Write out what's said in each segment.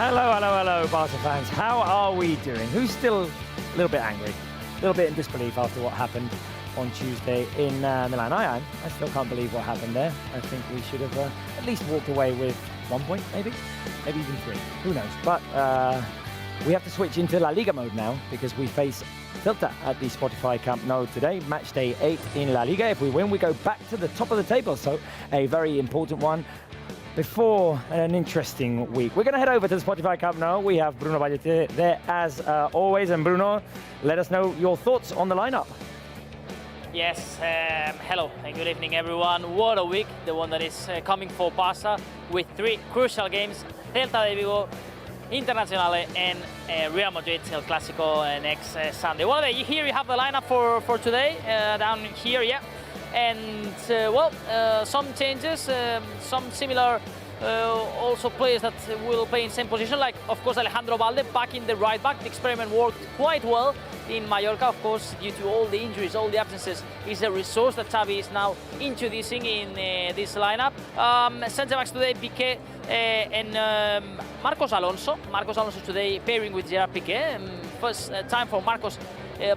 Hello, hello, hello, Barça fans. How are we doing? Who's still a little bit angry, a little bit in disbelief after what happened on Tuesday in Milan? I am. I still can't believe what happened there. I think we should have at least walked away with 1 point, maybe even 3. Who knows? But we have to switch into LaLiga mode now because we face Celta at the Spotify Camp Nou today. Match day 8 in LaLiga. If we win, we go back to the top of the table. So a very important one before an interesting week. We're going to head over to the Spotify Camp Nou. We have Bruno Vallete there as always. And Bruno, let us know your thoughts on the lineup. Yes, hello and good evening everyone. What a week, the one that is coming for Barça with 3 crucial games: Celta de Vigo, Internazionale and Real Madrid El Clásico next Sunday. Well, here you have the lineup for today, down here, yeah. And some changes, some similar also players that will play in same position, like of course Alejandro Balde back in the right back. The experiment worked quite well in Mallorca, of course, due to all the injuries, all the absences. Is a resource that Xavi is now introducing in this lineup. Centre backs today, Piqué and Marcos Alonso. Marcos Alonso today pairing with Gerard Piqué. First time for Marcos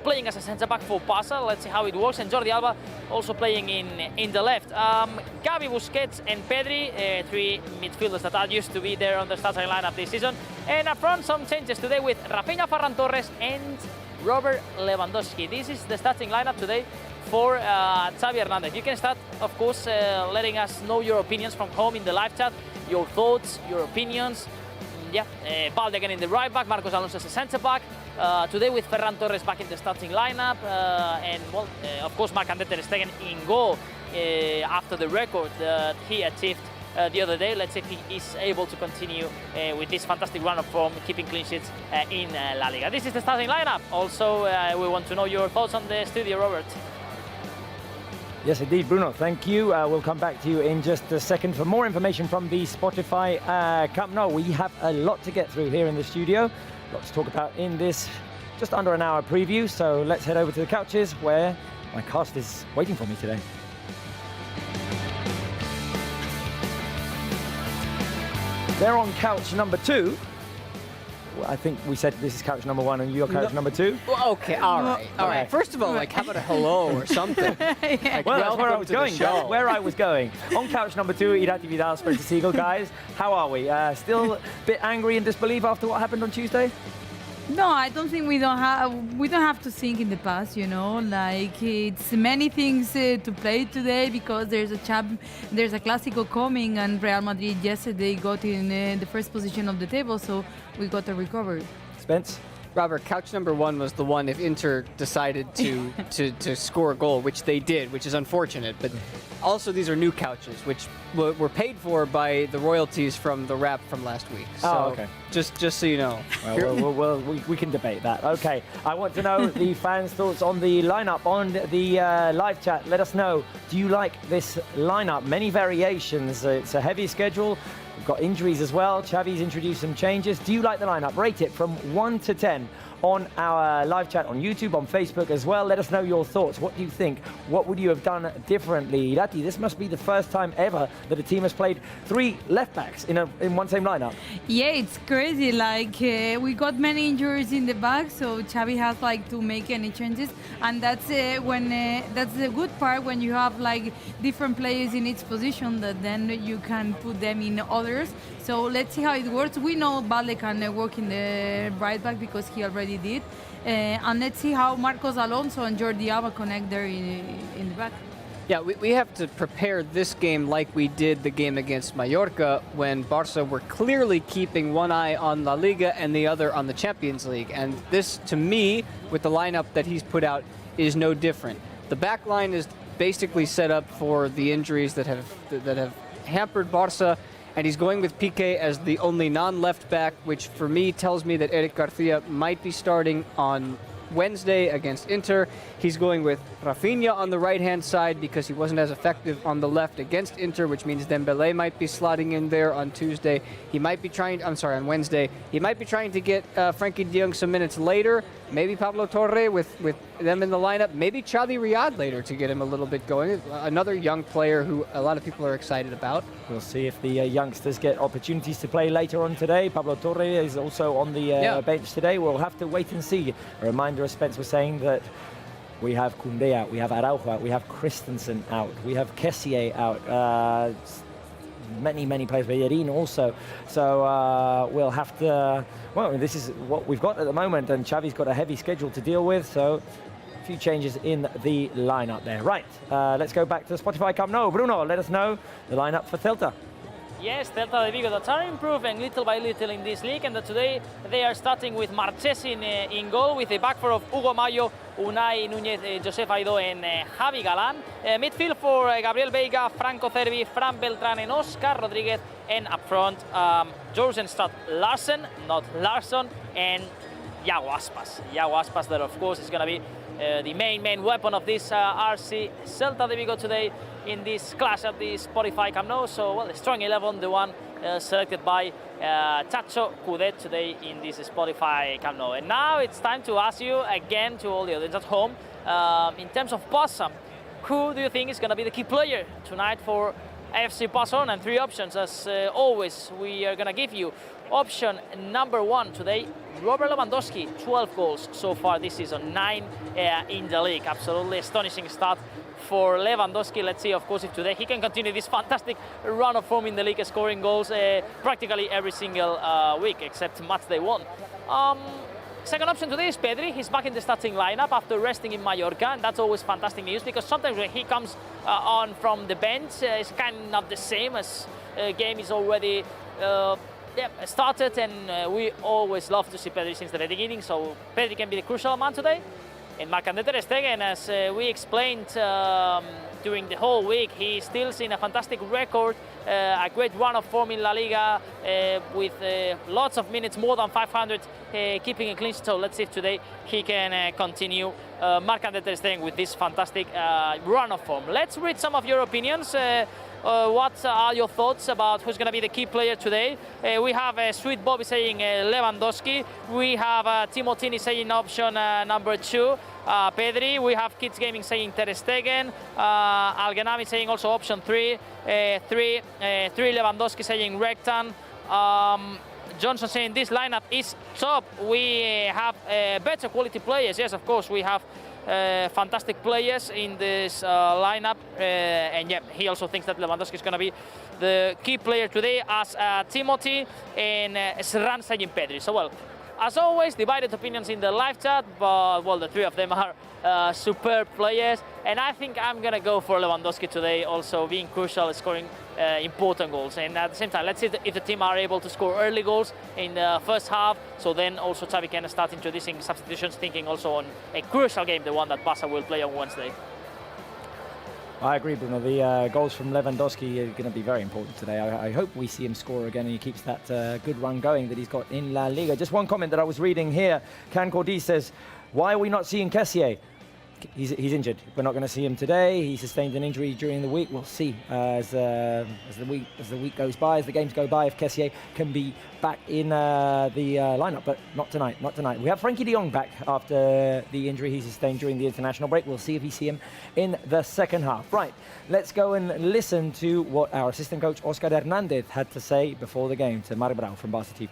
playing as a centre back for Barça. Let's see how it works. And Jordi Alba also playing in the left. Gavi, Busquets and Pedri, 3 midfielders that are used to be there on the starting lineup this season. And up front, some changes today with Rafinha, Ferran Torres and Robert Lewandowski. This is the starting lineup today for Xavi Hernandez. You can start, of course, letting us know your opinions from home in the live chat, your thoughts, your opinions. Yeah, Balde again in the right back, Marcos Alonso as a centre back. Today with Ferran Torres back in the starting lineup, and well, of course, Marc-André ter Stegen in goal after the record that he achieved the other day. Let's see if he is able to continue with this fantastic run of form, keeping clean sheets in La Liga. This is the starting lineup. Also, we want to know your thoughts on the studio, Robert. Yes, indeed, Bruno. Thank you. We'll come back to you in just a second for more information from the Spotify Camp Nou. We have a lot to get through here in the studio. Lots to talk about in this just under an hour preview. So let's head over to the couches where my cast is waiting for me today. They're on couch number 2. I think we said this is couch number 1 and you're couch number 2. Well, okay, all right. First of all, like, how about a hello or something? Like, well, that's where I was going. That's where I was going. On couch number 2, Irati Vidal, Spencer Siegel. Guys, how are we? Still a bit angry and disbelief after what happened on Tuesday? No, I don't think we don't have to think in the past, you know. Like, it's many things to play today because there's a Clásico coming, and Real Madrid yesterday got in the first position of the table, so we got to recover. Spence? Robert, couch number 1 was the one if Inter decided to score a goal, which they did, which is unfortunate. But also these are new couches, which were paid for by the royalties from the rap from last week. So okay. Just so you know. Well, we can debate that. Okay, I want to know the fans' thoughts on the lineup on the live chat. Let us know. Do you like this lineup? Many variations. It's a heavy schedule. We've got injuries as well. Xavi's introduced some changes. Do you like the lineup? Rate it from 1 to 10 on our live chat on YouTube, on Facebook as well. Let us know your thoughts. What do you think? What would you have done differently? Irati, this must be the first time ever that a team has played 3 left backs in one same lineup. Yeah, it's crazy. Like, we got many injuries in the back, so Xavi has like to make any changes, and that's that's the good part when you have like different players in each position that then you can put them in others. So let's see how it works. We know Balde can work in the right back because he already did. And let's see how Marcos Alonso and Jordi Alba connect there in the back. Yeah, we have to prepare this game like we did the game against Mallorca when Barça were clearly keeping one eye on La Liga and the other on the Champions League. And this, to me, with the lineup that he's put out, is no different. The back line is basically set up for the injuries that have hampered Barça. And he's going with Piqué as the only non-left back, which for me tells me that Eric Garcia might be starting on Wednesday against Inter. He's going with Rafinha on the right-hand side because he wasn't as effective on the left against Inter, which means Dembélé might be slotting in there on Tuesday. He might be trying, on Wednesday. He might be trying to get Frankie de Jong some minutes later, maybe Pablo Torre with them in the lineup, maybe Xavi Riyad later to get him a little bit going. Another young player who a lot of people are excited about. We'll see if the youngsters get opportunities to play later on today. Pablo Torre is also on the bench today. We'll have to wait and see. A reminder, as Spence was saying, that we have Koundé out, we have Araujo out, we have Christensen out, we have Kessié out. Many players, Bellerin also. So we'll have to, well, this is what we've got at the moment, and Xavi's got a heavy schedule to deal with, so a few changes in the lineup there. Right, let's go back to the Spotify Camp Nou. Bruno, let us know the lineup for Celta. Yes, Celta de Vigo that are improving little by little in this league, and that today they are starting with Marchesi in goal, with a back four of Hugo Mayo, Unai Núñez, Josep Aidó and Javi Galán. Midfield for Gabriel Veiga, Franco Cervi, Fran Beltrán and Oscar Rodriguez, and up front Jorgenstad Larsen, not Larsson, and Iago Aspas. Iago Aspas, that of course is going to be the main weapon of this RC Celta de Vigo today in this clash at the Spotify Camp Nou. So, well, the strong 11, the one selected by Chacho Coudet today in this Spotify Camp Nou. And now it's time to ask you again, to all the audience at home, in terms of Barça, who do you think is going to be the key player tonight for AFC Barcelona? And three options, as always, we are going to give you. Option number 1 today, Robert Lewandowski, 12 goals so far this season, 9 in the league. Absolutely astonishing start for Lewandowski. Let's see, of course, if today he can continue this fantastic run of form in the league, scoring goals practically every single week, except match day 1. Second option today is Pedri. He's back in the starting lineup after resting in Mallorca, and that's always fantastic news, because sometimes when he comes on from the bench, it's kind of not the same as game is already started, and we always love to see Pedri since the very beginning, so Pedri can be the crucial man today. And Marc-André Ter Stegen, as we explained during the whole week, he's still in a fantastic record, a great run of form in La Liga, with lots of minutes, more than 500, keeping a clean sheet. So let's see if today he can continue, Marc-André Ter Stegen, with this fantastic run of form. Let's read some of your opinions. What are your thoughts about who's going to be the key player today? We have Sweet Bobby saying Lewandowski. We have Timotini saying option number 2, Pedri. We have Kids Gaming saying Ter Stegen. Alganami saying also option 3. 3 Lewandowski saying Rektan. Johnson saying this lineup is top. We have better quality players. Yes, of course, we have fantastic players in this lineup, and yeah, he also thinks that Lewandowski is going to be the key player today, as Timothy and Sran saying Pedri. So, well, as always, divided opinions in the live chat, but well, the three of them are superb players, and I think I'm going to go for Lewandowski today, also being crucial, scoring important goals. And at the same time, let's see if the team are able to score early goals in the first half, so then also Xavi can start introducing substitutions, thinking also on a crucial game, the one that Barça will play on Wednesday. I agree, Bruno. The goals from Lewandowski are going to be very important today. I hope we see him score again and he keeps that good run going that he's got in La Liga. Just one comment that I was reading here. Can Cordy says, why are we not seeing Kessié? He's injured. We're not going to see him today. He sustained an injury during the week. We'll see as the week goes by, as the games go by, if Kessié can be back in the lineup, but not tonight. Not tonight. We have Frankie de Jong back after the injury he sustained during the international break. We'll see if we see him in the second half. Right. Let's go and listen to what our assistant coach Oscar Hernandez had to say before the game to Marc Brau from Barça TV.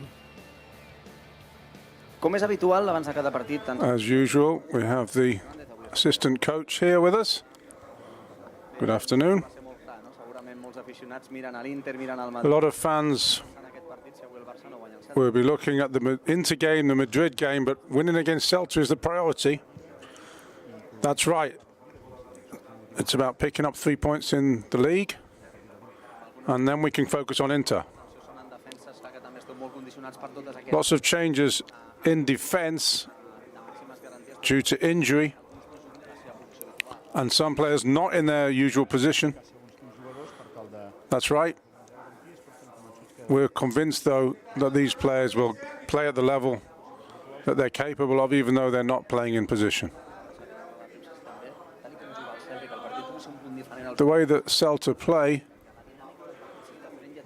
As usual, we have the assistant coach here with us. Good afternoon. A lot of fans will be looking at the Inter game, the Madrid game, but winning against Celta is the priority. That's right. It's about picking up 3 points in the league, and then we can focus on Inter. Lots of changes in defense due to injury, and some players not in their usual position. That's right. We're convinced, though, that these players will play at the level that they're capable of, even though they're not playing in position. The way that Celta play,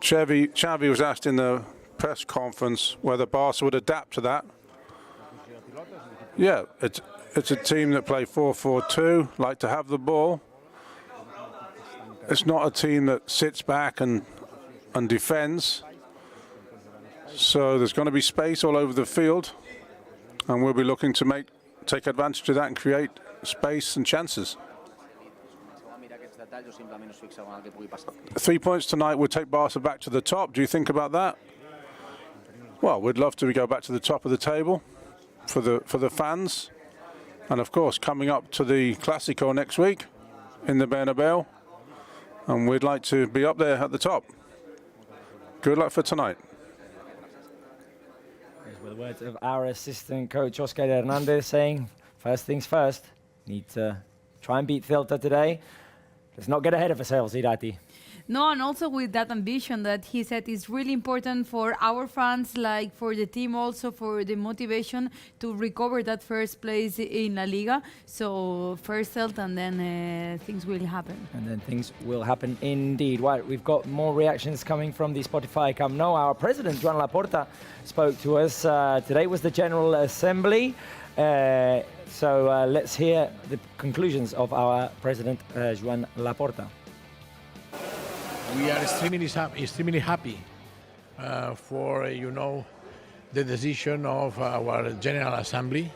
Xavi was asked in the press conference whether Barça would adapt to that. Yeah, it's a team that play 4-4-2, like to have the ball. It's not a team that sits back and defends. So there's going to be space all over the field, and we'll be looking to take advantage of that and create space and chances. 3 points tonight would take Barca back to the top. Do you think about that? Well, we'd love to go back to the top of the table for the fans, and of course coming up to the Clásico next week in the Bernabeu, and we'd like to be up there at the top. Good luck for tonight. Those were the words of our assistant coach Oscar Hernandez saying, first things first, need to try and beat Celta today. Let's not get ahead of ourselves, Irati. No, and also with that ambition that he said is really important for our fans, like for the team also, for the motivation to recover that first place in LaLiga. So first Celta, and then things will happen. And then things will happen indeed. Right, we've got more reactions coming from the Spotify Camp Nou. Our president, Joan Laporta, spoke to us. Today was the General Assembly. So let's hear the conclusions of our president, Joan Laporta. We are extremely happy for the decision of our General Assembly.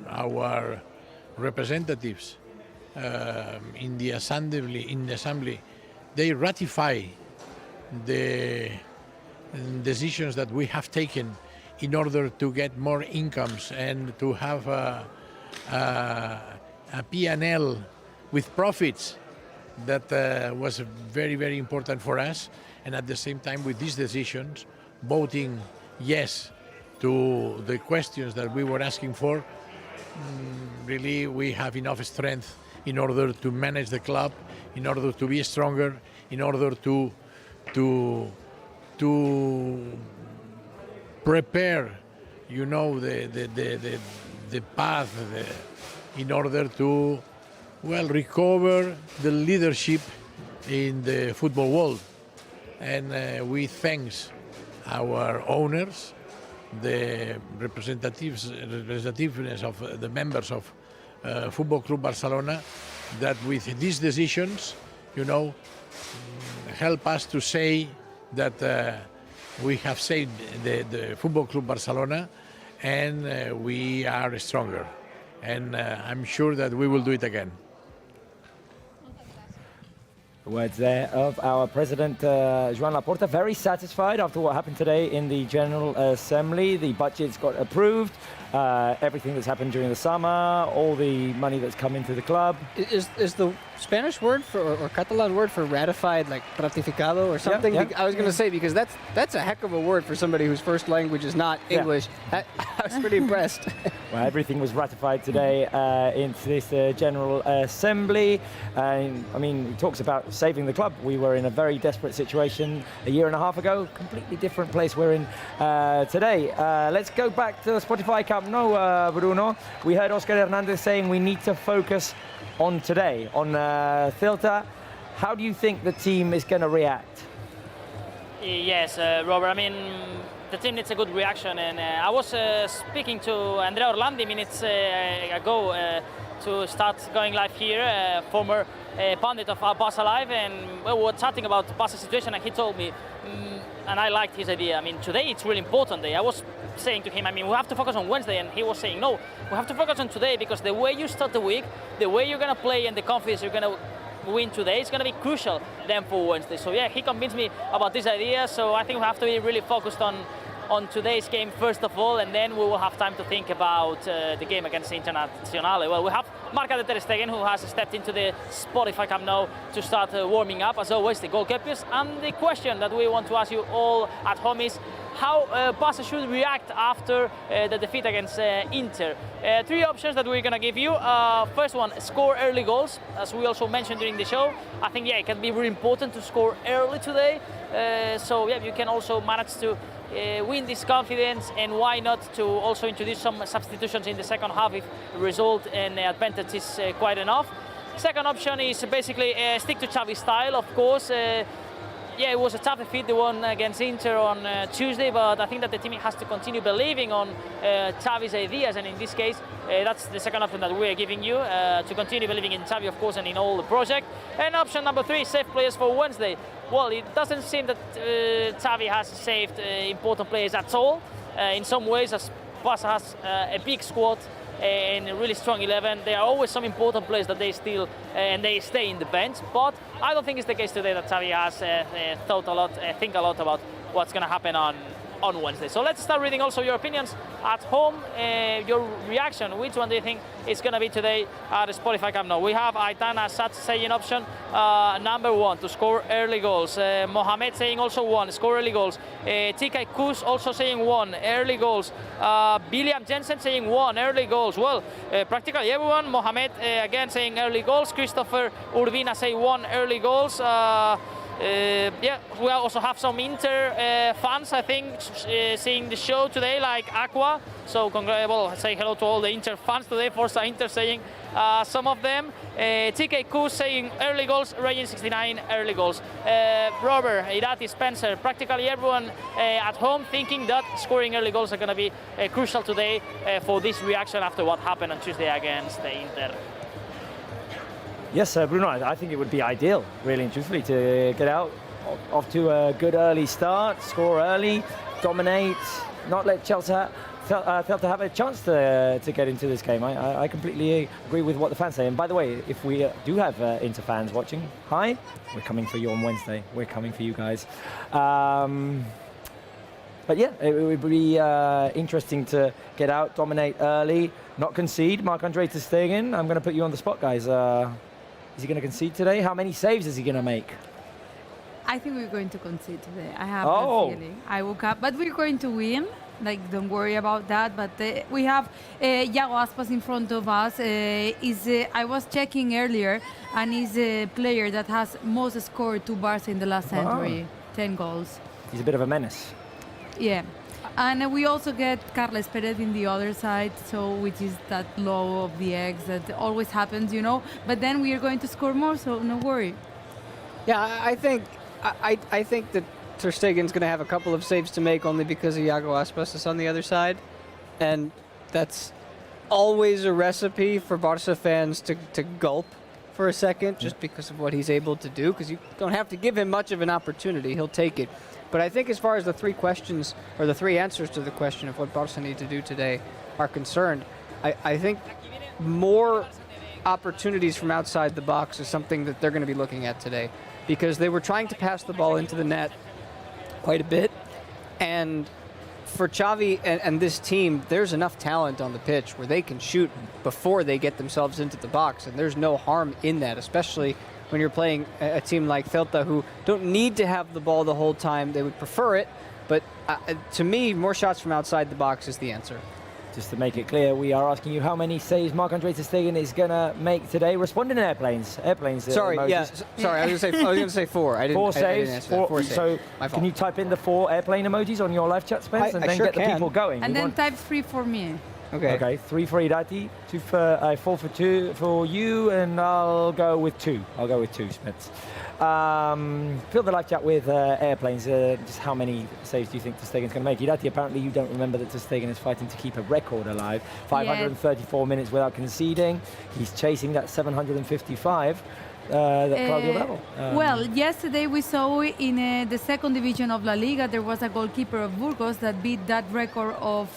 Our representatives in the assembly, they ratify the decisions that we have taken in order to get more incomes and to have a P&L with profits. That was very, very important for us. And at the same time, with these decisions, voting yes to the questions that we were asking for, really we have enough strength in order to manage the club, in order to be stronger, in order to prepare, the path in order to recover the leadership in the football world. And we thank our owners, the representativeness of the members of Football Club Barcelona, that with these decisions, help us to say that we have saved the Football Club Barcelona, and we are stronger. And I'm sure that we will do it again. The words there of our president, Joan Laporta, very satisfied after what happened today in the General Assembly. The budget's got approved, everything that's happened during the summer, all the money that's come into the club. Is the Spanish word for, or Catalan word for ratified, like ratificado or something? Yep. I was going to say, because that's a heck of a word for somebody whose first language is not English. I was pretty impressed. Well, everything was ratified today into this General Assembly. I mean, he talks about saving the club. We were in a very desperate situation a year and a half ago. Completely different place we're in today. Let's go back to the Spotify Camp Nou, Bruno. We heard Oscar Hernandez saying we need to focus on today, on Celta. How do you think the team is going to react? Yes, Robert, I mean, the team needs a good reaction, and I was speaking to Andrea Orlandi minutes ago to start going live here, former pundit of Barça Live, and we were chatting about Barca's situation, and he told me, and I liked his idea, I mean, today it's really important day. I was saying to him, I mean, we have to focus on Wednesday, and he was saying, no, we have to focus on today, because the way you start the week, the way you're going to play, and the confidence you're going to win today is going to be crucial then for Wednesday. So yeah, he convinced me about this idea, so I think we have to be really focused on today's game first of all, and then we will have time to think about the game against Internazionale. Well, we have Marca de Ter Stegen, who has stepped into the Spotify Camp Nou to start warming up, as always, the goalkeepers. And the question that we want to ask you all at home is how Barca should react after the defeat against Inter. Three options that we're going to give you. First one, score early goals, as we also mentioned during the show. I think, yeah, it can be really important to score early today. So, yeah, you can also manage to win this confidence, and why not to also introduce some substitutions in the second half if the result and advantage is quite enough. Second option is basically stick to Xavi's style, of course. yeah, it was a tough defeat, the one against Inter on Tuesday, but I think that the team has to continue believing on Xavi's ideas, and in this case, that's the second option that we are giving you, to continue believing in Xavi, of course, and in all the project. And option number 3, save players for Wednesday. Well, it doesn't seem that Xavi has saved important players at all. In some ways, as Barça has a big squad and a really strong 11, there are always some important players that they still and they stay in the bench. But I don't think it's the case today that Xavi has think a lot about what's going to happen on Wednesday. So let's start reading also your opinions at home, your reaction. Which one do you think is going to be today at Spotify Camp Nou? We have Aitana Sat saying option number 1 to score early goals. Mohamed saying also 1, score early goals. TK Kus also saying 1, early goals. William Jensen saying 1, early goals. Well, practically everyone. Mohamed again saying early goals. Christopher Urbina say 1, early goals. Yeah, we also have some Inter fans, I think, seeing the show today, like Aqua. So, say hello to all the Inter fans today. Forza Inter saying some of them. TK Kus saying early goals. Regin 69 early goals. Robert, Irati, Spencer, practically everyone at home thinking that scoring early goals are going to be crucial today for this reaction after what happened on Tuesday against the Inter. Yes, Bruno, I think it would be ideal, really and truthfully, to get out off to a good early start, score early, dominate, not let Chelsea have a chance to get into this game. I completely agree with what the fans say. And by the way, if we do have Inter fans watching, hi, we're coming for you on Wednesday. We're coming for you guys. But yeah, it would be interesting to get out, dominate early, not concede. Marc-Andre ter Stegen, I'm going to put you on the spot, guys. Is he going to concede today? How many saves is he going to make? I think we're going to concede today. I have that feeling. I woke up, but we're going to win. Like, don't worry about that. But we have Iago Aspas in front of us. I was checking earlier, and he's a player that has most scored to Barça in the last century, 10 goals. He's a bit of a menace. Yeah. And we also get Carles Perez in the other side, so which is that low of the eggs that always happens, you know. But then we are going to score more, so no worry. Yeah, I think that ter Stegen's going to have a couple of saves to make only because of Iago Aspas is on the other side, and that's always a recipe for Barca fans to gulp for a second, just because of what he's able to do. Because you don't have to give him much of an opportunity; he'll take it. But I think as far as the 3 questions, or the 3 answers to the question of what Barca need to do today are concerned, I think more opportunities from outside the box is something that they're going to be looking at today. Because they were trying to pass the ball into the net quite a bit. And for Xavi and this team, there's enough talent on the pitch where they can shoot before they get themselves into the box. And there's no harm in that, especially when you're playing a team like Celta, who don't need to have the ball the whole time. They would prefer it, but to me, more shots from outside the box is the answer. Just to make it clear, we are asking you how many saves Marc-Andre ter Stegen is going to make today. Responding in airplanes. Sorry, emojis. yeah. Sorry, I was going to say 4. I didn't. 4 saves. I didn't answer that. 4 saves. So My fault. can you type in the 4 airplane emojis on your live chat, Spence, and I then sure get the can. people going? And then type 3 for me. Okay. 3 for Irati, 4 for 2 for you, and I'll go with 2. I'll go with 2, Spence. Fill the live chat with airplanes. Just how many saves do you think ter Stegen's going to make? Irati, apparently you don't remember that ter Stegen is fighting to keep a record alive. 534 minutes without conceding. He's chasing that 755. That Claudio Bravo. Well, yesterday we saw in the second division of LaLiga there was a goalkeeper of Burgos that beat that record of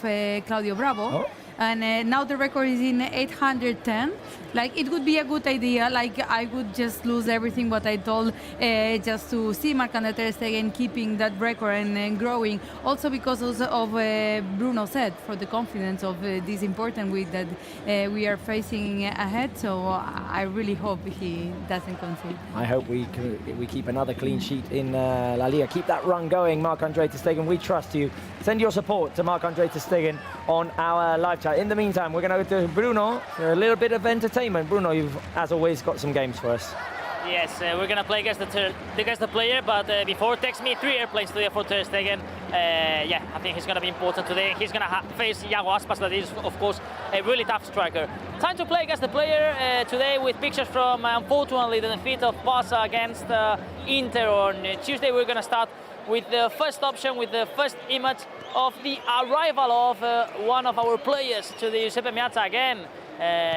Claudio Bravo. And now the record is in 810. Like, it would be a good idea. Like, I would just lose everything what I told just to see Marc-Andre ter Stegen keeping that record and growing. Also because of Bruno said, for the confidence of this important week that we are facing ahead. So I really hope he doesn't concede. I hope we keep another clean sheet in La Liga. Keep that run going, Marc-Andre ter Stegen. We trust you. Send your support to Marc-Andre ter Stegen on our live chat. In the meantime, we're going to go to Bruno for a little bit of entertainment. Bruno, you've, as always, got some games for us. Yes, we're gonna play against the player, but before text me 3 airplanes today for Ter Stegen. Yeah, I think he's gonna be important today. He's gonna face Iago Aspas, that is of course a really tough striker. Time to play against the player today with pictures from unfortunately the defeat of Barça against Inter on Tuesday. We're gonna start with the first option, with the first image of the arrival of one of our players to the Giuseppe Meazza again.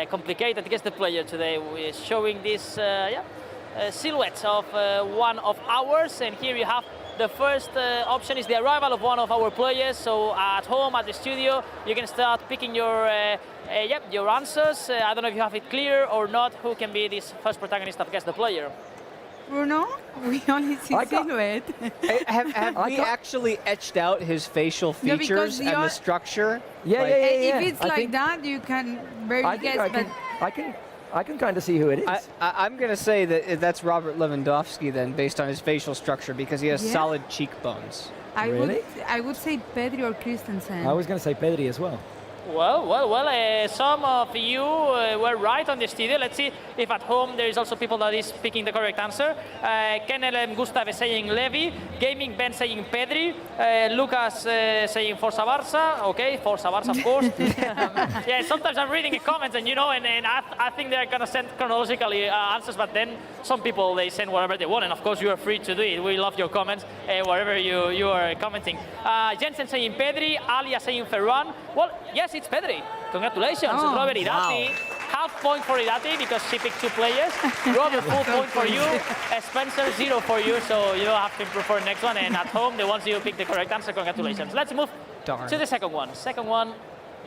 Complicated against the player today. We're showing this silhouette of one of ours, and here you have the first option is the arrival of one of our players. So at home, at the studio, you can start picking your answers. I don't know if you have it clear or not. Who can be this first protagonist of Guess the Player? Bruno, we only see silhouette. Have we actually etched out his facial No, features because and the structure? Yeah. If it's like that, you can barely guess. But I can kind of see who it is. I'm going to say that that's Robert Lewandowski then, based on his facial structure, because he has solid cheekbones. I would say Pedri or Christensen. I was going to say Pedri as well. Well, some of you were right on the studio. Let's see if at home there is also people that is picking the correct answer. Kenel M. Gustav is saying Levi, Gaming Ben saying Pedri, Lucas saying Forza Barça. Okay, Forza Barça, of course. Yeah, sometimes I'm reading the comments and I think they're going to send chronologically answers, but then some people, they send whatever they want, and of course you are free to do it. We love your comments, wherever you are commenting. Jensen saying Pedri, Alia saying Ferran. Well, yes, it's Pedri. Congratulations, Robert Irati. Wow. Half point for Irati because she picked 2 players. Robert, full point for you. Spencer, 0 for you, so you don't have to improve for the next one. And at home, the ones you pick the correct answer, congratulations. Let's move to the second one. Second one,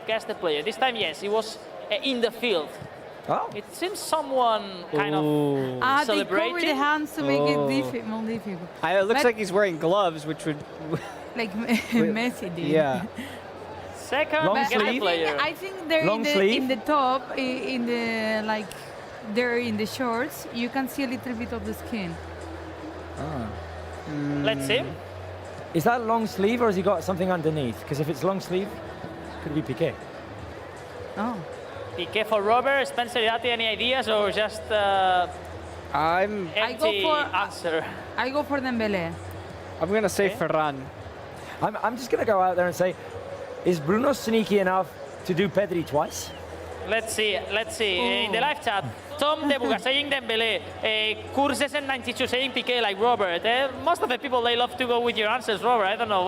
guess the player. This time, yes, it was in the field. Oh. It seems someone kind of celebrating. They cover the hands to make it more difficult. It looks like he's wearing gloves, which would... Like Messi did. Yeah. Second, Long guess the sleeve? player. I think they're Long in sleeve? the top, they're in the shorts. You can see a little bit of the skin. Let's see. Is that long sleeve or has he got something underneath? Because if it's long sleeve, could be Piqué. Oh. Piqué for Robert. Spencer, Irati, any ideas or just empty answer? I go for Dembélé. I'm going to say Ferran. I'm just going to go out there and say, is Bruno sneaky enough to do Pedri twice? Let's see. In the live chat, Tom Debuga saying Dembélé, Kursesen92 saying Piqué like Robert. Most of the people, they love to go with your answers, Robert. I don't know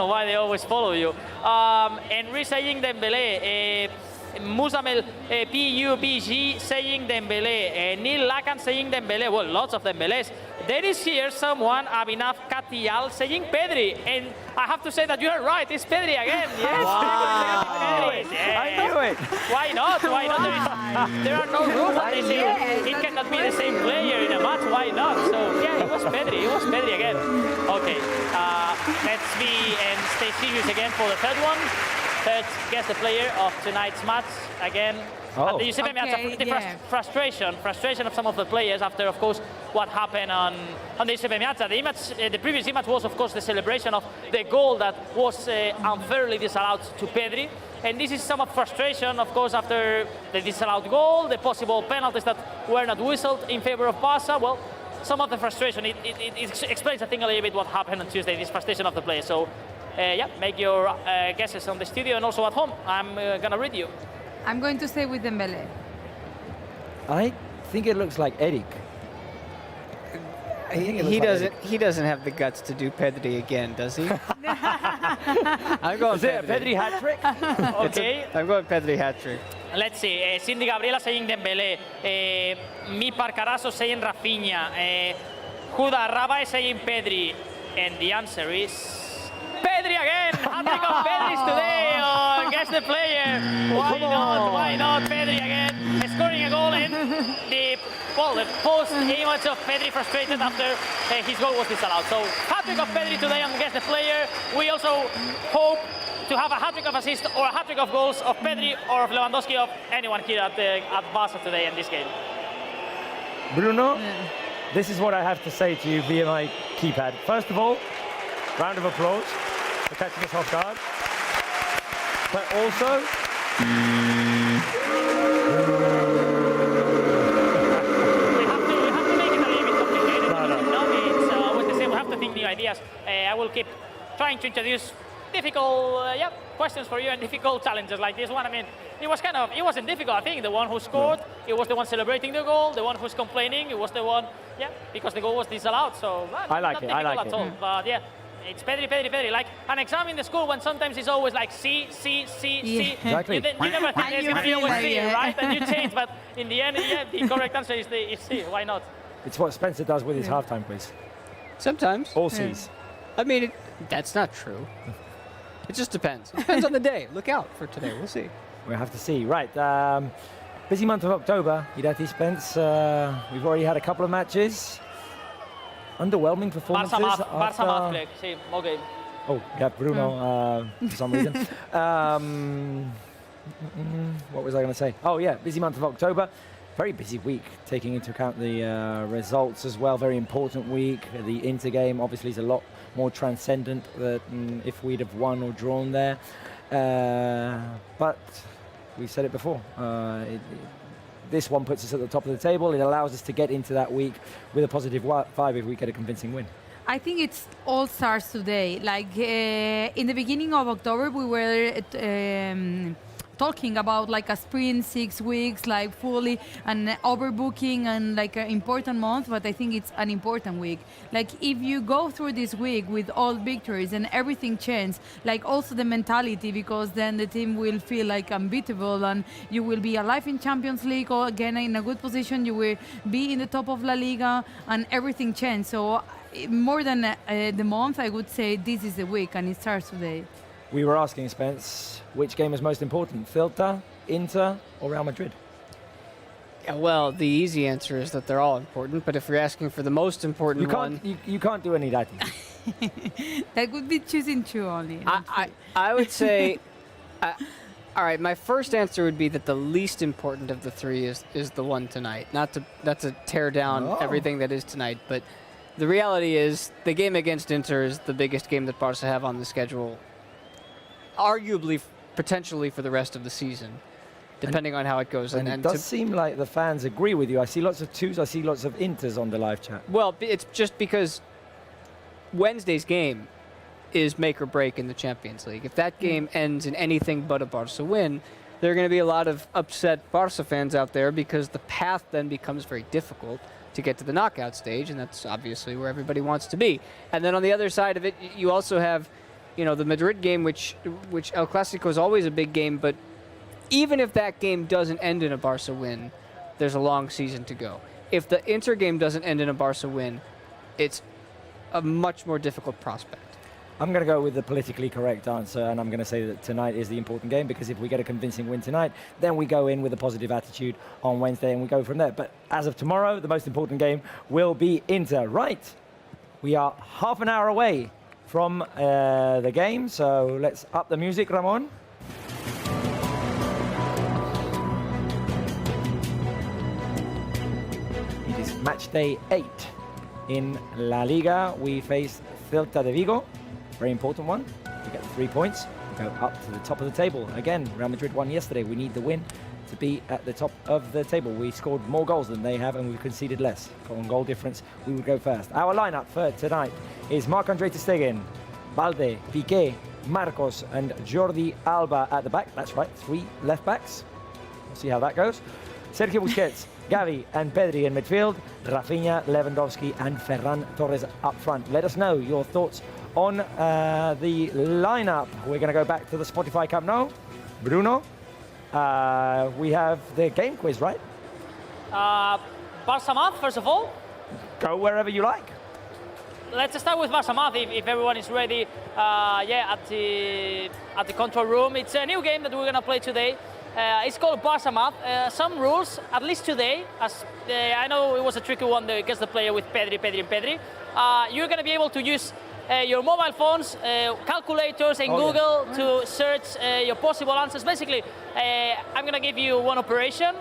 why they always follow you. Henry saying Dembélé, Musamel PUBG saying Dembélé, Neil Lacan saying Dembélé. Well, lots of Dembélés. There is here someone, Abhinav Katial, saying Pedri, and I have to say that you are right. It's Pedri again. Yes. Wow. I knew it. Why not? There are no rules that they say it cannot be the same player in a match. Why not? So yeah, it was Pedri again. Okay, let's be and stay serious again for the third one. Third, guess the player of tonight's match again. The Giuseppe Meazza, frustration of some of the players after, of course, what happened on the Giuseppe Meazza. The previous image was, of course, the celebration of the goal that was unfairly disallowed to Pedri. And this is some of frustration, of course, after the disallowed goal, the possible penalties that were not whistled in favor of Barça. Well, some of the frustration, it explains, I think, a little bit what happened on Tuesday, this frustration of the players. So, make your guesses on the studio and also at home. I'm going to read you. I'm going to stay with Dembélé. I think it looks like Eric. He doesn't have the guts to do Pedri again, does he? I'm going Is it a Pedri hat trick? Okay. I'm going Pedri hat trick. Let's see. Cindy Gabriela saying Dembélé. Mi Parcaraso saying Rafinha. Huda Rabai saying Pedri. And the answer is Pedri again. Hat-trick of Pedri's today. Oh, guess the player. Why not? Pedri again. Scoring a goal and the post image of Pedri frustrated after his goal was disallowed. So hat-trick of Pedri today on Guess the Player. We also hope to have a hat-trick of assists or a hat-trick of goals of Pedri or of Lewandowski, of anyone here at Barça today in this game. Bruno, this is what I have to say to you via my keypad. First of all, round of applause for catching us off guard. But also, we have to make it will keep trying to introduce difficult questions for you and difficult challenges like this one. I mean, it wasn't difficult. I think the one who scored, it was the one celebrating the goal. The one who's complaining, it was the one, because the goal was disallowed. So I like it. At all. But it's Pedri. Like an exam in the school when sometimes it's always like C. Exactly. You never think it's going to be always C, right? And you change, but in the end, the correct answer is C. Why not? It's what Spencer does with his halftime quiz. Sometimes. All C's. I mean, that's not true. It just depends. It depends on the day. Look out for today. We'll see. We'll have to see. Right. Busy month of October, Irati Spence. We've already had a couple of matches. Underwhelming performances. Barça math, sí, okay. Oh, yeah, Bruno, for some reason. What was I going to say? Oh, yeah, busy month of October. Very busy week, taking into account the results as well. Very important week. The Inter game obviously is a lot more transcendent than if we'd have won or drawn there. But we said it before. This one puts us at the top of the table. It allows us to get into that week with a positive 5 if we get a convincing win. I think it's all starts today. Like in the beginning of October, we were talking about like a sprint, 6 weeks, like fully and overbooking and like an important month. But I think it's an important week. Like if you go through this week with all victories and everything changes, like also the mentality, because then the team will feel like unbeatable and you will be alive in Champions League or again in a good position. You will be in the top of LaLiga and everything changes. So more than the month, I would say this is the week and it starts today. We were asking Spence, which game is most important, Celta, Inter, or Real Madrid? Yeah, well, the easy answer is that they're all important, but if you're asking for the most important you can't do any that. That would be choosing two only. I would say, all right, my first answer would be that the least important of the three is the one tonight. Not to tear down everything that is tonight, but the reality is the game against Inter is the biggest game that Barça have on the schedule, arguably, potentially for the rest of the season, depending on how it goes. And it does seem like the fans agree with you. I see lots of twos, I see lots of Inters on the live chat. Well, it's just because Wednesday's game is make or break in the Champions League. If that game ends in anything but a Barça win, there are going to be a lot of upset Barça fans out there because the path then becomes very difficult to get to the knockout stage, and that's obviously where everybody wants to be. And then on the other side of it, you also have, the Madrid game, which El Clasico is always a big game, but even if that game doesn't end in a Barça win, there's a long season to go. If the Inter game doesn't end in a Barça win, it's a much more difficult prospect. I'm going to go with the politically correct answer, and I'm going to say that tonight is the important game, because if we get a convincing win tonight, then we go in with a positive attitude on Wednesday and we go from there. But as of tomorrow, the most important game will be Inter. Right, we are half an hour away from the game, so let's up the music, Ramon. It is match day 8 in La Liga. We face Celta de Vigo. Very important one. We get 3 points. We go up to the top of the table. Again, Real Madrid won yesterday. We need the win to be at the top of the table. We scored more goals than they have and we've conceded less. On goal difference, we would go first. Our lineup for tonight is Marc-Andre ter Stegen, Balde, Piqué, Marcos and Jordi Alba at the back. That's right, 3 left backs. We'll see how that goes. Sergio Busquets, Gavi and Pedri in midfield. Rafinha, Lewandowski and Ferran Torres up front. Let us know your thoughts on the lineup. We're going to go back to the Spotify Camp Nou. Bruno, we have the game quiz, right? Barça math, first of all. Go wherever you like. Let's start with Barça math if everyone is ready. At the control room. It's a new game that we're going to play today. It's called Barça math. Some rules, at least today, as I know it was a tricky one against the player with Pedri. You're going to be able to use your mobile phones, calculators in Google to search your possible answers. Basically, I'm going to give you one operation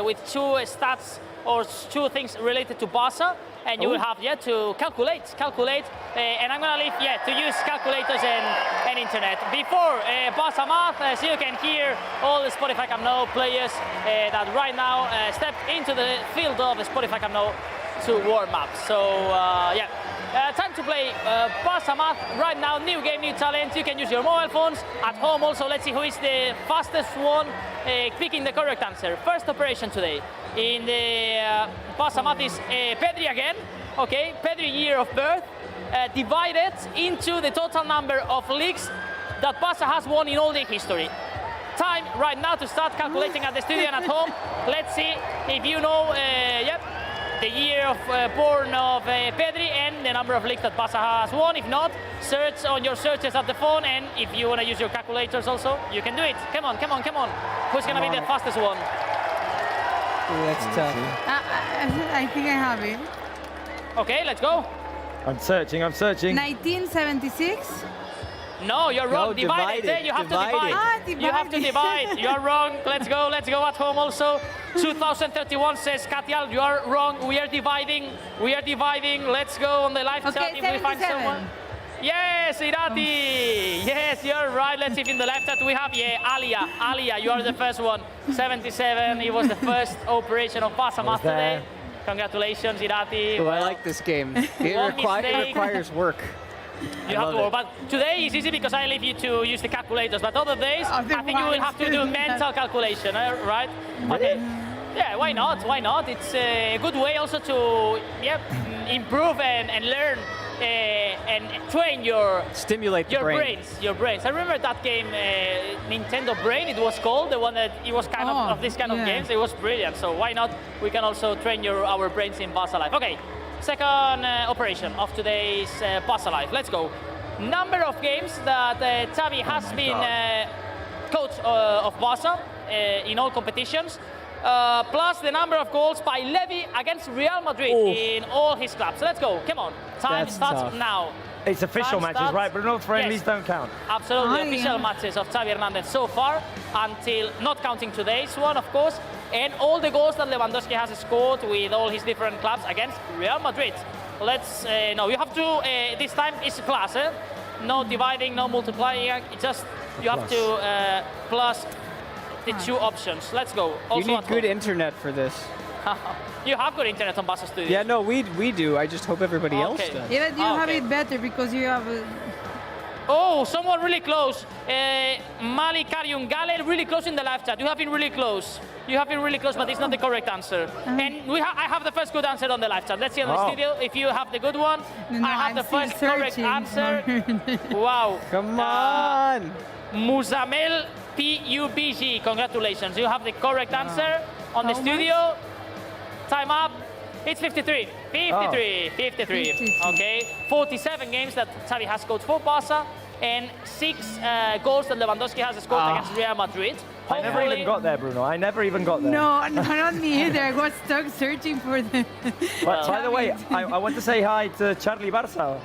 with 2 stats or 2 things related to Barça, and you will have to calculate, and I'm going to leave to use calculators and internet. Before Barça math, as you can hear all the Spotify Camp Nou players that right now step into the field of the Spotify Camp Nou to warm up. So Time to play Barça Math. Right now, new game, new talent. You can use your mobile phones. At home also, let's see who is the fastest one picking the correct answer. First operation today. In the Barça Math is Pedri again. Okay, Pedri year of birth. Divided into the total number of leagues that Barça has won in all their history. Time right now to start calculating at the studio and at home. Let's see if you know, the year of born of Pedri and the number of leagues that Barça has won. If not, search on your searches at the phone, and if you want to use your calculators also, you can do it. Come on, come on, come on. Who's going to be the fastest one? Ooh, that's tough. I think I have it. Okay, let's go. I'm searching. 1976. No, you're wrong. No, divide it. divide it. You have to Divide divide. it. You have to Divide. divide. You're wrong. Let's go. Let's go at home also. 2031 says Katial, you are wrong. We are dividing. We are dividing. Let's go on the live chat Okay, if we find 77. someone. Yes, Irati. Yes, you're right. Let's see if in the live chat we have, Alia, you are the first one. 77. It was the first operation of Barça Math today. Congratulations, Irati. Oh, I like this game. It One mistake. requires work. You have to work, but today is easy because I leave you to use the calculators. But other days, I think you will have to do mental calculation, right? Okay. Yeah, why not? Why not? It's a good way also to improve and learn and train your Stimulate the brain. Your brains. I remember that game, Nintendo Brain. It was called the one that it was kind of this kind of games. It was brilliant. So why not? We can also train our brains in Barça Live. Okay. Second operation of today's Barça Live. Let's go. Number of games that Xavi has been coach of Barça in all competitions, plus the number of goals by Levy against Real Madrid in all his clubs. So let's go. Come on. Time starts now. It's official Time matches, starts. right? Bruno, friendlies Yes. don't count. Absolutely, Oh, official yeah. matches of Xavi Hernandez so far, until not counting today's one, of course, and all the goals that Lewandowski has scored with all his different clubs against Real Madrid. Let's no, you have to. This time it's plus, no dividing, no multiplying. It's just you have to plus the two options. Let's go. Also You need at good home. internet for this. You have good internet on Barça Studios. Yeah, no, we do. I just hope everybody else Okay. does. Yeah, but you have Okay. it better because you have. Oh, someone really close. Mali Karyun Galen, really close in the live chat. You have been really close. You have been really close, but it's not the correct answer. And I have the first good answer on the live chat. Let's see on the studio if you have the good one. No, I have I'm the still first correct searching. answer. Wow. Come on. Muzamel PUBG, congratulations. You have the correct answer on the How studio. Time up. It's 53. 53. 53. 53. Okay. 47 games that Xavi has scored for Barça and 6 goals that Lewandowski has scored against Real Madrid. I never even got there, Bruno. I never even got there. No, not me either. I was stuck searching for the. But by the way, I want to say hi to Charlie Barça.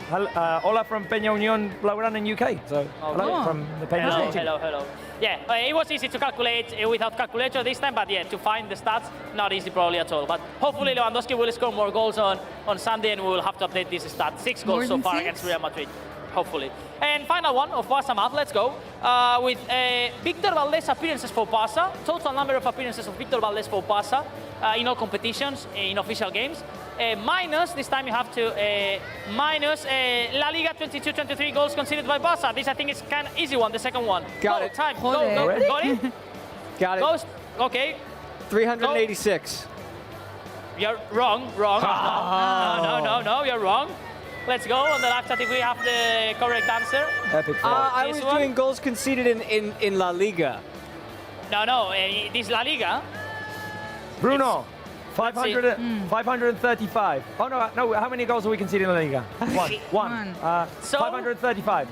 Hola from Peña Unión Blaugrana in UK. So hello from the Peña Hello, Station. hello. Yeah, it was easy to calculate without calculator this time, but yeah, to find the stats, not easy probably at all. But hopefully Lewandowski will score more goals on Sunday, and we will have to update this stat. 6 goals More so than far 6? against Real Madrid, hopefully. And final one of Barça Math, let's go. With Victor Valdés appearances for Barça, total number of appearances of Victor Valdés for Barça in all competitions, in official games. Minus, this time you have to, minus LaLiga 22-23 goals conceded by Barça. This I think is kind of easy one, the second one. Got Go, it. Time, go, Joder. go. Got it? Got it. Goes, okay. 386. You're wrong. No, you're wrong. Let's go on the live chat if we have the correct answer. Epic fail. I This was one? doing goals conceded in La Liga. This La Liga. Bruno, let's see. 535. Oh no, how many goals are we conceding in La Liga? One. One. So- 535.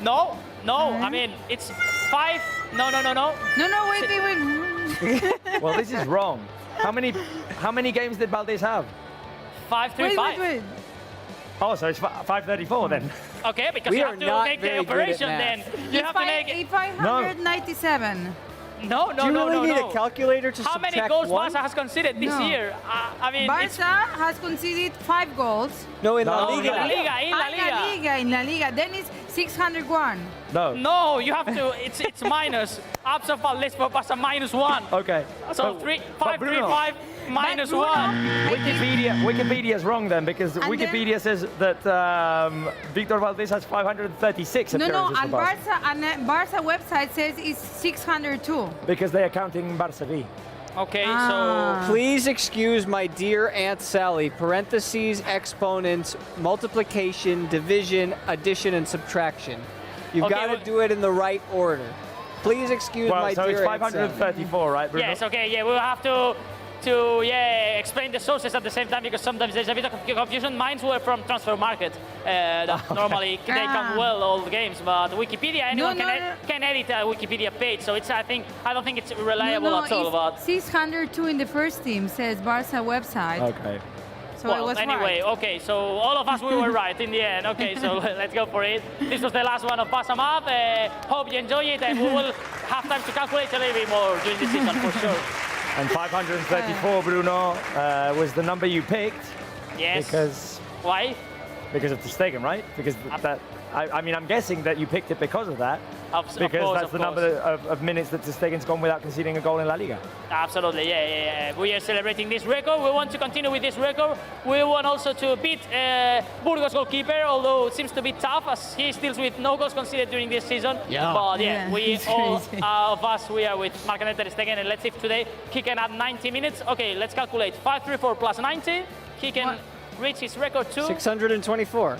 No, I mean, it's 5. No. No, wait. Well, this is wrong. How many games did Valdés have? 535. Wait. Oh, so it's 534 then. Okay, because We you are have to not make the very good at operation then. math. You have to make it. 597. No. Do you really need a calculator to How subtract many goals one? Barça has conceded this No. year? I mean, it's Barça has conceded 5 goals. No, in La No, Liga. La Liga, in La In La Liga. Liga. Then it's 601. No. No, you have to. It's minus. Absolute list for Barca -1. Okay. So But- 535 minus Bruno, 1. Wikipedia's wrong then, because And Wikipedia says that Victor Valdés has 536 No, appearances and for Barca. Barca website says it's 602. Because they are counting Barça V. Okay, Please excuse my dear Aunt Sally. Parentheses, exponents, multiplication, division, addition, and subtraction. You've Okay, got to well- do it in the right order. Please excuse Well, my so dear it's Aunt Sally. 534, right, Bruno? yes, okay, yeah, we'll have to explain the sources at the same time because sometimes there's a bit of confusion. Mine were from Transfer Market. That normally they come well all the games, but Wikipedia anyone can edit a Wikipedia page, so it's I don't think it's reliable at all. But It's 602 in the first team, says Barca website. Okay. So it was anyway, right. okay, so all of us we were right in the end. Okay, so let's go for it. This was the last one of Barca Map. Hope you enjoy it, and we will have time to calculate a little bit more during the season for sure. And 534, Bruno, was the number you picked. Yes. Because of the Stegen, right? Because I mean, I'm guessing that you picked it because of that. Because that's the number of minutes that Stegen's gone without conceding a goal in La Liga. Absolutely, yeah. We are celebrating this record. We want to continue with this record. We want also to beat Burgos goalkeeper, although it seems to be tough as he still with no goals conceded during this season. Yeah. But Yeah, we it's all crazy. of us, we are with Marc-André ter Stegen, and let's see if today he can add 90 minutes. Okay, let's calculate. 534 plus 90. He can What? reach his record too. 624.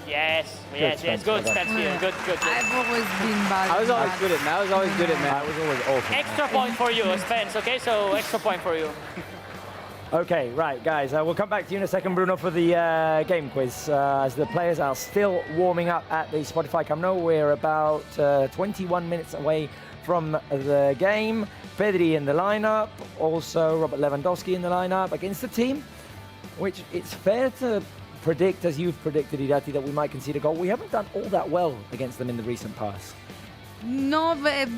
Yes, Spence, good, well done. Spence here. Good. I've always been bad. I was at always that. good at math. I was always good at I math. was always awful. Extra point for you, Spence, okay? So extra point for you. Okay, right, guys. We'll come back to you in a second, Bruno, for the game quiz. As the players are still warming up at the Spotify Camp Nou, we're about 21 minutes away from the game. Pedri in the lineup, also Robert Lewandowski in the lineup against a team which it's fair to predict, as you've predicted, Irati, that we might concede a goal. We haven't done all that well against them in the recent past. No, but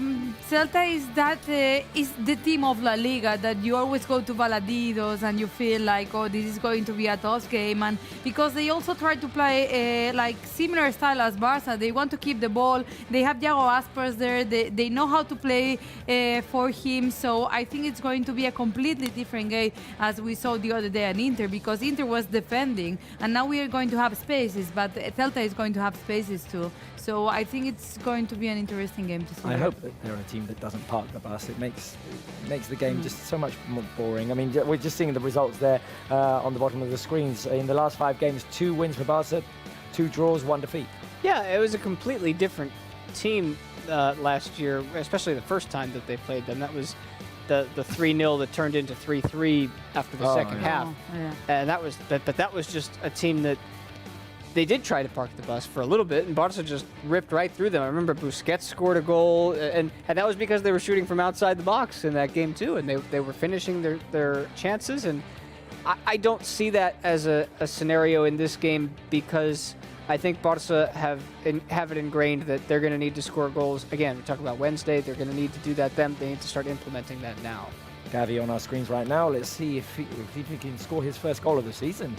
Celta is the team of La Liga that you always go to Baladidos and you feel like, oh, this is going to be a tough game. And because they also try to play like similar style as Barca, they want to keep the ball. They have Thiago Aspas there. They know how to play for him. So I think it's going to be a completely different game as we saw the other day at Inter, because Inter was defending and now we are going to have spaces, but Celta is going to have spaces too. So I think it's going to be an interesting game to see. I hope that they're a team that doesn't park the bus. It makes the game just so much more boring. I mean, we're just seeing the results there on the bottom of the screens. In the last 5 games, 2 wins for Barca, 2 draws, 1 defeat. Yeah, it was a completely different team last year, especially the first time that they played them. That was the 3-0 that turned into 3-3 after the second half. Yeah. And that was just a team that they did try to park the bus for a little bit, and Barca just ripped right through them. I remember Busquets scored a goal, and that was because they were shooting from outside the box in that game too, and they were finishing their chances. And I don't see that as a scenario in this game, because I think Barca have it ingrained that they're going to need to score goals. Again, we talk about Wednesday, they're going to need to do that then. They need to start implementing that now. Gavi on our screens right now. Let's see if he can score his first goal of the season.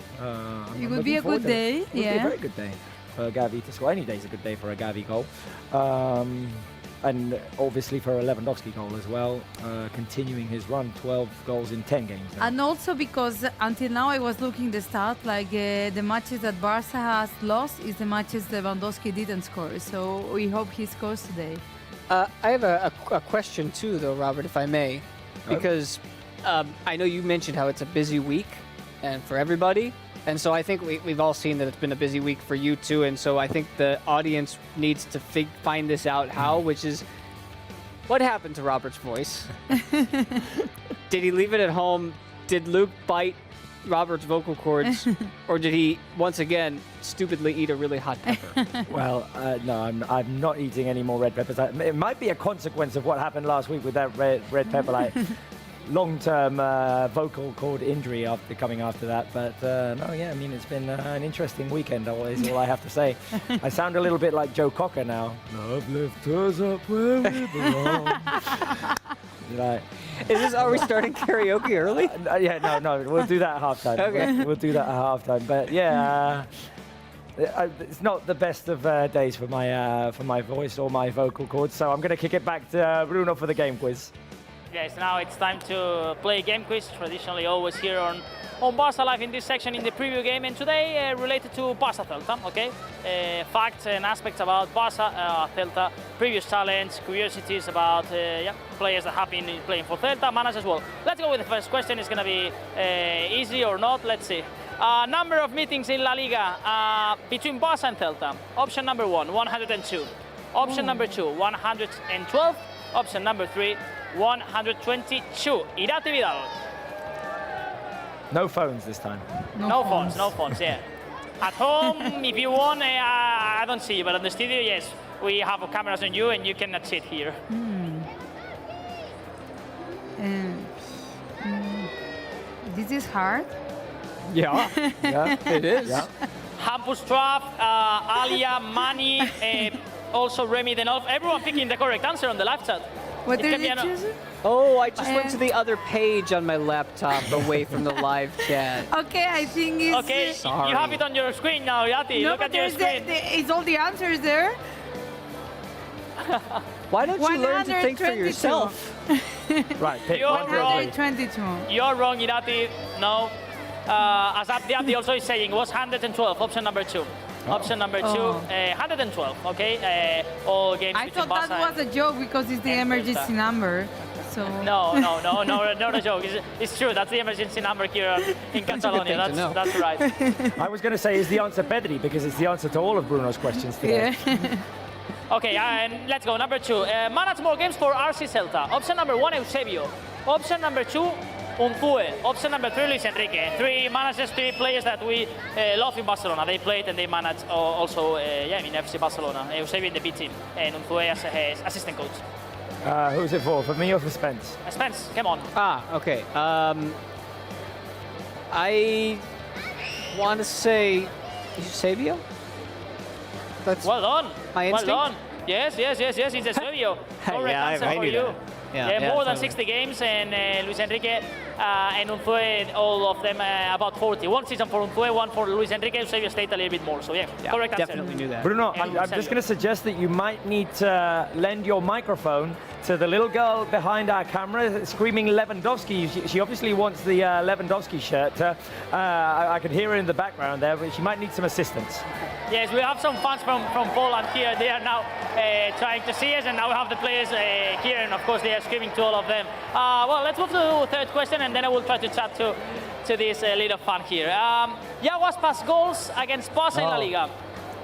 It would be a good day. It would be a very good day for Gavi to score. Any day is a good day for a Gavi goal. And obviously for a Lewandowski goal as well, continuing his run, 12 goals in 10 games now. And also because until now I was looking the stat, like the matches that Barca has lost is the matches Lewandowski didn't score. So we hope he scores today. I have a question too, though, Robert, if I may, because I know you mentioned how it's a busy week and for everybody, and so I think we've all seen that it's been a busy week for you too, and so I think the audience needs to find this out how, which is what happened to Robert's voice. Did he leave it at home? Did Luke bite Robert's vocal cords, or did he once again stupidly eat a really hot pepper? Well, no, I'm not eating any more red peppers. It might be a consequence of what happened last week with that red pepper, like long-term vocal cord injury coming after that. But no, yeah, I mean, it's been an interesting weekend, is all I have to say. I sound a little bit like Joe Cocker now. Love left us up where we belong. Like, Are we starting karaoke early? yeah, no, we'll do that at halftime. Okay. We'll do that at halftime. But yeah, It's not the best of days for my voice or my vocal cords, so I'm going to kick it back to Bruno for the game quiz. Yes, now it's time to play game quiz, traditionally always here on Barça Live in this section in the preview game, and today related to Barça Celta, okay? Facts and aspects about Barça Celta, previous challenge, curiosities about players that have been playing for Celta, managers as well. Let's go with the first question. It's going to be easy or not, let's see. Number of meetings in La Liga between Barça and Celta. Option number 1, 102. Option number 2, 112. Option number 3, 122. Irati Vidal. No phones this time. No phones, yeah. At home, if you want, I don't see you, but on the studio, yes, we have cameras on you and you cannot sit here. This is hard. Yeah, It is. Yeah. Hampus Trapp, Alia, Mani, also Remy Denolf. Everyone picking the correct answer on the live chat. What It did can be you an- choose? Oh, I just went to the other page on my laptop away from the live chat. Okay, I think it's... Okay, Sorry. you have it on your screen now, Yati. No, Look but at your there's screen. it's all the answers there. Why don't you learn to think for 122. yourself? Right, pick You're one. wrong. 122. You're wrong, Irati. No. As Abdi also is saying, was 112, option number 2. Option number 2, Oh. 112, okay? All games I between thought Barça that was a joke because it's the and emergency Celta. number. So No, not a joke. It's true. That's the emergency number here in Catalonia. thing to know. That's right. I was going to say, is the answer Pedri, because it's the answer to all of Bruno's questions today. yeah. Okay, and let's go. Number 2. Manage more games for RC Celta. Option number 1, Eusebio. Option number 2, Unzue. Option number 3, Luis Enrique. 3 managers, 3 players that we love in Barcelona. They played and they managed also in FC Barcelona. Eusebio in the B team and Unzue as his assistant coach. Who's it for me or for Spence? Spence, come on. Okay. I want to say Eusebio. That's Well done. My well instinct? done. Yes, it's Eusebio. Correct Yeah, answer I for knew you. that. Yeah, More than totally. 60 games, and Luis Enrique and Unzue, all of them about 40. One season for Unzue, one for Luis Enrique. Eusebio stayed a little bit more. So correct answer. definitely knew that. Bruno, Yeah, I'm just Eusebio. going to suggest that you might need to lend your microphone to the little girl behind our camera screaming Lewandowski. She obviously wants the Lewandowski shirt. I could hear her in the background there, but she might need some assistance. Yes, we have some fans from Poland here. They are now trying to see us, and now we have the players here, and of course they are screaming to all of them. Well, let's move to the third question, and then I will try to chat to this little fan here. Aspas goals against Barça in La Liga.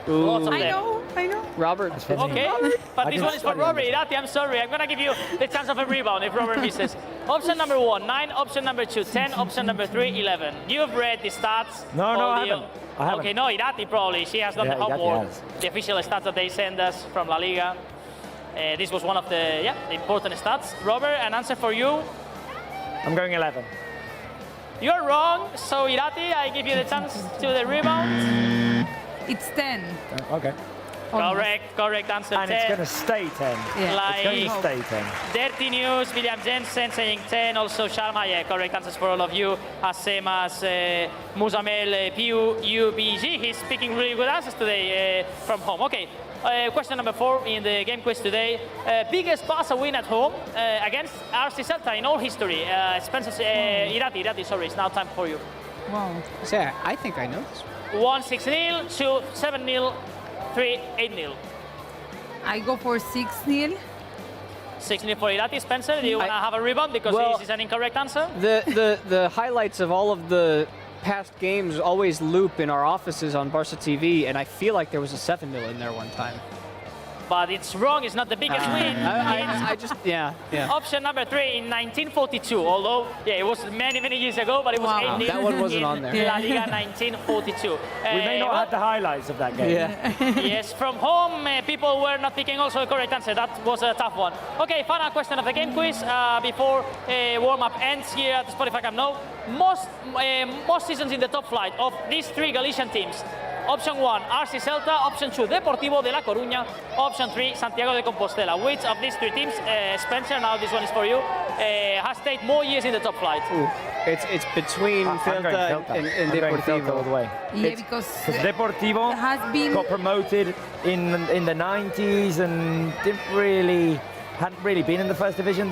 Lots of I them. know. Robert. Okay, but I this can one is for study Robert. Irati, I'm sorry. I'm going to give you the chance of a rebound if Robert misses. Option number 1, 9. Option number 2, 10. Option number 3, 11. You've read the stats. No, all I the- haven't. I haven't. Okay, no, Irati probably. She has done Yeah, the Irati homework. has. The official stats that they send us from La Liga. This was one of the important stats. Robert, an answer for you. I'm going 11. You're wrong. So Irati, I give you the chance to the rebound. It's 10. Okay. Correct answer. And 10. it's going to stay 10. Yeah. It's going to stay 10. Dirty News, William Jensen saying 10, also Sharma, correct answers for all of you, as same as Muzamel PUBG, he's speaking really good answers today from home. Okay, question number 4 in the game quiz today. Biggest Barça win at home against RC Celta in all history. Spencer, Irati, sorry, it's now time for you. Wow. Say, I think I know this. 1 6-0, 2 7-0, 3 8-0. I go for 6-0. 6-0 for Irati. Spencer, do you want to have a rebound because Well, this is an incorrect answer? The highlights of all of the past games always loop in our offices on Barça TV, and I feel like there was a 7-0 in there one time. But it's wrong, it's not the biggest win. I just, yeah. Option number 3 in 1942, although, it was many years ago, but it was Wow. 8-0 That one wasn't in on there. La Liga 1942. We may not have the highlights of that game. Yes, from home, people were not picking also a correct answer. That was a tough one. Okay, final question of the game quiz before warm-up ends here at the Spotify Camp Nou. Most seasons in the top flight of these 3 Galician teams. Option 1, RC Celta. Option 2, Deportivo de La Coruña. Option 3, Santiago de Compostela. Which of these three teams, Spencer, now this one is for you, has stayed more years in the top flight? Ooh, it's between Celta and Deportivo. All the way. Yeah, because Deportivo has been got promoted in the 90s and hadn't really been in the first division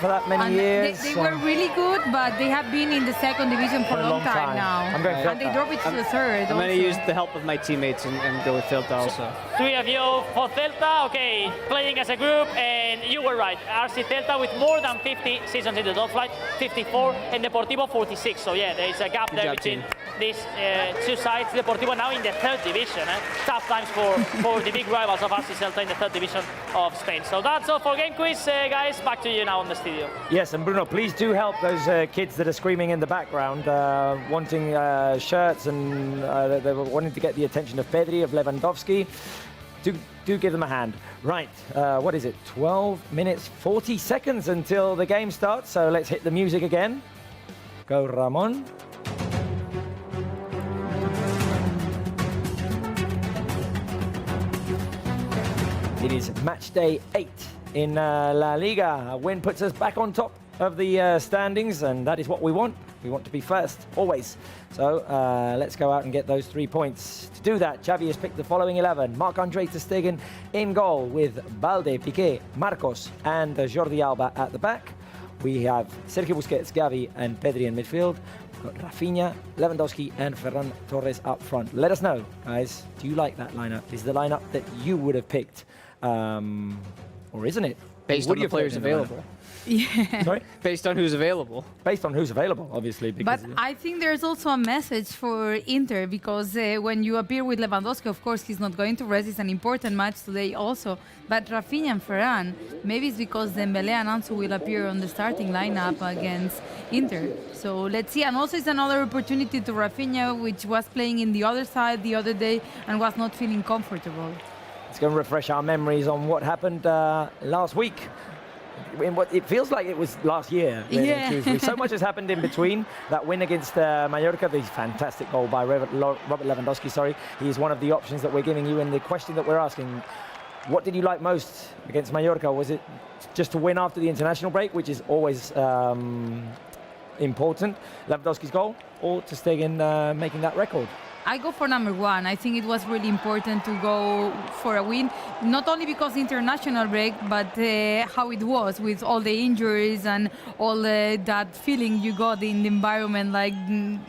for that many and years. they were really good, but they have been in the second division for a long time now. I'm going and they Celta. dropped it to the third. I'm going to also. use the help of my teammates and go with Celta also. Three of you for Celta, okay, playing as a group, and you were right. RC Celta with more than 50 seasons in the top flight, 54, and Deportivo 46. So yeah, there is a gap there between these two sides. Deportivo now in the third division. Tough times for the big rivals of RC Celta in the third division of Spain. So that's all for Game Quiz, guys. Back to you now on the studio. Yes, and Bruno, please do help those kids that are screaming in the background, wanting shirts and they were wanting to get the attention of Pedri, of Lewandowski. Do give them a hand. Right, what is it? 12 minutes, 40 seconds until the game starts. So let's hit the music again. Go, Ramon. It is match day 8 in La Liga. A win puts us back on top of the standings, and that is what we want. We want to be first, always. So let's go out and get those 3 points. To do that, Xavi has picked the following 11. Marc-Andre ter Stegen in goal with Balde, Piqué, Marcos and Jordi Alba at the back. We have Sergio Busquets, Gavi and Pedri in midfield. We've got Rafinha, Lewandowski and Ferran Torres up front. Let us know, guys. Do you like that lineup? Is the lineup that you would have picked? Or isn't it? Based on the players available. Yeah. Sorry? Based on who's available. Based on who's available, obviously. Because But I think there's also a message for Inter, because when you appear with Lewandowski, of course, he's not going to rest. It's an important match today also. But Rafinha and Ferran, maybe it's because Dembele and Ansu will appear on the starting lineup against Inter. So let's see. And also it's another opportunity to Rafinha, which was playing in the other side the other day and was not feeling comfortable. it's going to refresh our memories on what happened last week. In what it feels like it was last year. Yeah. So much has happened in between. That win against Mallorca, the fantastic goal by Robert Lewandowski, sorry. He is one of the options that we're giving you, and the question that we're asking, what did you like most against Mallorca? Was it just to win after the international break, which is always important, Lewandowski's goal, or ter Stegen making that record? I go for number one. I think it was really important to go for a win, not only because international break, but how it was with all the injuries and all that feeling you got in the environment, like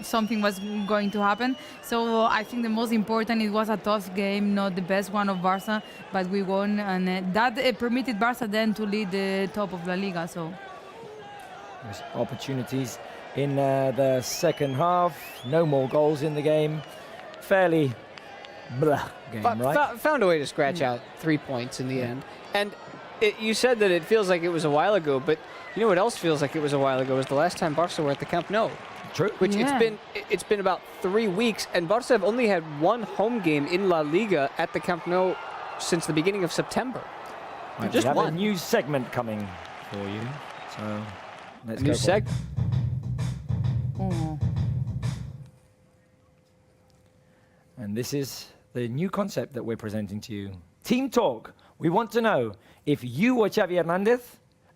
something was going to happen. So I think the most important, it was a tough game, not the best one of Barça, but we won, and that permitted Barça then to lead the top of La Liga. So there's opportunities in the second half. No more goals in the game. Fairly blah game, right? Found a way to scratch out 3 points in the end. And you said that it feels like it was a while ago, but you know what else feels like it was a while ago? Was the last time Barca were at the Camp Nou. True. Which Yeah. it's been about 3 weeks, and Barca have only had one home game in La Liga at the Camp Nou since the beginning of September. Right, Just we have one. a new segment coming for you. So let's New go for it. seg. oh. And this is the new concept that we're presenting to you. Team Talk. We want to know, if you were Xavi Hernandez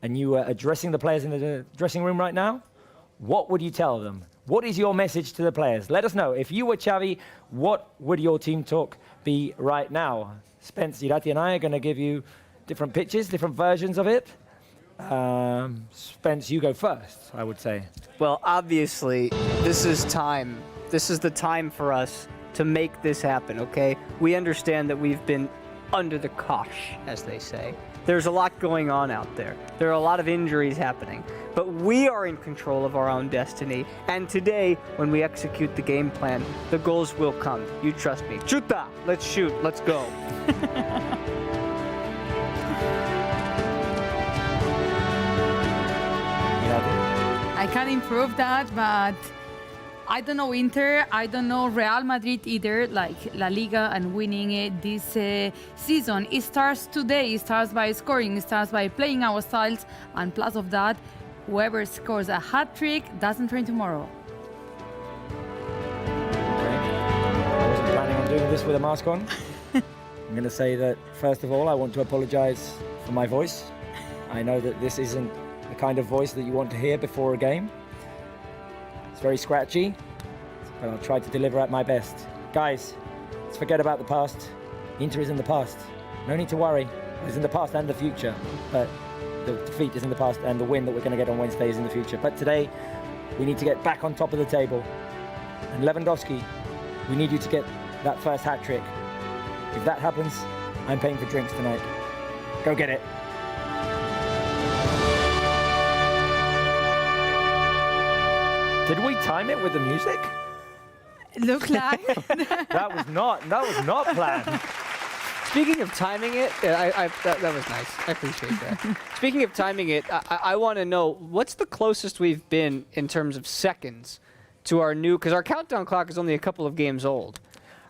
and you were addressing the players in the dressing room right now, what would you tell them? What is your message to the players? Let us know. If you were Xavi, what would your Team Talk be right now? Spence, Irati and I are going to give you different pitches, different versions of it. Spence, you go first, I would say. Well, obviously, this is time. This is the time for us to make this happen, okay? We understand that we've been under the cosh, as they say. There's a lot going on out there. There are a lot of injuries happening. But we are in control of our own destiny. And today, when we execute the game plan, the goals will come. You trust me. Chuta! Let's shoot. Let's go. I can improve that, but I don't know Inter, I don't know Real Madrid either, like La Liga and winning it this season. It starts today, it starts by scoring, it starts by playing our styles, and plus of that, whoever scores a hat-trick doesn't train tomorrow. I wasn't planning on I'm doing this with a mask on. I'm going to say that, first of all, I want to apologize for my voice. I know that this isn't the kind of voice that you want to hear before a game. It's very scratchy, but I'll try to deliver at my best. Guys, let's forget about the past. Inter is in the past. No need to worry. It's in the past and the future. But the defeat is in the past and the win that we're going to get on Wednesday is in the future. But today, we need to get back on top of the table. And Lewandowski, we need you to get that first hat trick. If that happens, I'm paying for drinks tonight. Go get it. Did we time it with the music? Look like. That was not planned. Speaking of timing it, that was nice. I appreciate that. Speaking of timing it, I want to know, what's the closest we've been in terms of seconds to our new, because our countdown clock is only a couple of games old.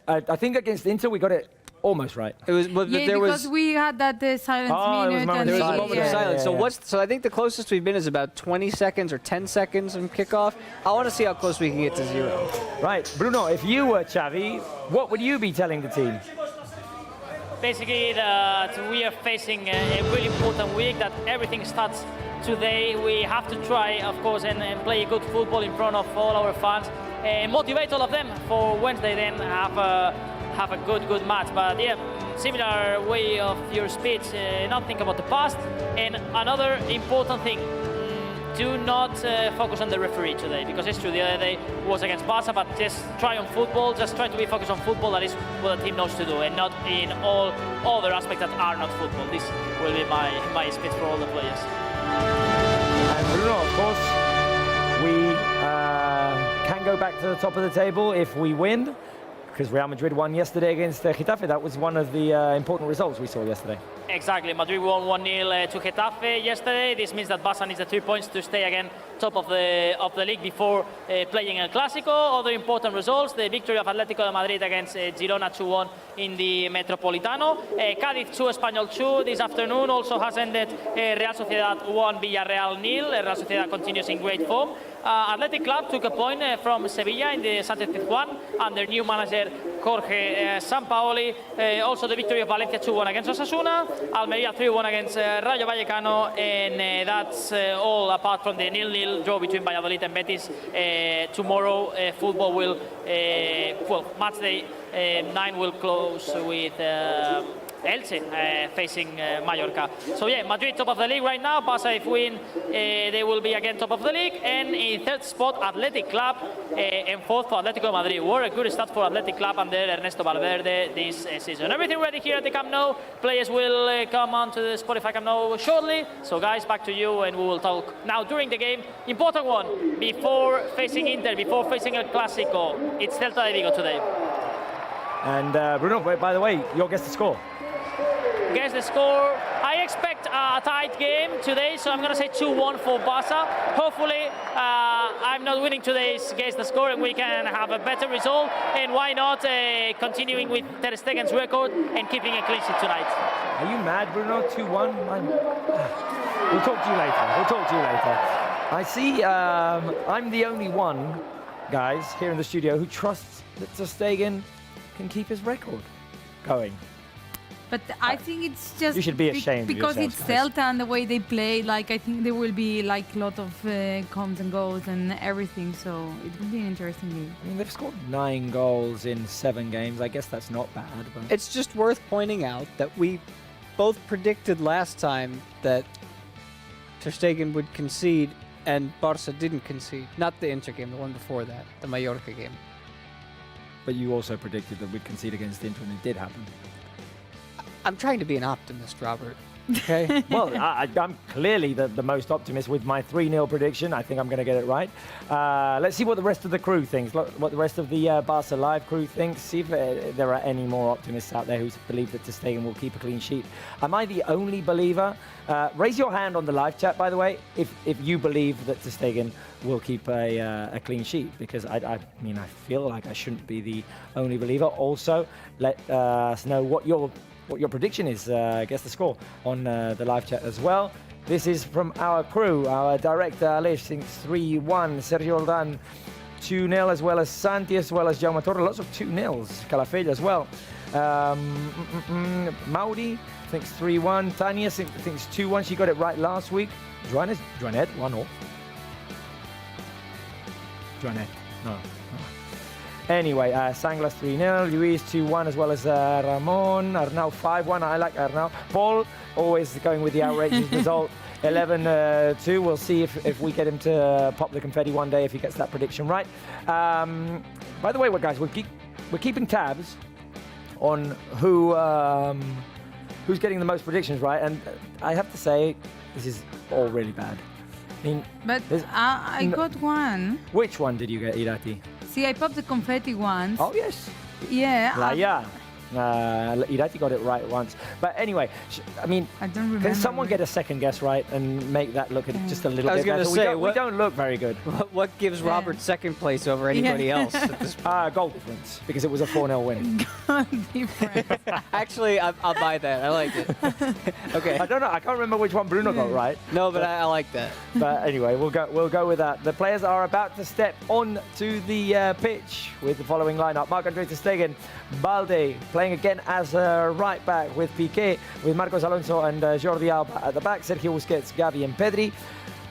I think against Inter we got it almost right. It was, but Yeah, there because was we had that silence minute. moment And there was a silence. moment of Yeah, silence. yeah, yeah. So I think the closest we've been is about 20 seconds or 10 seconds from kickoff. I want to see how close we can get to 0. Right, Bruno, if you were Xavi, what would you be telling the team? Basically, that we are facing a really important week, that everything starts today. We have to try, of course, and play good football in front of all our fans, and motivate all of them for Wednesday, then have a good match. But yeah, similar way of your speech, not think about the past. And another important thing, do not focus on the referee today, because it's true, the other day was against Barça, but just try on football, just try to be focused on football. That is what the team knows to do, and not in all other aspects that are not football. This will be my speech for all the players. And Bruno, of course, we can go back to the top of the table if we win, because Real Madrid won yesterday against Getafe. That was one of the important results we saw yesterday. Exactly, Madrid won 1-0 to Getafe yesterday. This means that Barça needs the 3 points to stay again top of the league before playing El Clásico. Other important results: the victory of Atlético de Madrid against Girona 2-1 in the Metropolitano. Cádiz 2, Espanyol 2 this afternoon also has ended. Real Sociedad 1, Villarreal 0. Real Sociedad continues in great form. Athletic Club took a point from Sevilla in the Sánchez Pizjuán under new manager Jorge Sampaoli. Also the victory of Valencia 2-1 against Osasuna. Almería 3-1 against Rayo Vallecano, and that's all apart from the 0-0 draw between Valladolid and Betis. Tomorrow football will, match day 9 will close with Elche facing Mallorca. So yeah, Madrid top of the league right now. Barça, if win, they will be again top of the league. And in third spot, Athletic Club, and fourth for Atletico de Madrid. What a good start for Athletic Club under Ernesto Valverde this season. Everything ready here at the Camp Nou. Players will come on to the Spotify Camp Nou shortly. So guys, back to you, and we will talk now during the game. Important one, before facing Inter, before facing El Clásico, it's Celta de Vigo today. And Bruno, by the way, your guess the score. Guess the score. I expect a tight game today, so I'm going to say 2-1 for Barça. Hopefully, I'm not winning today's guess the score, and we can have a better result. And why not continuing with Ter Stegen's record and keeping a clean sheet tonight? Are you mad, Bruno? 2-1? We'll talk to you later. I see I'm the only one, guys, here in the studio who trusts that Ter Stegen can keep his record going. But I think it's just You should be ashamed of because yourselves, it's guys. Celta and the way they play. Like, I think there will be like a lot of comes and goes and everything. So it will be an interesting game. I mean, they've scored 9 goals in 7 games. I guess that's not bad. But It's just worth pointing out that we both predicted last time that Ter Stegen would concede, and Barça didn't concede. Not the Inter game, the one before that, the Mallorca game. But you also predicted that we'd concede against Inter, and it did happen. I'm trying to be an optimist, Robert. Okay? Well, I'm clearly the most optimist with my 3-0 prediction. I think I'm going to get it right. Let's see what the rest of the crew thinks, what the rest of the Barca Live crew thinks. See if there are any more optimists out there who believe that Ter Stegen will keep a clean sheet. Am I the only believer? Raise your hand on the live chat, by the way, if you believe that Ter Stegen will keep a clean sheet, because I mean, I feel like I shouldn't be the only believer. Also, let us know what your prediction is. Guess the score on the live chat as well. This is from our crew. Our director, Alish, thinks 3-1. Sergio Roldan 2-0, as well as Santi, as well as Jaume Torre. Lots of 2-0s. Calafell as well. Maudi thinks 3-1. Tanya thinks 2-1. She got it right last week. Joanet, 1-0. Joanet, no. Anyway, Sanglas 3-0, Luis 2-1, as well as Ramon. Arnau 5-1. I like Arnau. Paul always going with the outrageous result. 11-2. We'll see if we get him to pop the confetti one day if he gets that prediction right. By the way, guys, we're keeping tabs on who's getting the most predictions right, and I have to say this is all really bad. I mean, but I got one. Which one did you get, Irati? See, I popped the confetti once. Oh yes. Yeah. Irati got it right once. But anyway, I mean, I don't remember. Can someone get a second guess right and make that look just a little I was bit gonna better? say, we don't look very good. What gives Robert second place over anybody else at this point? Goal difference, because it was a 4-0 win. Different. Actually, I'll buy that. I like it. Okay. I don't know. I can't remember which one Bruno got right. No, but I like that. But anyway, we'll go with that. The players are about to step onto the pitch with the following lineup: Marc-André ter Stegen, Balde playing again as a right back with Piqué, with Marcos Alonso and Jordi Alba at the back, Sergio Busquets, Gavi and Pedri,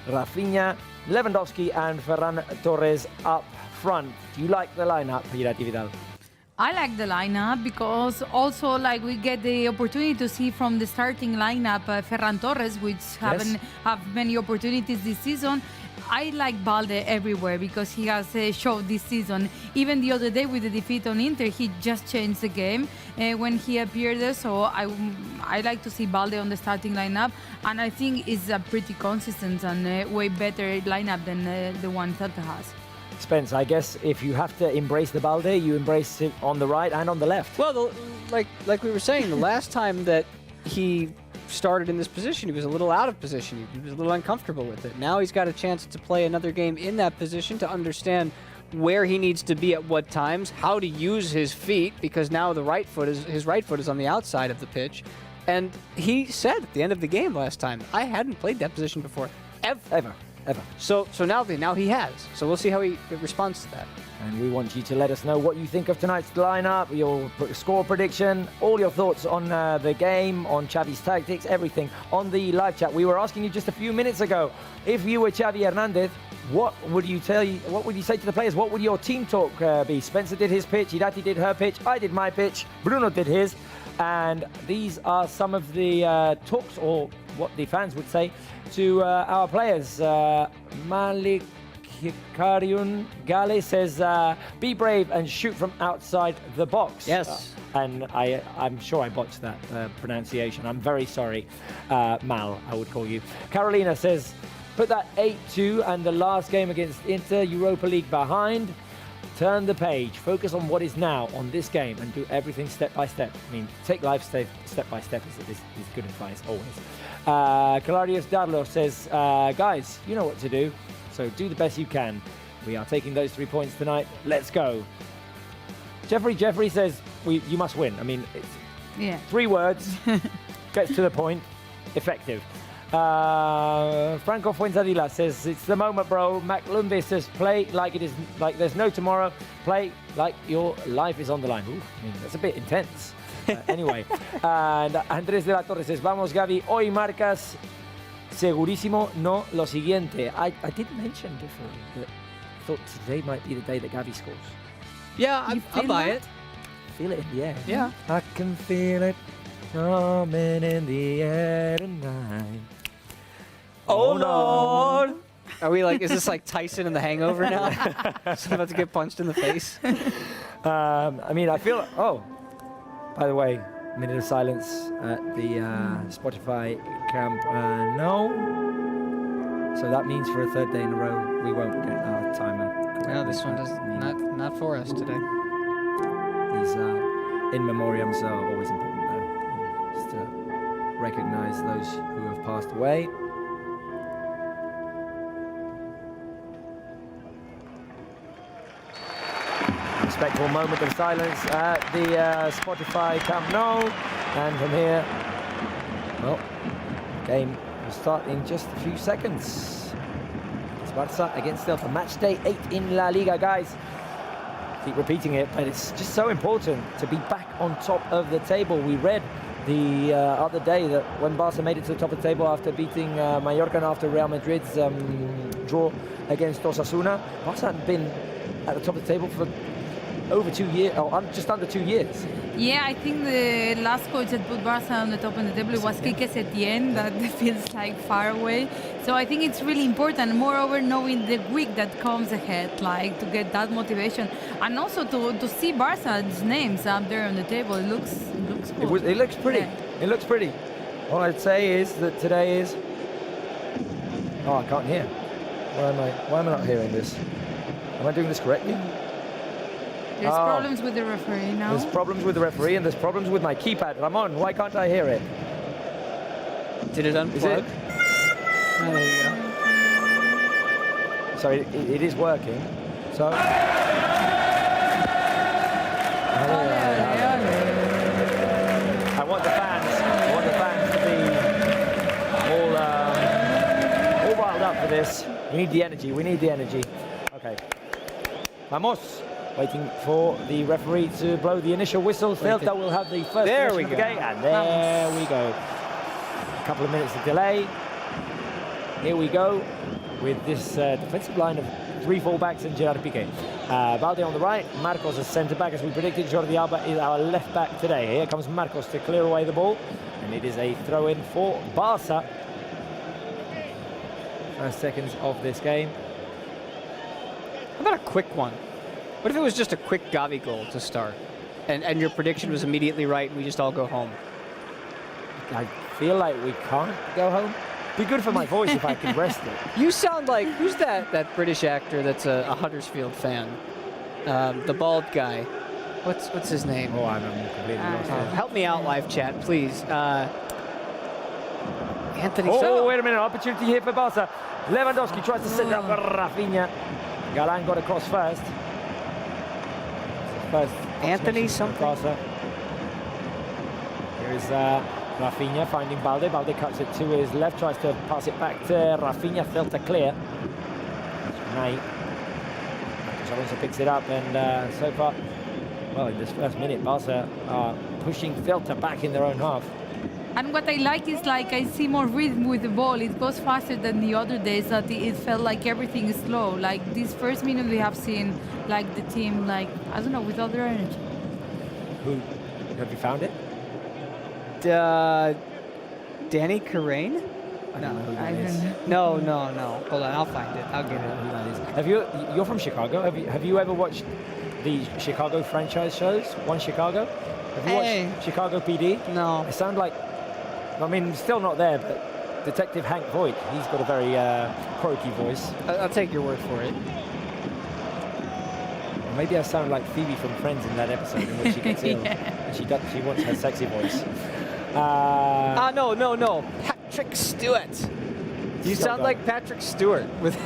Rafinha, Lewandowski and Ferran Torres up front. Do you like the lineup, Irati Vidal? I like the lineup because also like we get the opportunity to see from the starting lineup Ferran Torres, which haven't have many opportunities this season. I like Balde everywhere because he has showed this season. Even the other day with the defeat on Inter, he just changed the game when he appeared there. So I like to see Balde on the starting lineup, and I think it's a pretty consistent and way better lineup than the one Celta has. Spence, I guess if you have to embrace the Balde, you embrace it on the right and on the left. Well, like we were saying, the last time that he started in this position, he was a little out of position. He was a little uncomfortable with it. Now he's got a chance to play another game in that position, to understand where he needs to be at what times, how to use his feet, because now his right foot is on the outside of the pitch. And he said at the end of the game last time, I hadn't played that position before, ever. So now he has. So we'll see how he responds to that. And we want you to let us know what you think of tonight's lineup, your score prediction, all your thoughts on the game, on Xavi's tactics, everything on the live chat. We were asking you just a few minutes ago, if you were Xavi Hernandez, what would you say to the players? What would your team talk be? Spencer did his pitch, Irati did her pitch, I did my pitch, Bruno did his. And these are some of the talks, or what the fans would say, to our players. Malik Hikariun Gale says, be brave and shoot from outside the box. Yes. And I'm sure I botched that pronunciation. I'm very sorry, Mal, I would call you. Carolina says, put that 8-2 and the last game against Inter Europa League behind. Turn the page, focus on what is now, on this game, and do everything step by step. I mean, take life step by step is good advice, always. Claudius Darlo says, guys, you know what to do, so do the best you can. We are taking those 3 points tonight. Let's go. Jeffrey says, you must win. I mean, it's 3 words, gets to the point, effective. Franco Fuenzadilla says, it's the moment, bro. Mac Lumbe says, play like it is, like there's no tomorrow. Play like your life is on the line. Ooh, I mean, that's a bit intense. Anyway, and Andrés de la Torre says, vamos, Gavi, hoy marcas segurísimo, no lo siguiente. I did mention before that I thought today might be the day that Gavi scores. Yeah, I'll buy it. Feel it in the air. Yeah. I can feel it coming in the air tonight. Oh, Lord. Are we like, is this like Tyson in The Hangover now? He's about to get punched in the face. I mean, I feel, by the way, minute of silence at the Spotify Camp Nou. So that means for a third day in a row, we won't get our timer. No, this one does not for us today. These in memoriams are always important, though, just to recognize those who have passed away. Respectful moment of silence at the Spotify Camp Nou, and from here, well, game will start in just a few seconds. It's Barça against Celta. Match day 8 in La Liga, guys. Keep repeating it, but it's just so important to be back on top of the table. We read the other day that when Barça made it to the top of the table after beating Mallorca and after Real Madrid's draw against Osasuna, Barça hadn't been at the top of the table for over 2 years, or just under 2 years. Yeah, I think the last coach that put Barça on the top of the table was Quique Setién. That feels like far away. So I think it's really important. Moreover, knowing the week that comes ahead, like to get that motivation, and also to see Barca's names up there on the table. It looks cool. It looks pretty. Yeah. It looks pretty. All I'd say is that today is. Oh, I can't hear. Why am I not hearing this? Am I doing this correctly? There's problems with the referee now. There's problems with the referee and there's problems with my keypad. Ramon, why can't I hear it? Did it unplug? Is it? Oh, there you go. So it is working. So. I want the fans to be all riled up for this. We need the energy. Okay. Vamos. Waiting for the referee to blow the initial whistle. Celta will have the first There we of the go. game, and there we go. A couple of minutes of delay. Here we go with this defensive line of 3 full-backs and Gerard Piqué. Balde on the right, Marcos as centre-back as we predicted. Jordi Alba is our left-back today. Here comes Marcos to clear away the ball, and it is a throw-in for Barça. First seconds of this game. How about a quick one? What if it was just a quick Gavi goal to start, and your prediction was immediately right, and we just all go home? I feel like we can't go home. Be good for my voice if I could rest it. You sound like, who's that British actor that's a Huddersfield fan? The bald guy. What's his name? Oh, I'm completely lost here. Help me out, live chat, please. Anthony. Oh, wait a minute. Opportunity here for Barça. Lewandowski tries to set up Rafinha. Galan got across first. Anthony something. Barça. Here is Rafinha finding Balde. Balde cuts it to his left, tries to pass it back to Rafinha. Celta clear. Knight. Alonso picks it up, and so far, well, in this first minute, Barça are pushing Celta back in their own half. And what I like is like I see more rhythm with the ball. It goes faster than the other days that it felt like everything is slow. Like this first minute we have seen like the team, like, I don't know, with other energy. Who, have you found it? Danny Carrain? I don't know who that I is. don't know. No. Hold on, I'll find it. I'll get I don't know it. who that is. Have you? You're from Chicago. Have you ever watched the Chicago franchise shows? One Chicago. Have you watched Chicago PD? No. I sound like. I mean, still not there, but Detective Hank Voigt. He's got a very croaky voice. I'll take your word for it. Or maybe I sound like Phoebe from Friends in that episode in which she gets ill and she wants her sexy voice. No. Patrick Stewart. You sound like Patrick Stewart with.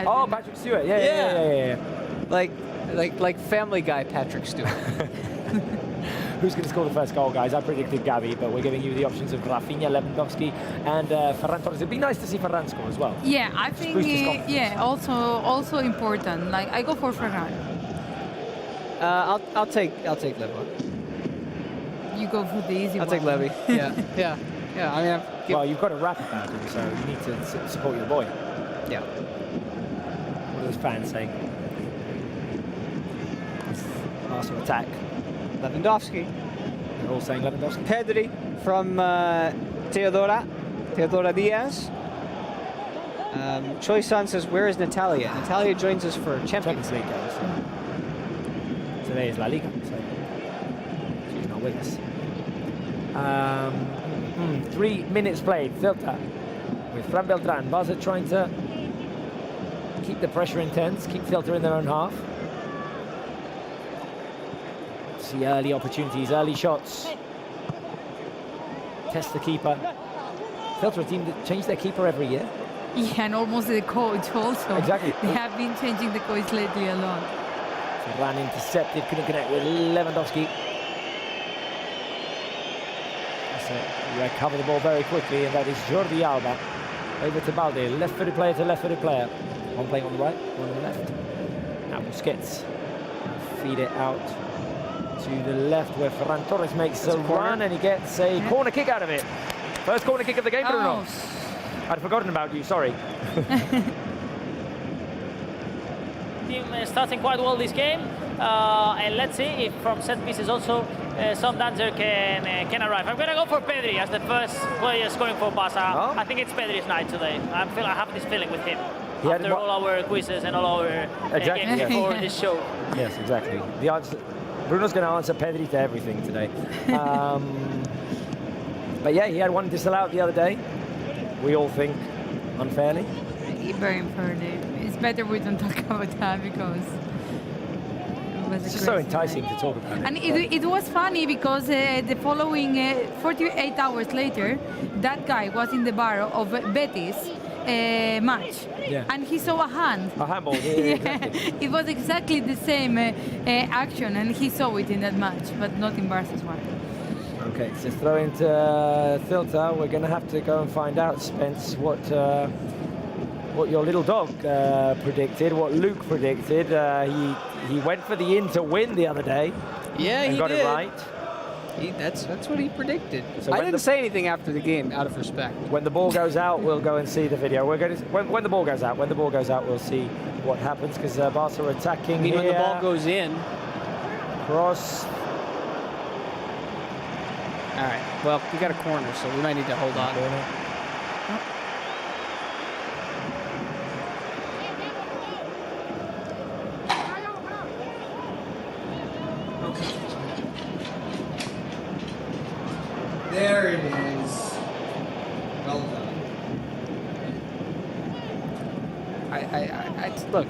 Oh, Patrick Stewart. Yeah. Like Family Guy Patrick Stewart. Who's going to score the first goal, guys? I predicted Gavi, but we're giving you the options of Rafinha, Lewandowski, and Ferran Torres. It'd be nice to see Ferran score as well. Yeah, I think boost his confidence. also important. Like I go for Ferran. I'll take Levo. You go for the easy I'll one. take Levy. Yeah. I mean, Well, you've got to rap about him, so you need to support your boy. yeah. What are those fans saying? Arsenal attack. Lewandowski. They're all saying Lewandowski. Pedri from Teodora Diaz. Choi San says, where is Natalia? Natalia joins us for Champions League. Today is LaLiga, so she's not with us. 3 minutes played. Celta with Fran Beltran. Barça trying to keep the pressure intense, keep Celta in their own half. See early opportunities, early shots. Test the keeper. Celta, a team that change their keeper every year. Yeah, and almost the coach also. Exactly. They have been changing the coach lately a lot. Ran intercepted, couldn't connect with Lewandowski. So recover the ball very quickly, and that is Jordi Alba. Over to Balde, left-footed player to left-footed player. One playing on the right, one on the left. Now Busquets feed it out to the left where Ferran Torres makes a run and he gets a corner kick out of it. First corner kick of the game, Bruno. I'd forgotten about you, sorry. Team starting quite well this game, and let's see if from set pieces also some danger can arrive. I'm going to go for Pedri as the first player scoring for Barça. Oh. I think it's Pedri's night today. I have this feeling with him. He had After all our quizzes and all our Exactly, games yes. for this show. Yes, exactly. The answer, Bruno's going to answer Pedri to everything today. But yeah, he had one disallowed the other day. We all think unfairly. Very unfairly. It's better we don't talk about that because it was It's just so crazy enticing night. to talk about it. And it was funny because the following 48 hours later, that guy was in the bar of Betis match, Yeah. and he saw a hand. A handball. Yeah, exactly. It was exactly the same action, and he saw it in that match, but not in Barca's one. Okay, so throw into Celta. We're going to have to go and find out, Spence, what your little dog predicted, what Luke predicted. He went for the in to win the other day. Yeah, and he got did. it right. That's what he predicted. So I when didn't the- say anything after the game, out of respect. When the ball goes out, we'll go and see the video. We're going to when the ball goes out. When the ball goes out, we'll see what happens because Barca are attacking I mean, here. when the ball goes in. Cross. All right. Well, we got a corner, so we might need to hold on. There it is. Well done. Look,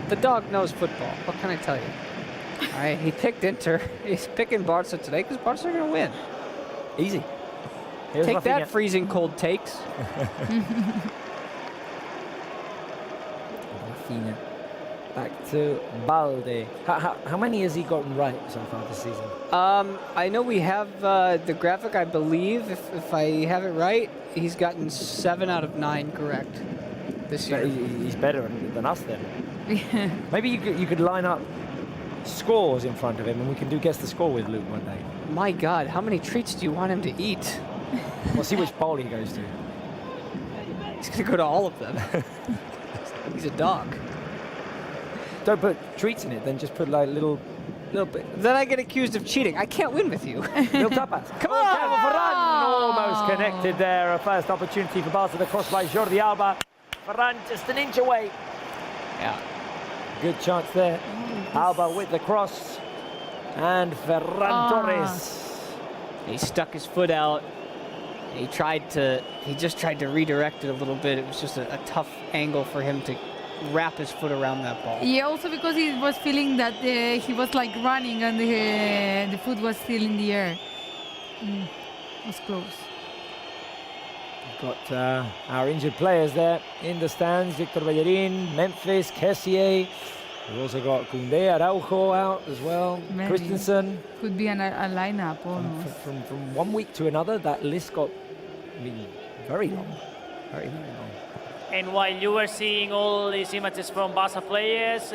the dog knows football. What can I tell you? All right, he picked Inter. He's picking Barca today because Barca are going to win. Easy. Here's Take Rafinha. that, freezing cold takes. Rafinha. Back to Balde. How many has he gotten right so far this season? I know we have the graphic, I believe, if I have it right, he's gotten 7 out of 9 correct this So year. he's better than us then. Maybe you could line up scores in front of him and we can do guess the score with Luke one day. My God, how many treats do you want him to eat? We'll see which bowl he goes to. He's going to go to all of them. He's a dog. Don't put treats in it, then just put like little bit. Then I get accused of cheating. I can't win with you. Little tapas. Come on! Ferran almost connected there. A first opportunity for Barca. The cross by Jordi Alba. Ferran just an inch away. Yeah. Good chance there. Alba with the cross. And Ferran Torres. He stuck his foot out. He just tried to redirect it a little bit. It was just a tough angle for him to wrap his foot around that ball. Yeah, also because he was feeling that he was like running and the foot was still in the air. It was close. We've got our injured players there in the stands. Victor Bellerin, Memphis, Kessier. We've also got Koundé, Araujo out as well. Maybe. Christensen. Could be a lineup almost. From one week to another, that list got very long. Very, very long. And while you were seeing all these images from Barca players,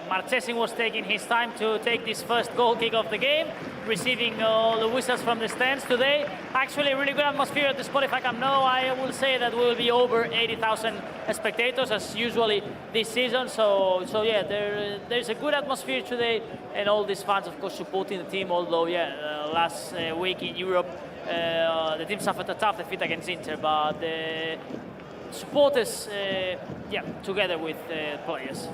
Marchesin was taking his time to take this first goal kick of the game, receiving all the whistles from the stands today. Actually, a really good atmosphere at the Spotify Camp Nou. I will say that we will be over 80,000 spectators as usually this season. So yeah, there's a good atmosphere today, and all these fans, of course, supporting the team. Although, last week in Europe, the team suffered a tough defeat against Inter, but the supporters, together with players.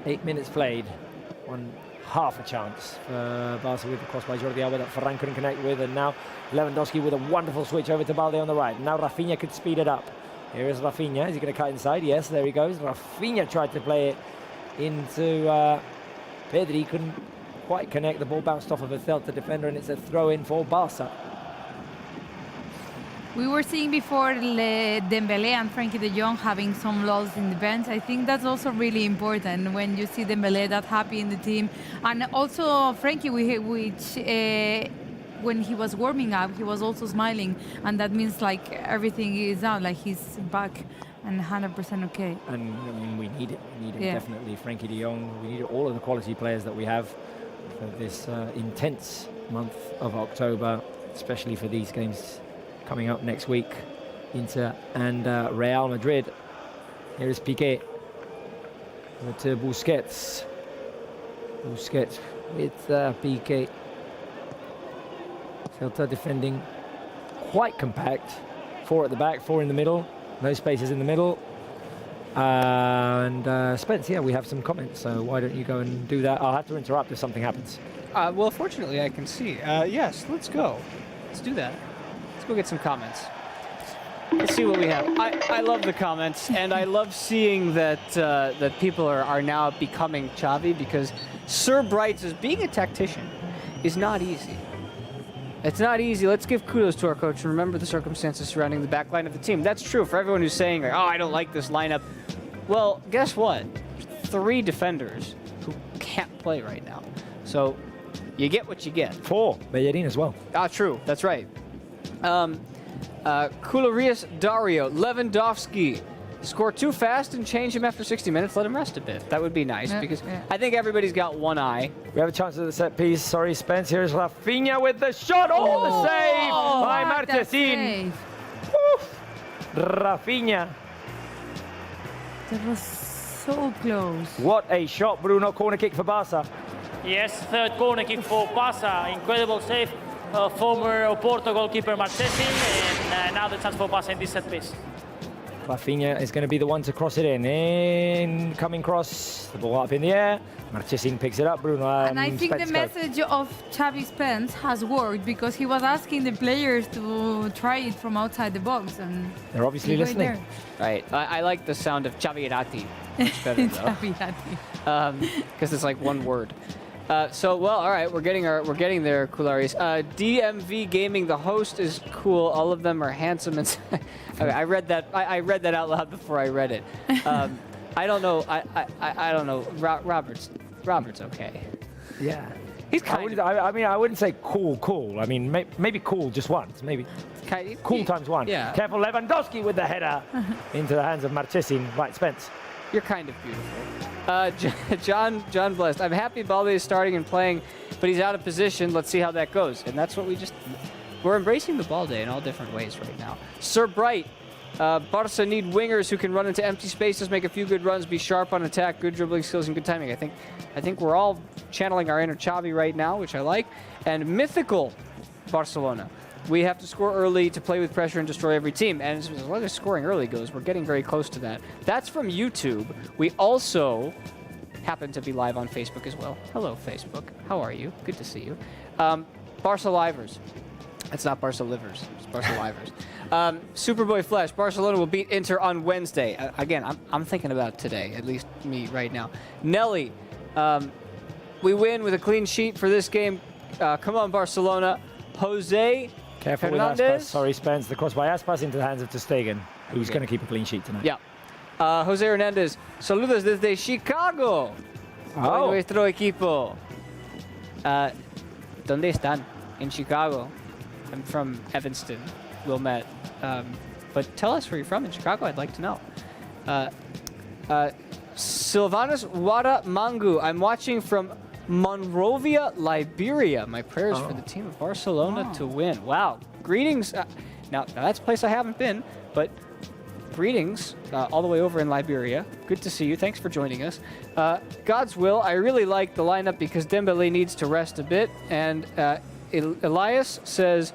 8 minutes played, half a chance for Barca with the cross by Jordi Alba that Ferran couldn't connect with, and now Lewandowski with a wonderful switch over to Balde on the right. Now Rafinha could speed it up. Here is Rafinha. Is he going to cut inside? Yes, there he goes. Rafinha tried to play it into Pedri, couldn't quite connect. The ball bounced off of a Celta defender, and it's a throw-in for Barca. We were seeing before Dembélé and Frankie de Jong having some lulls in the bench. I think that's also really important when you see Dembélé that happy in the team. And also Frankie, which when he was warming up, he was also smiling. And that means like everything is out, like he's back and 100% okay. And I mean, we need it. We need it Yeah. definitely. Frankie de Jong. We need all of the quality players that we have for this intense month of October, especially for these games coming up next week. Inter and Real Madrid. Here is Piqué with Busquets. Busquets with Piqué. Celta defending quite compact. 4 at the back, 4 in the middle. No spaces in the middle. And Spence, yeah, we have some comments, so why don't you go and do that? I'll have to interrupt if something happens. Well, fortunately, I can see. Yes, let's go. Let's do that. Let's go get some comments. Let's see what we have. I love the comments, and I love seeing that that people are now becoming Xavi, because Sir Bright says being a tactician is not easy. It's not easy. Let's give kudos to our coach and remember the circumstances surrounding the back line of the team. That's true for everyone who's saying, like, oh, I don't like this lineup. Well, guess what? 3 defenders who can't play right now. So you get what you get. 4, Bellerin as well. Ah, true. That's right. Kularius Dario, Lewandowski. Score too fast and change him after 60 minutes. Let him rest a bit. That would be nice, because I think everybody's got one eye. We have a chance at the set piece. Sorry, Spence. Here's Rafinha with the shot. Oh, the save by Marchesin. Rafinha. That was so close. What a shot, Bruno. Corner kick for Barça. Yes, third corner kick for Barça. Incredible save. Former Laporta goalkeeper Marchesin, and now the chance for Barça in this set piece. Rafinha is going to be the one to cross it in. Incoming cross, the ball up in the air. Marchesin picks it up. Bruno. And I think Spence the message of Xavi Spence has worked, because he was asking the players to try it from outside the box, and they're obviously listening. Right. I like the sound of Xavi Irati much better, though. Because it's like one word. Well, all right, we're getting there, Kularis. DMV Gaming, the host is cool. All of them are handsome, and okay, I read that out loud before I read it. I don't know. I don't know. Robert's okay. Yeah. He's kind. I mean, I wouldn't say cool. I mean, maybe cool just once. Maybe cool times 1. Yeah. Careful, Lewandowski with the header into the hands of Marchesin. Right, Spence. You're kind of beautiful. John Blessed. I'm happy Balde is starting and playing, but he's out of position. Let's see how that goes. And that's what we're embracing the Balde in all different ways right now. Sir Bright. Barca need wingers who can run into empty spaces, make a few good runs, be sharp on attack, good dribbling skills, and good timing. I think we're all channeling our inner Xavi right now, which I like. And mythical Barcelona. We have to score early to play with pressure and destroy every team. And as long as scoring early goes, we're getting very close to that. That's from YouTube. We also happen to be live on Facebook as well. Hello, Facebook. How are you? Good to see you. Barca Livers. It's not Barca Livers. It's Barca Livers. Superboy Flash. Barcelona will beat Inter on Wednesday. Again, I'm thinking about today, at least me right now. Nelly. We win with a clean sheet for this game. Come on, Barcelona. Jose Careful Hernandez. with Aspas. Sorry, Spence. The cross by Aspas into the hands of Ter Stegen, who's going to keep a clean sheet tonight. Yeah. Jose Hernandez. Saludos desde Chicago. Oh. Nuestro equipo. ¿Dónde están? In Chicago. I'm from Evanston, Wilmette. But tell us where you're from in Chicago. I'd like to know. Silvanus Wada Mangu. I'm watching from Monrovia, Liberia. My prayers for the team of Barcelona to win. Wow. Greetings. Now that's a place I haven't been, but greetings all the way over in Liberia. Good to see you. Thanks for joining us. God's will. I really like the lineup because Dembele needs to rest a bit. And Elias says,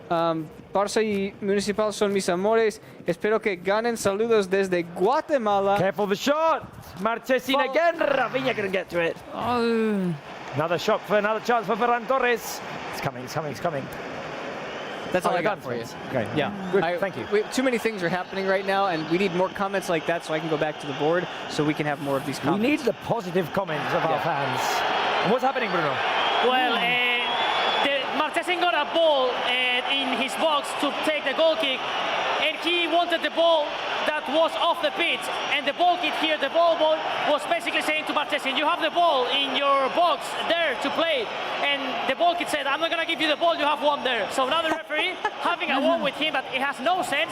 Barça y Municipal son mis amores. Espero que ganen. Saludos desde Guatemala. Careful the shot. Marchesin again. Rafinha couldn't get to it. Oh. Another shot for another chance for Ferran Torres. It's coming. That's all I got for you. Okay. Yeah. Good. Thank you. Too many things are happening right now, and we need more comments like that so I can go back to the board so we can have more of these comments. We need the positive comments of our fans. And what's happening, Bruno? Well, Marchesin got a ball in his box to take the goal kick, and he wanted the ball that was off the pitch, and the ball kid here, the ball boy, was basically saying to Marchesin, you have the ball in your box there to play, and the ball kid said, I'm not going to give you the ball, you have one there. So now the referee having a war with him, but it has no sense.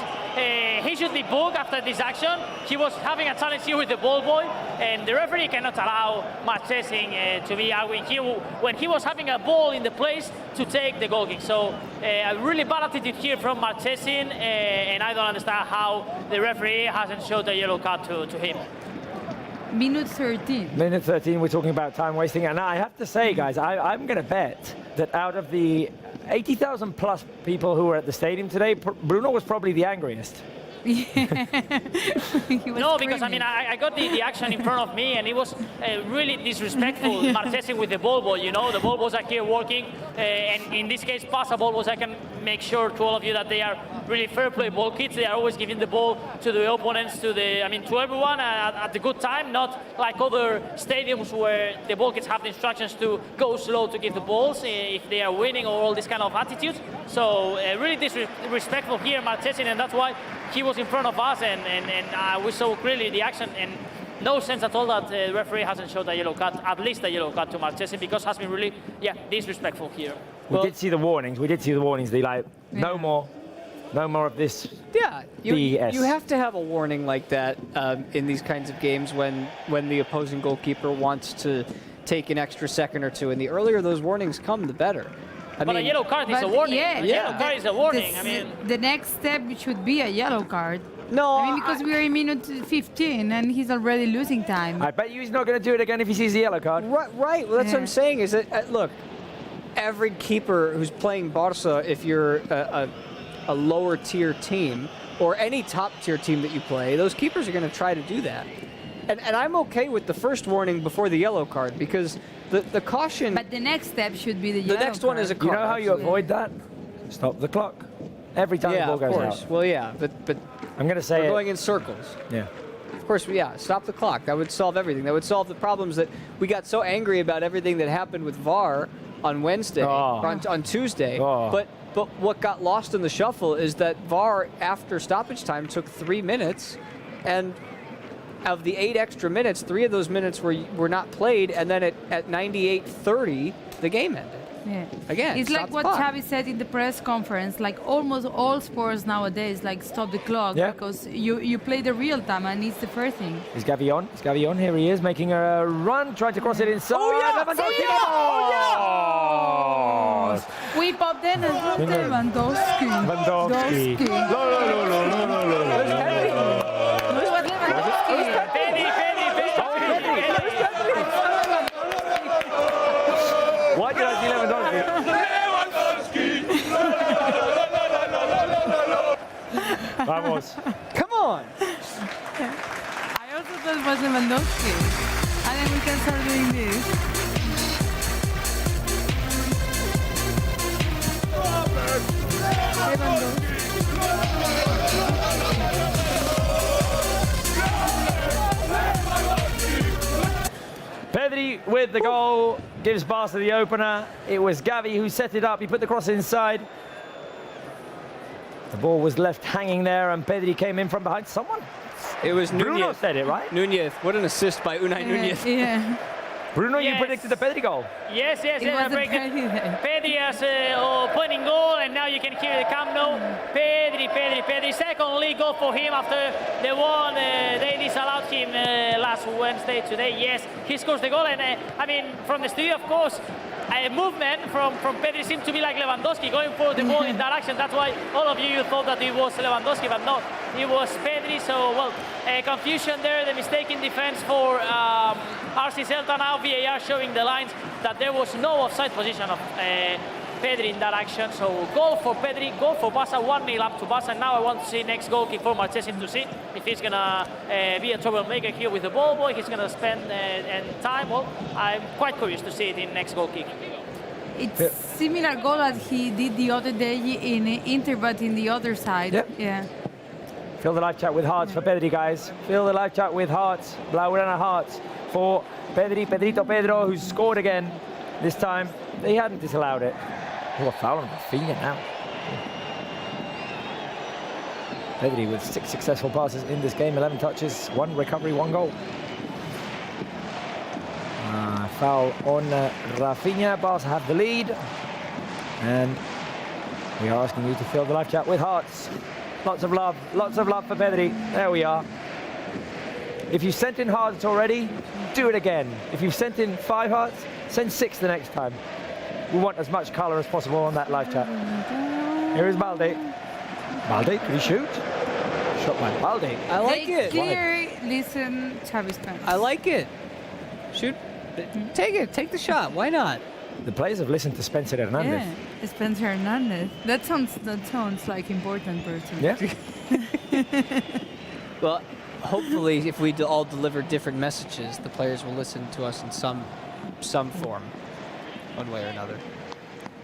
He should be booked after this action. He was having a challenge here with the ball boy, and the referee cannot allow Marchesin to be arguing here when he was having a ball in the place to take the goal kick. So a really bad attitude here from Marchesin, and I don't understand how the referee hasn't showed a yellow card to him. Minute 13. Minute 13, we're talking about time wasting. And I have to say, guys, I'm going to bet that out of the 80,000 plus people who were at the stadium today, Bruno was probably the angriest. No, because I mean, I got the action in front of me, and it was really disrespectful. Marchesin with the ball boy, you know, the ball boys are here working, and in this case, Barça ball boys, I can make sure to all of you that they are really fair play ball kids. They are always giving the ball to the opponents, to everyone at the good time, not like other stadiums where the ball kids have the instructions to go slow to give the balls if they are winning, or all this kind of attitudes. So really disrespectful here, Marchesin, and that's why he was in front of us, and we saw clearly the action, and no sense at all that the referee hasn't showed a yellow card, at least a yellow card to Marchesin, because has been really, disrespectful here. We did see the warnings. They like, no more of this. Yeah, BS. you have to have a warning like that in these kinds of games when the opposing goalkeeper wants to take an extra second or two, and the earlier those warnings come, the better. But a yellow card is a warning. Yeah, a yellow card is a warning. The next step should be a yellow card. No, I mean, because we are in minute 15 and he's already losing time. I bet you he's not going to do it again if he sees the yellow card. Right. Well, that's what I'm saying. Is that look, every keeper who's playing Barça, if you're a lower tier team or any top tier team that you play, those keepers are going to try to do that. And I'm okay with the first warning before the yellow card, because the caution. But the next step should be the yellow card. The next one is a card. You know how you avoid that? Stop the clock. Every time the ball goes out. Well, yeah, but I'm going to say we're going in circles. Yeah. Of course, yeah, stop the clock. That would solve everything. That would solve the problems that we got so angry about everything that happened with VAR on Wednesday, or on Tuesday. But what got lost in the shuffle is that VAR, after stoppage time, took 3 minutes, and of the 8 extra minutes, 3 of those minutes were not played, and then at 98:30, the game ended. Yeah. Again, it's like what clock. Xavi said in the press conference, like almost all sports nowadays, like stop the clock, because you play the real time, and it's the first thing. Is Gavi on? Is Gavi on? Here he is, making a run, trying to cross it inside. Oh, yeah! Lewandowski! Oh, yeah! We popped in and Lewandowski. Lewandowski. Why did I see Lewandowski? Vamos. Come on! I also thought it was Lewandowski. And then we can start doing this. Pedri with the goal gives Barca the opener. It was Gavi who set it up. He put the cross inside. The ball was left hanging there, and Pedri came in from behind. Someone? It was Bruno Nunez. said it, right? Nunez. What an assist by Unai Nunez. Yeah. Bruno, Yes. you predicted the Pedri goal. Yes, It I was a predicted Pedri. Pedri as opening goal, and now you can hear the Camp Nou. Pedri. Second league goal for him after the one they disallowed him last Wednesday. Today, yes, he scores the goal, and I mean, from the studio, of course, a movement from Pedri seemed to be like Lewandowski, going for the ball in that action. That's why all of you thought that it was Lewandowski, but no, it was Pedri. So, well, confusion there, the mistake in defense for RC Celta. Now VAR showing the lines that there was no offside position of Pedri in that action. So goal for Pedri, goal for Barça, 1-0 up to Barça. Now I want to see next goal kick for Marchesin to see if he's gonna be a troublemaker here with the ball boy. He's gonna spend time. Well, I'm quite curious to see it in next goal kick. It's similar goal that he did the other day in Inter, but in the other side. Yep. Yeah. Fill the live chat with hearts for Pedri, guys. Fill the live chat with hearts. Blaugrana hearts for Pedrito Pedro, who's scored again. This time, they hadn't disallowed it. Oh, a foul on Rafinha now. Pedri with 6 successful passes in this game, 11 touches, 1 recovery, 1 goal. Foul on Rafinha. Barça have the lead. And we are asking you to fill the live chat with hearts. Lots of love for Pedri. There we are. If you sent in hearts already, do it again. If you've sent in 5 hearts, send 6 the next time. We want as much colour as possible on that live chat. Here is Balde. Balde, can he shoot? Shot by Balde. I like it. Clear, listen, Xavi's plans. I like it. Shoot. Take it. Take the shot. Why not? The players have listened to Spencer Hernandez. Yeah, Spencer Hernandez. That sounds like important person. Yeah. Well, hopefully, if we all deliver different messages, the players will listen to us in some form, one way or another.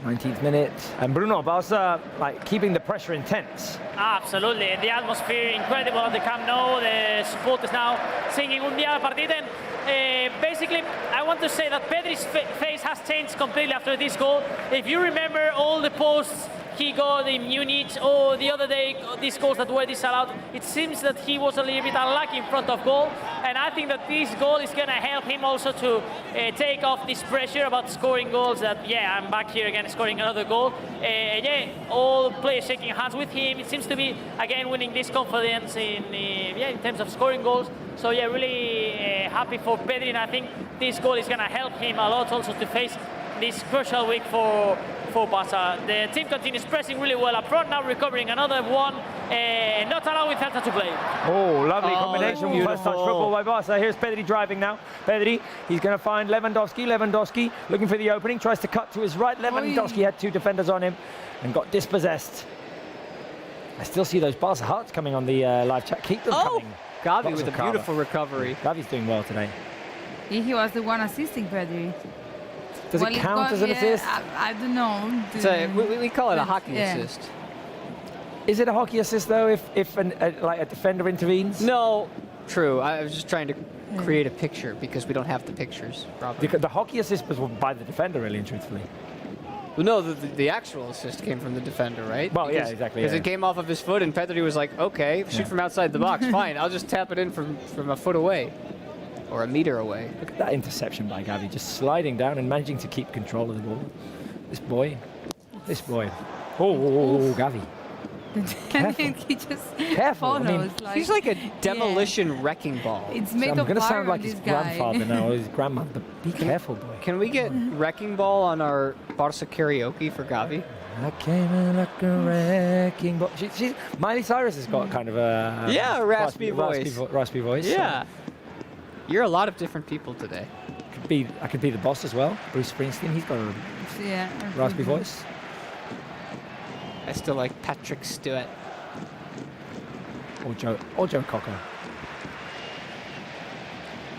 19th minute, and Bruno, Barça like keeping the pressure intense. Absolutely, the atmosphere incredible at the Camp Nou. The supporters now singing Un Día Partida. And basically, I want to say that Pedri's face has changed completely after this goal. If you remember all the posts he got in Munich, or the other day, these goals that were disallowed, it seems that he was a little bit unlucky in front of goal. And I think that this goal is going to help him also to take off this pressure about scoring goals. That, yeah, I'm back here again scoring another goal. Yeah, all players shaking hands with him. It seems to be, again, winning this confidence in terms of scoring goals. So, yeah, really happy for Pedri. And I think this goal is going to help him a lot also to face this crucial week for Barça. The team continues pressing really well up front, now recovering another one, not allowing Celta to play. Oh, lovely combination with first touch beautiful. football by Barça. Here's Pedri driving now. Pedri, he's going to find Lewandowski. Lewandowski looking for the opening, tries to cut to his right. Lewandowski had 2 defenders on him and got dispossessed. I still see those Barça hearts coming on the live chat. Keep them coming. Gavi Lots with a of cover. beautiful recovery. Gavi's doing well today. He was the one assisting Pedri. Does it count as an assist? I don't know. So we call it a hockey Yeah. assist. Is it a hockey assist though if a defender intervenes? No, true. I was just trying to create a picture because we don't have the pictures. Probably. The hockey assist was by the defender, really and truthfully. Well, no, the actual assist came from the defender, right? Well, yeah, exactly, Because yeah. it came off of his foot, and Pedri was like, "Okay, shoot from outside the box. Fine, I'll just tap it in from a foot away, or a meter away." Look at that interception by Gavi, just sliding down and managing to keep control of the ball. This boy. Oh, Gavi. And then he just Careful, I mean, follows. He's like a demolition wrecking ball. It's made I'm of going to sound iron, like his this guy. grandfather now, or his grandmother, but be careful, boy. Can we get wrecking ball on our Barça karaoke for Gavi? I came in like a wrecking ball. Miley Cyrus has got kind of a raspy voice. Raspy voice. Yeah. You're a lot of different people today. I could be the boss as well. Bruce Springsteen, he's got a Yeah. raspy voice. I still like Patrick Stewart. Or Joe Cocker.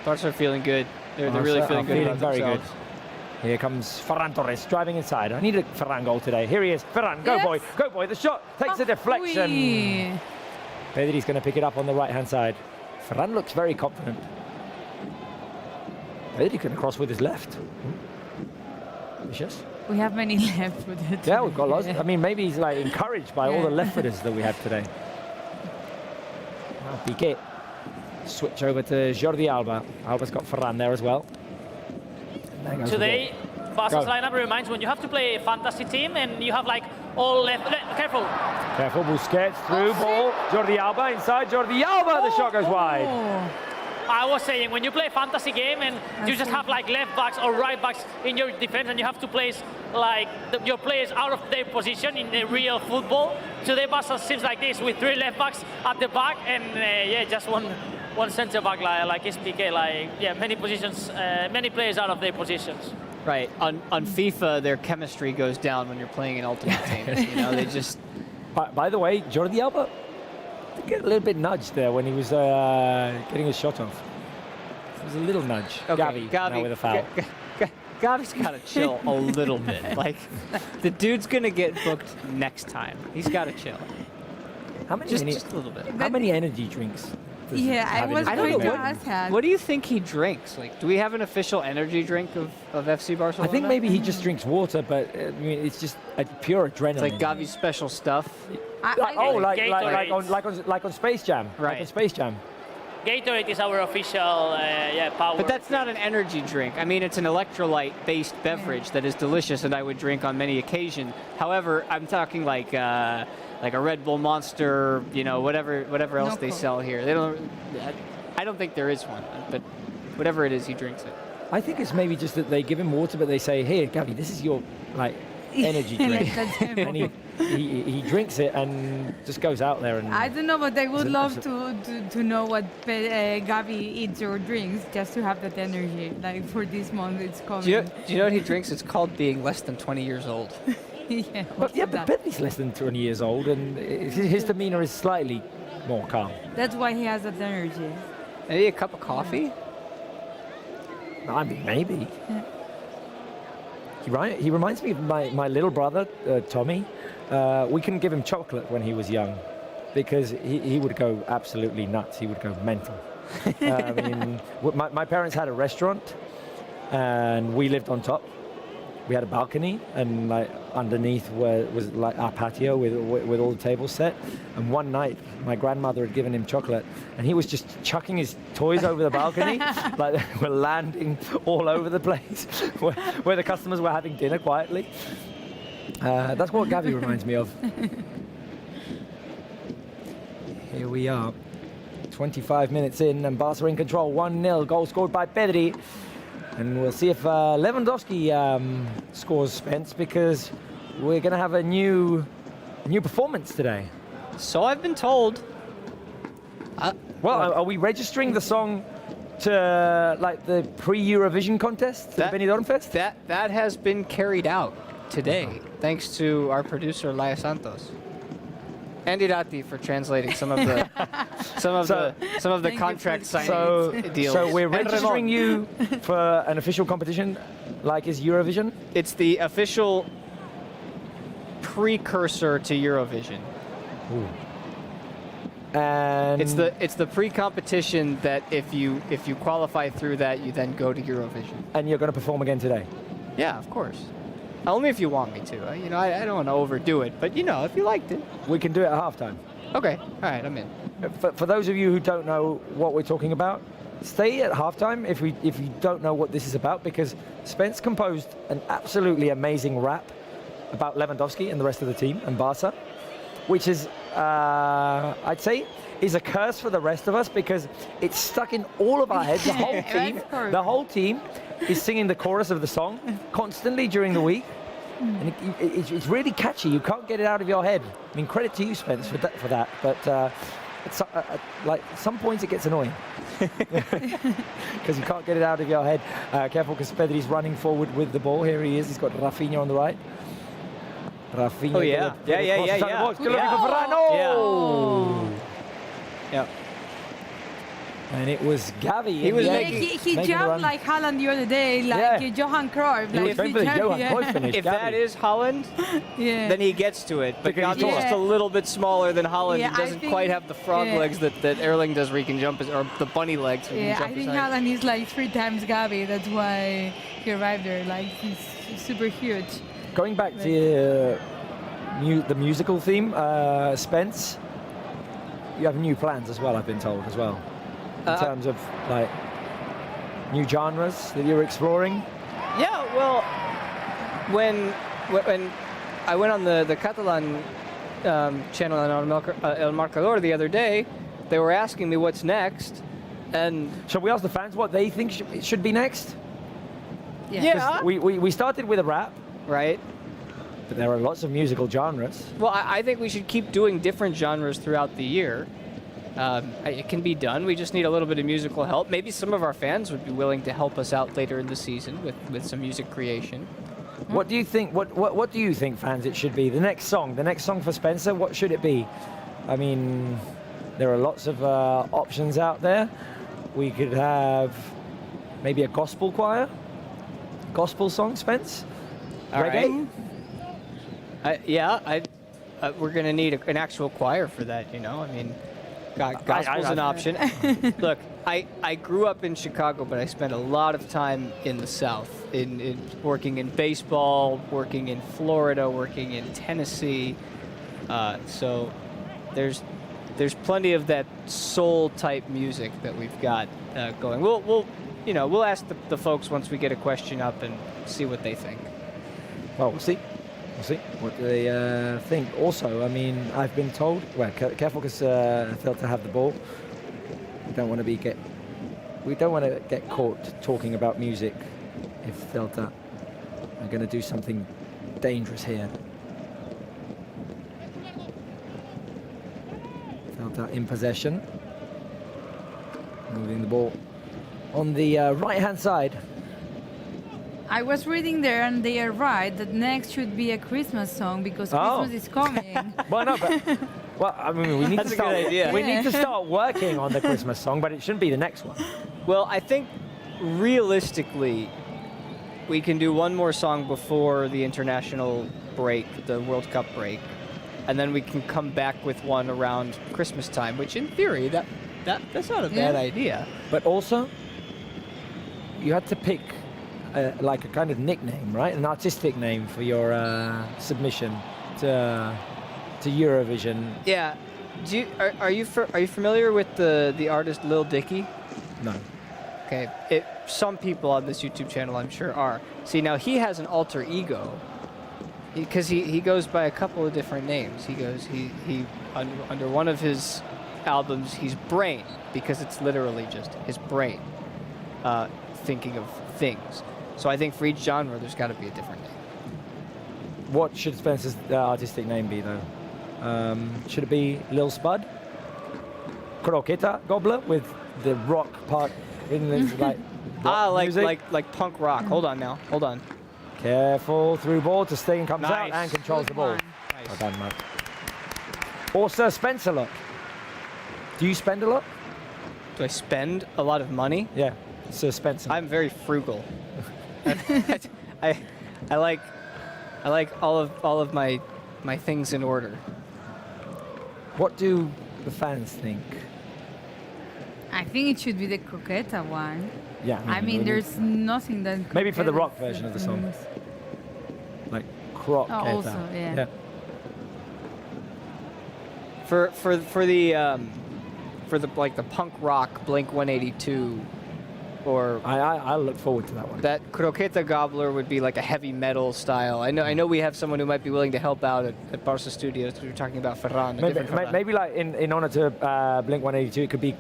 Barça are feeling good. They're Barca really are feeling good feeling about very themselves. good. Here comes Ferran Torres driving inside. I need a Ferran goal today. Here he is. Ferran, go Yes. boy. The shot takes a deflection. Oui. Pedri's going to pick it up on the right-hand side. Ferran looks very confident. Pedri can cross with his left. Vicious. We have many left for that. Yeah, we've got lots. I mean, maybe he's like encouraged by all the left footers that we have today. Now Piqué. Switch over to Jordi Alba. Alba's got Ferran there as well. There goes the Today, ball. Barca's Go. lineup reminds when you have to play a fantasy team and you have like all left. Careful. Careful, Busquets through ball. Jordi Alba inside. Jordi Alba. The shot goes wide. Oh. I was saying, when you play a fantasy game and you just have like left backs or right backs in your defense and you have to place like your players out of their position in the real football, today Barca seems like this with 3 left backs at the back and just one centre back like SPK, many positions, many players out of their positions. Right. On FIFA, their chemistry goes down when you're playing in Ultimate Team. You know, they just... By the way, Jordi Alba did get a little bit nudged there when he was getting his shot off. It was a little nudge. Okay, Gavi now with a foul. Gavi's got to chill a little bit. Like, the dude's going to get booked next time. He's got to chill. How many? Just a little bit. How many energy drinks? does Yeah, I have in was his going bag? to ask that. What do you think he drinks? Like, do we have an official energy drink of FC Barcelona? I think maybe he just drinks water, but I mean, it's just a pure adrenaline. It's like Gavi's special stuff. Like on Space Jam. Right. Like on Space Jam. Gatorade is our official power. But that's not an energy drink. I mean, it's an electrolyte-based beverage that is delicious and I would drink on many occasions. However, I'm talking like a Red Bull Monster, you know, whatever else they sell here. They don't. I don't think there is one, but whatever it is, he drinks it. I think it's maybe just that they give him water, but they say, "Here, Gavi, this is your energy drink," and he drinks it and just goes out there and. I don't know, but I would love to know what Gavi eats or drinks just to have that energy. Like for this month, it's coming. Do you know what he drinks? It's called being less than 20 years old. Yeah, But Bentley's less than 20 years old, and his demeanor is slightly more calm. that's why he has that energy. Maybe a cup of coffee? I mean, maybe. He reminds me of my little brother, Tommy. We couldn't give him chocolate when he was young because he would go absolutely nuts. He would go mental. I mean, my parents had a restaurant and we lived on top. We had a balcony and like underneath was like our patio with all the tables set. And one night my grandmother had given him chocolate and he was just chucking his toys over the balcony, like they were landing all over the place where the customers were having dinner quietly. That's what Gavi reminds me of. Here we are, 25 minutes in and Barca in control, 1-0, goal scored by Pedri. And we'll see if Lewandowski scores, Spence, because we're going to have a new performance today. So I've been told. Well, are we registering the song to like the pre-Eurovision contest, the Benidorm Fest? That has been carried out today, thanks to our producer Laia Santos. And Irati for translating some of the contract signing deals. So we're registering you for an official competition, like is Eurovision. It's the official precursor to Eurovision. Ooh. And It's the pre-competition that if you qualify through that, you then go to Eurovision. And you're going to perform again today. Yeah, of course. Only if you want me to. You know, I don't want to overdo it, but you know, if you liked it. We can do it at halftime. Okay, all right, I'm in. For those of you who don't know what we're talking about, stay at halftime if you don't know what this is about, because Spence composed an absolutely amazing rap about Lewandowski and the rest of the team and Barca, which is, I'd say, is a curse for the rest of us because it's stuck in all of our heads. The whole team is singing the chorus of the song constantly during the week. And it's really catchy. You can't get it out of your head. I mean, credit to you, Spence, for that. But like some points, it gets annoying because you can't get it out of your head. Careful, because Pedri's running forward with the ball. Here he is. He's got Rafinha on the right. Rafinha. Oh yeah. Good looking for Varane. Yeah. And it was Gavi. He jumped like Haaland the other day, like Johan Cruyff. He was going for the Johan Cruyff finish. If that is Haaland, then he gets to it. But Gavi's just a little bit smaller than Haaland. He doesn't quite have the frog legs that Erling does, where he can jump or the bunny legs. Yeah, I think Haaland is like 3 times Gavi. That's why he arrived there. Like he's super huge. Going back to the musical theme, Spence, you have new plans as well, I've been told, as well. In terms of like new genres that you're exploring? Yeah, well, when I went on the Catalan channel on El Marcador the other day, they were asking me what's next, and shall we ask the fans what they think should be next? Yeah. We started with a rap, right? But there are lots of musical genres. Well, I think we should keep doing different genres throughout the year. It can be done. We just need a little bit of musical help. Maybe some of our fans would be willing to help us out later in the season with some music creation. What do you think? What do you think, fans? It should be the next song for Spencer. What should it be? I mean, there are lots of options out there. We could have maybe a gospel choir, gospel song, Spence. Reggae. Right. We're gonna need an actual choir for that. You know, I mean. Gospel's an option. Look, I grew up in Chicago, but I spent a lot of time in the South, in working in baseball, working in Florida, working in Tennessee. So there's plenty of that soul type music that we've got going. We'll ask the folks once we get a question up and see what they think. Well, we'll see. We'll see what they think. Also, I mean, I've been told, well, careful because Celta have the ball. We don't want to get caught talking about music if Celta are going to do something dangerous here. Celta in possession, moving the ball on the right-hand side. I was reading there, and they are right, that next should be a Christmas song because Christmas is coming. Well, no, but well, I mean, we need That's to a good start. idea. We need to start working on the Christmas song, but it shouldn't be the next one. Well, I think realistically, we can do one more song before the international break, the World Cup break, and then we can come back with one around Christmas time, which in theory, that's not a bad idea. But also, you had to pick like a kind of nickname, right? An artistic name for your submission to Eurovision. Yeah. Are you familiar with the artist Lil Dicky? No. Okay. Some people on this YouTube channel, I'm sure, are. See, now he has an alter ego because he goes by a couple of different names. He under one of his albums, he's Brain, because it's literally just his brain thinking of things. So I think for each genre, there's got to be a different name. What should Spencer's artistic name be, though? Should it be Lil Spud? Croqueta Gobbler with the rock part in this, like music? like punk rock. Hold on now. Hold on. Careful, through ball to Sting comes Nice. out and controls the Good ball. one. Nice. Well done, Matt. Or Sir Spencer look. Do you spend a lot? Do I spend a lot of money? Yeah, Sir Spencer. I'm very frugal. I like all of my things in order. What do the fans think? I think it should be the Croqueta one. Yeah. I mean, there's nothing that. Maybe for the Croqueta rock version of the song. means. Like Croqueta. Oh, also, yeah. For the like the punk rock Blink 182, or I look forward to that one. that Croqueta Gobbler would be like a heavy metal style. I know we have someone who might be willing to help out at Barça Studios. We were talking about Ferran. Maybe like in honor to Blink 182, it could be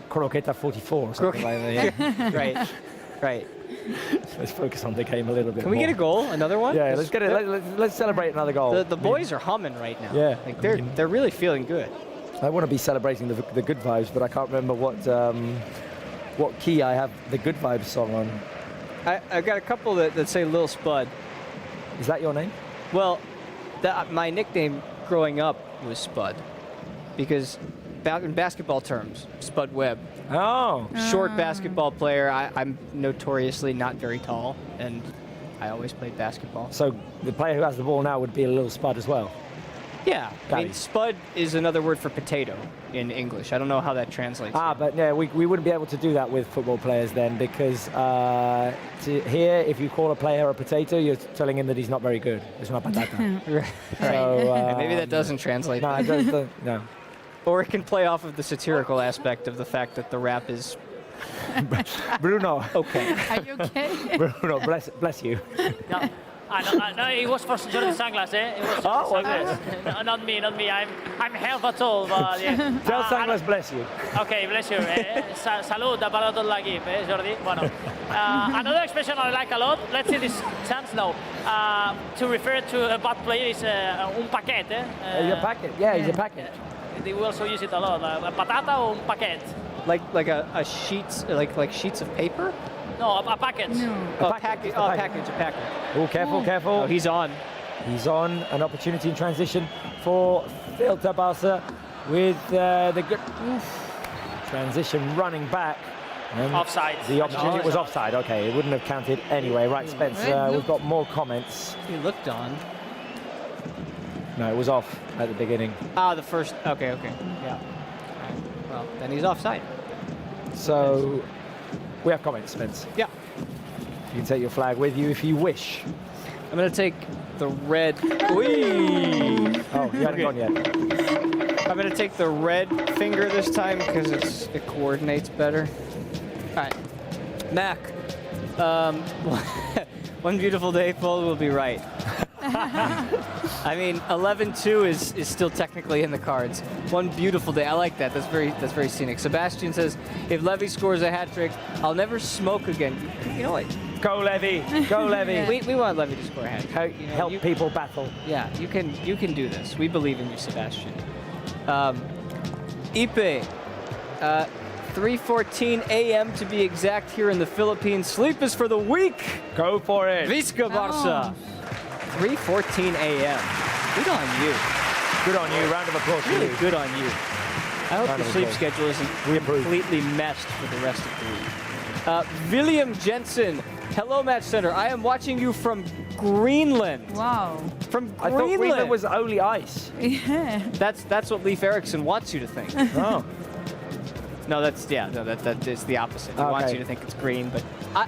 Croqueta 44 or something like that. Yeah. Right. Let's focus on the game a little bit Can we more. get a goal? Another one? Yeah, let's get it. Let's celebrate another goal. The boys are humming right now. Yeah. Like they're really feeling good. I want to be celebrating the good vibes, but I can't remember what key I have the good vibes song on. I've got a couple that say Lil Spud. Is that your name? Well, my nickname growing up was Spud, because in basketball terms, Spud Webb. Oh. Short basketball player. I'm notoriously not very tall, and I always played basketball. So the player who has the ball now would be a little spud as well. Yeah, I Got mean, it. Spud is another word for potato in English. I don't know how that translates. But yeah, we wouldn't be able to do that with football players then, because here, if you call a player a potato, you're telling him that he's not very good. It's not patata. Right. So, Maybe that doesn't translate. No, it doesn't. No. Or it can play off of the satirical aspect of the fact that the rap is Bruno. okay. Are you okay? Bruno, bless you. No, no, it was for Jordi Sanglas, eh? It was Oh, was Sanglas. No, not me. I'm half a tall, but yeah. Tell Sanglas bless you. Okay, bless you. Salud da para tot l'equip, Jordi? Bueno, another expression I like a lot, let's see this chance now, to refer to a bad player is un paquet, eh? He's a packet. Yeah, he's a packet. They will also use it a lot, a patata or un paquet? Like a sheets like sheets of paper. No, a packet. No. A package. Oh, a package. Oh, careful. Oh, he's on. He's on. An opportunity in transition for Celta Barça with the good transition running back. And Offside. The opportunity No, was it's offside. Okay, it wouldn't have counted anyway. Right, Spencer, we've got more comments. He looked on. No, it was off at the beginning. The first. Okay. Yeah. Well, then he's offside. So we have comments, Spence. Yeah. You can take your flag with you if you wish. I'm going to take the red. Whee! Oh, you haven't gone yet. I'm going to take the red finger this time because it coordinates better. All right. Mac. One beautiful day, Paul will be right. I mean, 11-2 is still technically in the cards. One beautiful day. I like that. That's very scenic. Sebastian says, if Levy scores a hat trick, I'll never smoke again. You know what? Go Levy. Go Levy. We want Levy to score a hat trick. Help people battle. Yeah, you can do this. We believe in you, Sebastian. Ipe, 3:14 a.m. to be exact here in the Philippines. Sleep is for the weak. Go for it. Visca Barça. 3:14 a.m. Good on you. Good on you. Round of applause for Really you. good on you. I hope Round your of sleep applause. schedule isn't We approve. completely messed for the rest of the week. William Jensen. Hello, Match Center. I am watching you from Greenland. Wow. From I Greenland. thought Greenland was only ice. Yeah. That's what Leif Erikson wants you to think. Oh. No, that is the opposite. He wants you to think it's green, but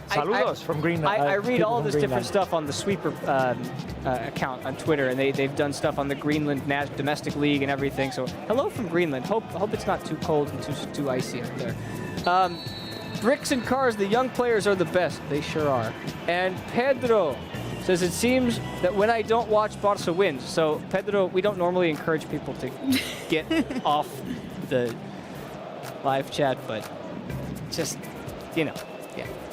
Saludos from Greenland. I read people all from this different Greenland. stuff on the Sweeper account on Twitter, and they've done stuff on the Greenland domestic league and everything. So hello from Greenland. Hope it's not too cold and too icy out there. Bricks and cars, the young players are the best. They sure are. And Pedro says, it seems that when I don't watch, Barça wins. So Pedro, we don't normally encourage people to get off the live chat, but just, yeah.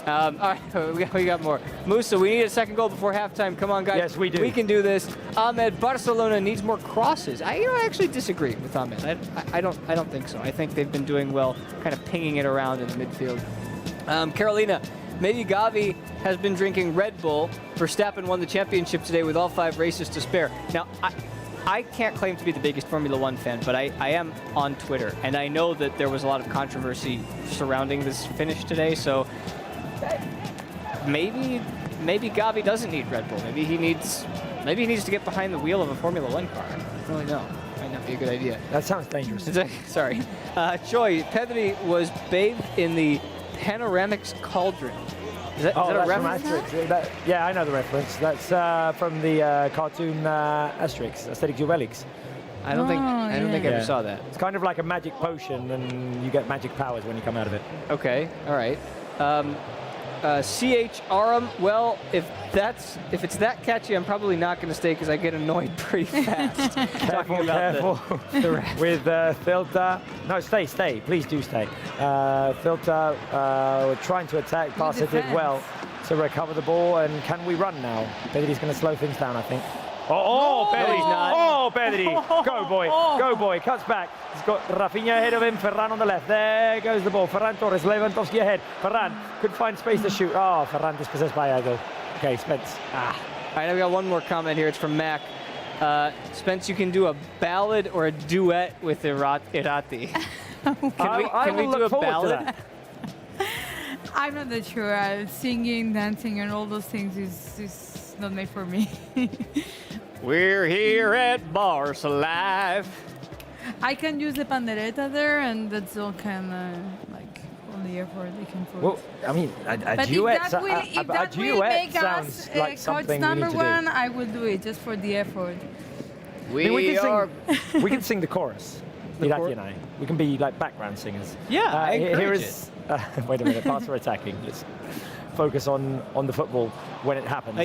All right, we got more. Musa, we need a second goal before halftime. Come on, guys. Yes, we do. We can do this. Ahmed, Barcelona needs more crosses. I actually disagree with Ahmed. I don't think so. I think they've been doing well, kind of pinging it around in the midfield. Carolina, maybe Gavi has been drinking Red Bull. Verstappen won the championship today with all 5 races to spare. Now, I can't claim to be the biggest Formula One fan, but I am on Twitter, and I know that there was a lot of controversy surrounding this finish today, so maybe Gavi doesn't need Red Bull. Maybe he needs to get behind the wheel of a Formula One car. I don't really know. Might not be a good idea. That sounds dangerous. Sorry. Choi, Pedri was bathed in the Panoramics Cauldron. Is that a that's reference? from Asterix. Yeah, I know the reference. That's from the cartoon Asterix, Asterix Obelix. I don't think I ever Yeah. saw that. It's kind of like a magic potion, and you get magic powers when you come out of it. Okay, all right. CH Aram, well, if it's that catchy, I'm probably not going to stay because I get annoyed pretty fast. Talking about the ref. With Celta. No, stay. Please do stay. Celta were trying to attack. Barça did defense. well to recover the ball. And can we run now? Pedri's going to slow things down, I think. Oh, Pedri! No, he's not. Oh, Pedri! Go, boy! Go, boy! Cuts back. He's got Rafinha ahead of him. Ferran on the left. There goes the ball. Ferran Torres, Lewandowski ahead. Ferran could find space to shoot. Oh, Ferran dispossessed by Iago. Okay, Spence. All right, I've got one more comment here. It's from Mac. Spence, you can do a ballad or a duet with Irati. Can we will do a look forward to ballad? that. I'm not that sure. Singing, dancing, and all those things is not made for me. We're here at Barça Live. I can use the pandereta there, and that's all kind of like on the airport they can put. Well, I mean, a but duet, if that will, if a that will duet make sounds us like coach something we number need to do. one, I will do it just for the effort. I mean, we can sing the chorus. Irati and I. We can be like background singers. Yeah, I encourage here is. Wait a minute. Barca are attacking. Let's focus on the football when it happens.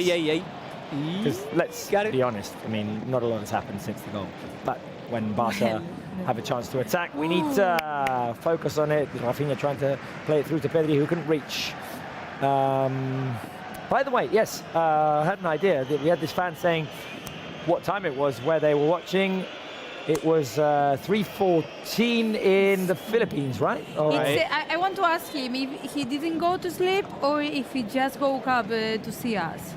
Because let's be honest. I mean, not a lot has happened since the goal. But when Barca have a chance to attack, we need to focus on it. Rafinha trying to play it through to Pedri, who couldn't reach. By the way, yes, I had an idea that we had this fan saying what time it was, where they were watching. It was 3:14 in the Philippines, right? All right. I want to ask him if he didn't go to sleep or if he just woke up to see us.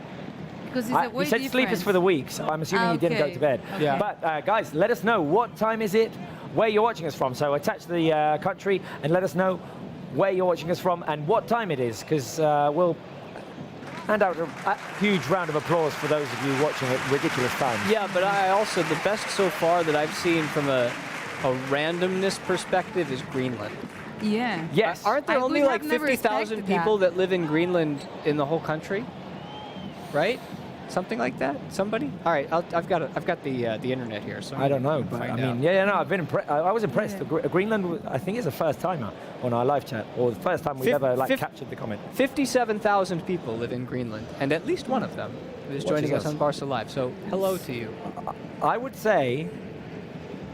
Because it's a way he said sleep is for the weak, so I'm assuming he didn't go to bed. Okay. Yeah. But guys, let us know what time is it, where you're watching us from. So attach the country and let us know where you're watching us from and what time it is, because we'll hand out a huge round of applause for those of you watching at ridiculous times. Yeah, but I also, the best so far that I've seen from a randomness perspective is Greenland. Yeah. Yes. Aren't there I only would like have never 50,000 expected people that live in Greenland in the whole country? Right? something like that. Somebody. All right, I've got the internet here. So I don't know, but I find mean, out. yeah, no, I've been I was impressed. Greenland, I think, is a first timer on our live chat, or the first time we've ever captured the comment. 57,000 people live in Greenland, and at least one of them is joining us on Barca Live. So hello to you. I would say,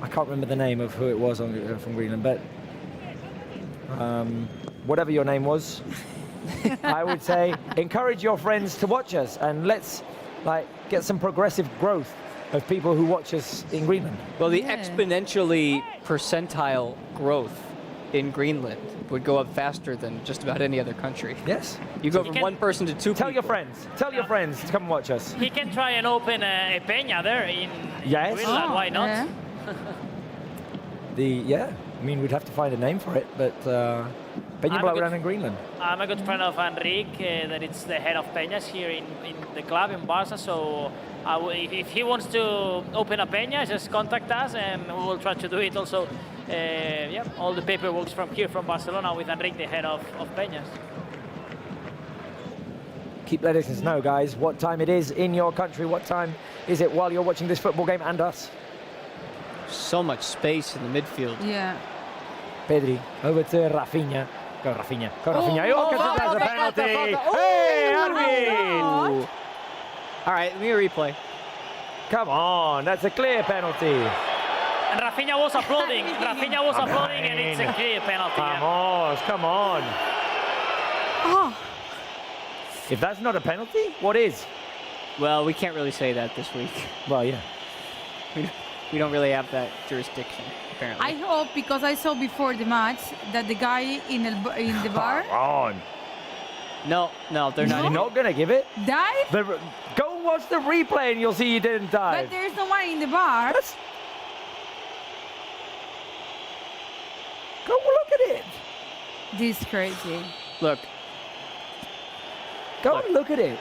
I can't remember the name of who it was from Greenland, but whatever your name was, I would say encourage your friends to watch us, and let's get some progressive growth of people who watch us in Greenland. Well, the exponentially percentile growth in Greenland would go up faster than just about any other country. Yes. You go from one person to two Tell people. your friends to come and watch us. He can try and open a peña there in Greenland. Why not? Yeah. I mean, we'd have to find a name for it, but Peña Blaugrana in Greenland. I'm a good friend of Enrique, that it's the head of Peñas here in the club in Barça. So if he wants to open a Peña, just contact us and we will try to do it also. All the paperwork's from here, from Barcelona, with Enrique, the head of Peñas. Keep letting us know, guys, what time it is in your country. What time is it while you're watching this football game and us? So much space in the midfield. Yeah. Pedri, over to Rafinha. Go Rafinha. Go Rafinha. Oh, that's a penalty. Hey, Arvid! All right, let me replay. Come on, that's a clear penalty. And Rafinha was applauding. Rafinha was applauding, and it's a clear penalty. Come on. Oh. If that's not a penalty, what is? Well, we can't really say that this week. Well, yeah. We don't really have that jurisdiction, apparently. I hope, because I saw before the match that the guy in the bar Come on. No, they're not. You're not going to give it? died, Go watch the replay and you'll see you didn't dive. but there's no one in the bar. Go look at it. This is crazy. Look. Go and look at it.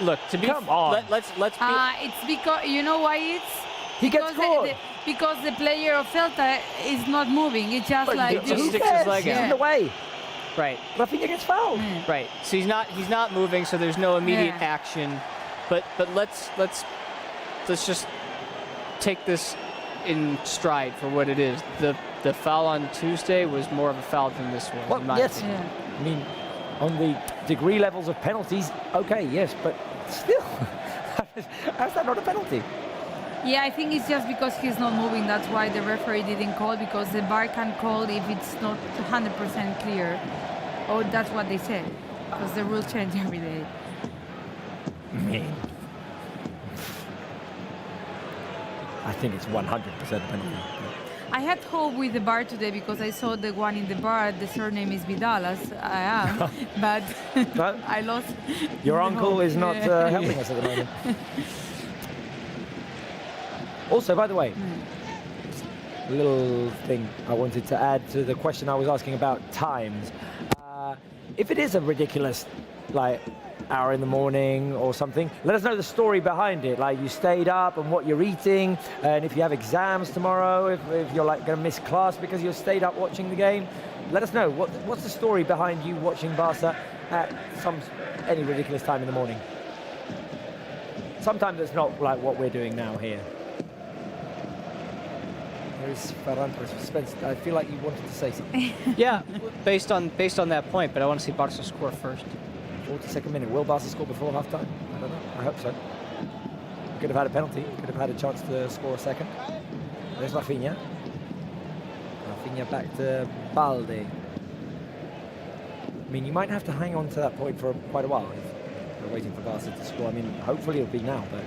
Look, to be Come on. Let's be. It's because, you know why it's? He gets caught. Because the player of Celta is not moving. It's just But like just who sticks cares? his leg He's out. in the way. Right. Rafinha gets fouled. Right. So he's not moving, so there's no immediate Yeah. action. But let's just take this in stride for what it is. The foul on Tuesday was more of a foul than this one. Well, in my yes. opinion. Yeah. I mean, on the degree levels of penalties, okay, yes, but still, how's that not a penalty? Yeah, I think it's just because he's not moving. That's why the referee didn't call, because the bar can call if it's not 100% clear. Oh, that's what they said, because the rules change every day. I think it's 100% a penalty. I had hope with the bar today because I saw the one in the bar. The surname is Vidal, as I am, but No? I lost. Your the uncle hope. is not Yeah. helping us at the moment. Also, by the way, a little thing I wanted to add to the question I was asking about times. If it is a ridiculous, hour in the morning or something, let us know the story behind it. Like, you stayed up and what you're eating, and if you have exams tomorrow, if you're going to miss class because you stayed up watching the game, let us know. What's the story behind you watching Barca at any ridiculous time in the morning? Sometimes it's not like what we're doing now here. There's Ferran for suspense. I feel like you wanted to say something. Yeah, based on that point, but I want to see Barca score first. 42nd minute. Will Barca score before half-time? I don't know. I hope so. Could have had a penalty. Could have had a chance to score a second. There's Rafinha. Rafinha back to Balde. I mean, you might have to hang on to that point for quite a while if we're waiting for Barca to score. I mean, hopefully it'll be now, but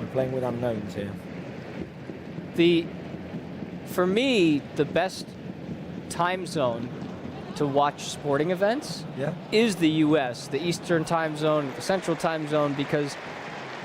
we're playing with unknowns here. For me, the best time zone to watch sporting events is the U.S., the Eastern time zone, the Central time zone, because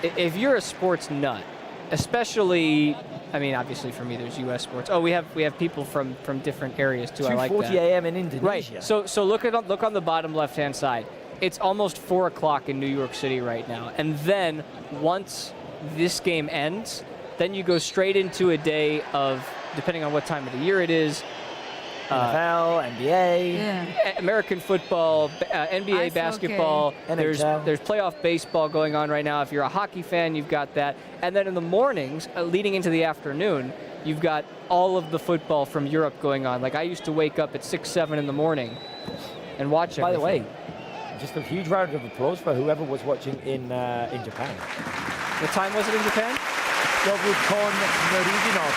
if you're a sports nut, especially, I mean, obviously for me, there's U.S. sports. Oh, we have people from different areas too. I like that. 2:40 a.m. in Indonesia. Right. So look on the bottom left-hand side. It's almost 4 o'clock in New York City right now, and then once this game ends, then you go straight into a day of, depending on what time of the year it is, NFL, NBA. Yeah. American football, NBA Ice basketball. hockey. There's NHL. playoff baseball going on right now. If you're a hockey fan, you've got that. And then in the mornings, leading into the afternoon, you've got all of the football from Europe going on. Like I used to wake up at 6, 7 in the morning and watch it. By the way, just a huge round of applause for whoever was watching in Japan. What time was it in Japan? Yogurton Norijinov.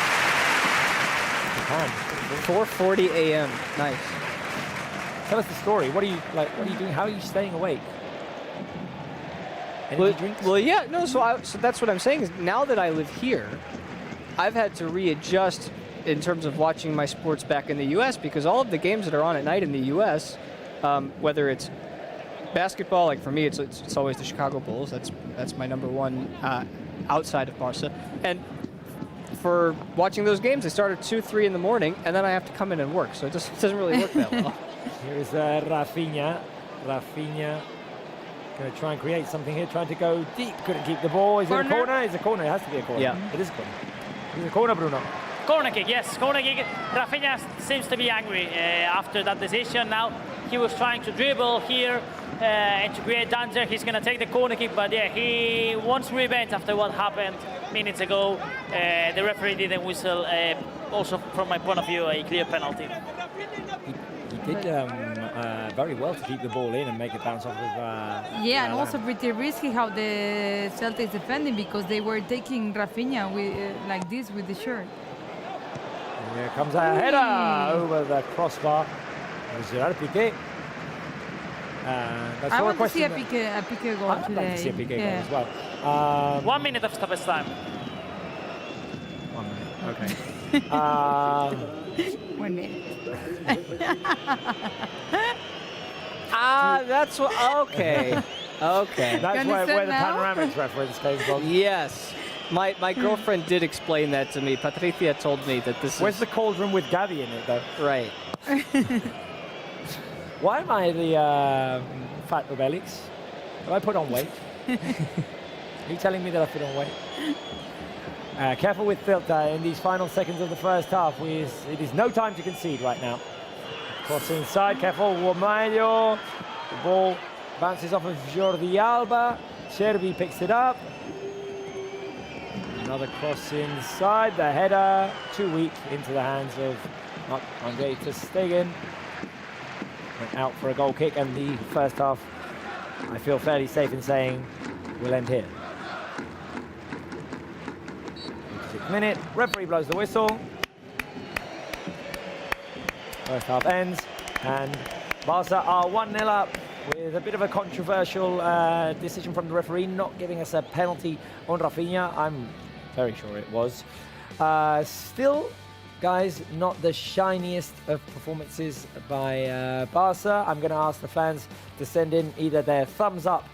Japan. 4:40 a.m. Nice. Tell us the story. What are you doing? How are you staying awake? Energy drinks? Well, yeah, no. So that's what I'm saying is now that I live here, I've had to readjust in terms of watching my sports back in the U.S. because all of the games that are on at night in the U.S., whether it's basketball, like for me, it's always the Chicago Bulls. That's my number one outside of Barça. And for watching those games, they start at 2, 3 in the morning, and then I have to come in and work. So it just doesn't really work that well. Here is Rafinha. Rafinha going to try and create something here, trying to go deep. Couldn't keep the ball. Is it a corner? It's a corner. It has to be a corner. Yeah. It is a corner. It's a corner, Bruno. Corner kick, yes, corner kick. Rafinha seems to be angry after that decision. Now he was trying to dribble here and to create danger. He's going to take the corner kick, but yeah, he wants revenge after what happened minutes ago. The referee didn't whistle. Also, from my point of view, a clear penalty. He did very well to keep the ball in and make it bounce off of. Yeah, and also pretty risky how the Celta is defending because they were taking Rafinha with, like this with the shirt. Here comes a header over the crossbar. Gerard Piqué. I want to see a Piqué goal I'd today. like to see a Piqué goal as well. 1 minute of stoppage time. 1 minute. Okay. 1 minute. That's what. Okay. Okay. That's You where the understand now? panoramics reference came from. Yes. My girlfriend did explain that to me. Patricia told me that this Where's is the cauldron with Gavi in it, though? right. Why am I the fat Obelix? Do I put on weight? Are you telling me that I put on weight? Careful with Celta in these final seconds of the first half. It is no time to concede right now. Cross inside, careful, Womayo. The ball bounces off of Jordi Alba. Chervi picks it up. Another cross inside, the header, too weak into the hands of Andre ter Stegen. Went out for a goal kick, and the first half, I feel fairly safe in saying, will end here. 86th minute, referee blows the whistle. First half ends, and Barca are 1-0 up with a bit of a controversial decision from the referee, not giving us a penalty on Rafinha. I'm very sure it was. Still, guys, not the shiniest of performances by Barca. I'm going to ask the fans to send in either their thumbs up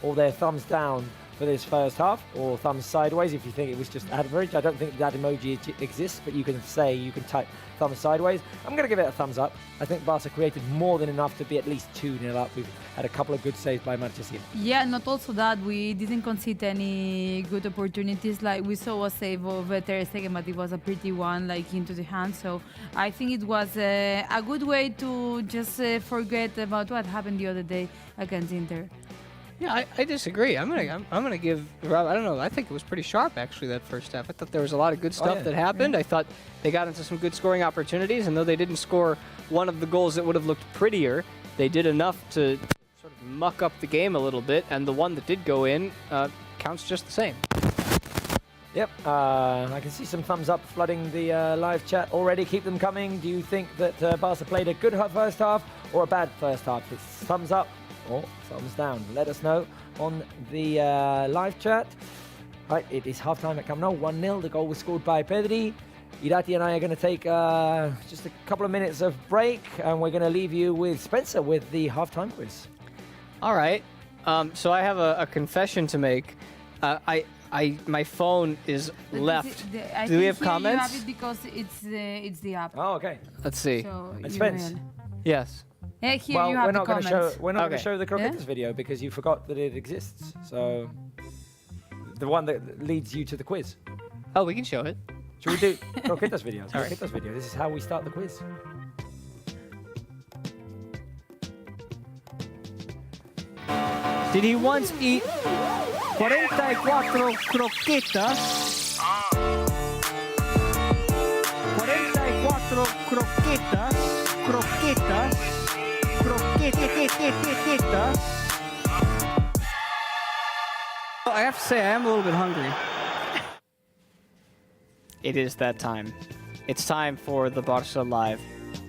or their thumbs down for this first half, or thumbs sideways if you think it was just average. I don't think that emoji exists, but you can type thumbs sideways. I'm going to give it a thumbs up. I think Barca created more than enough to be at least 2-0 up. We've had a couple of good saves by Marchesín. Yeah, not also that we didn't concede any good opportunities. Like we saw a save of ter Stegen, but it was a pretty one, like into the hand. So I think it was a good way to just forget about what happened the other day against Inter. Yeah, I disagree. I'm gonna give Rob. I don't know. I think it was pretty sharp actually that first half. I thought there was a lot of good stuff that happened. I thought they got into some good scoring opportunities, and though they didn't score one of the goals that would have looked prettier, they did enough to sort of muck up the game a little bit. And the one that did go in counts just the same. Yep, I can see some thumbs up flooding the live chat already. Keep them coming. Do you think that Barca played a good first half or a bad first half? It's thumbs up or thumbs down. Let us know on the live chat. Right, it is halftime at Camp Nou, 1-0. The goal was scored by Pedri. Irati and I are going to take just a couple of minutes of break, and we're going to leave you with Spencer with the halftime quiz. All right. So I have a confession to make. My phone is left. Do we have comments? You have it because it's the app. Oh, okay. Let's see. So And you Spence. will. Yes. Here Well, you have we're the not going to show. comments. We're not going to Okay. show the croquetas Yeah? video because you forgot that it exists. So the one that leads you to the quiz. Oh, we can show it. Should we do croquetas video? All right. Croquetas video. This is how we start the quiz. Did he once eat 44 croquetas? 44 croquetas. I have to say, I am a little bit hungry. It is that time. It's time for the Barça Live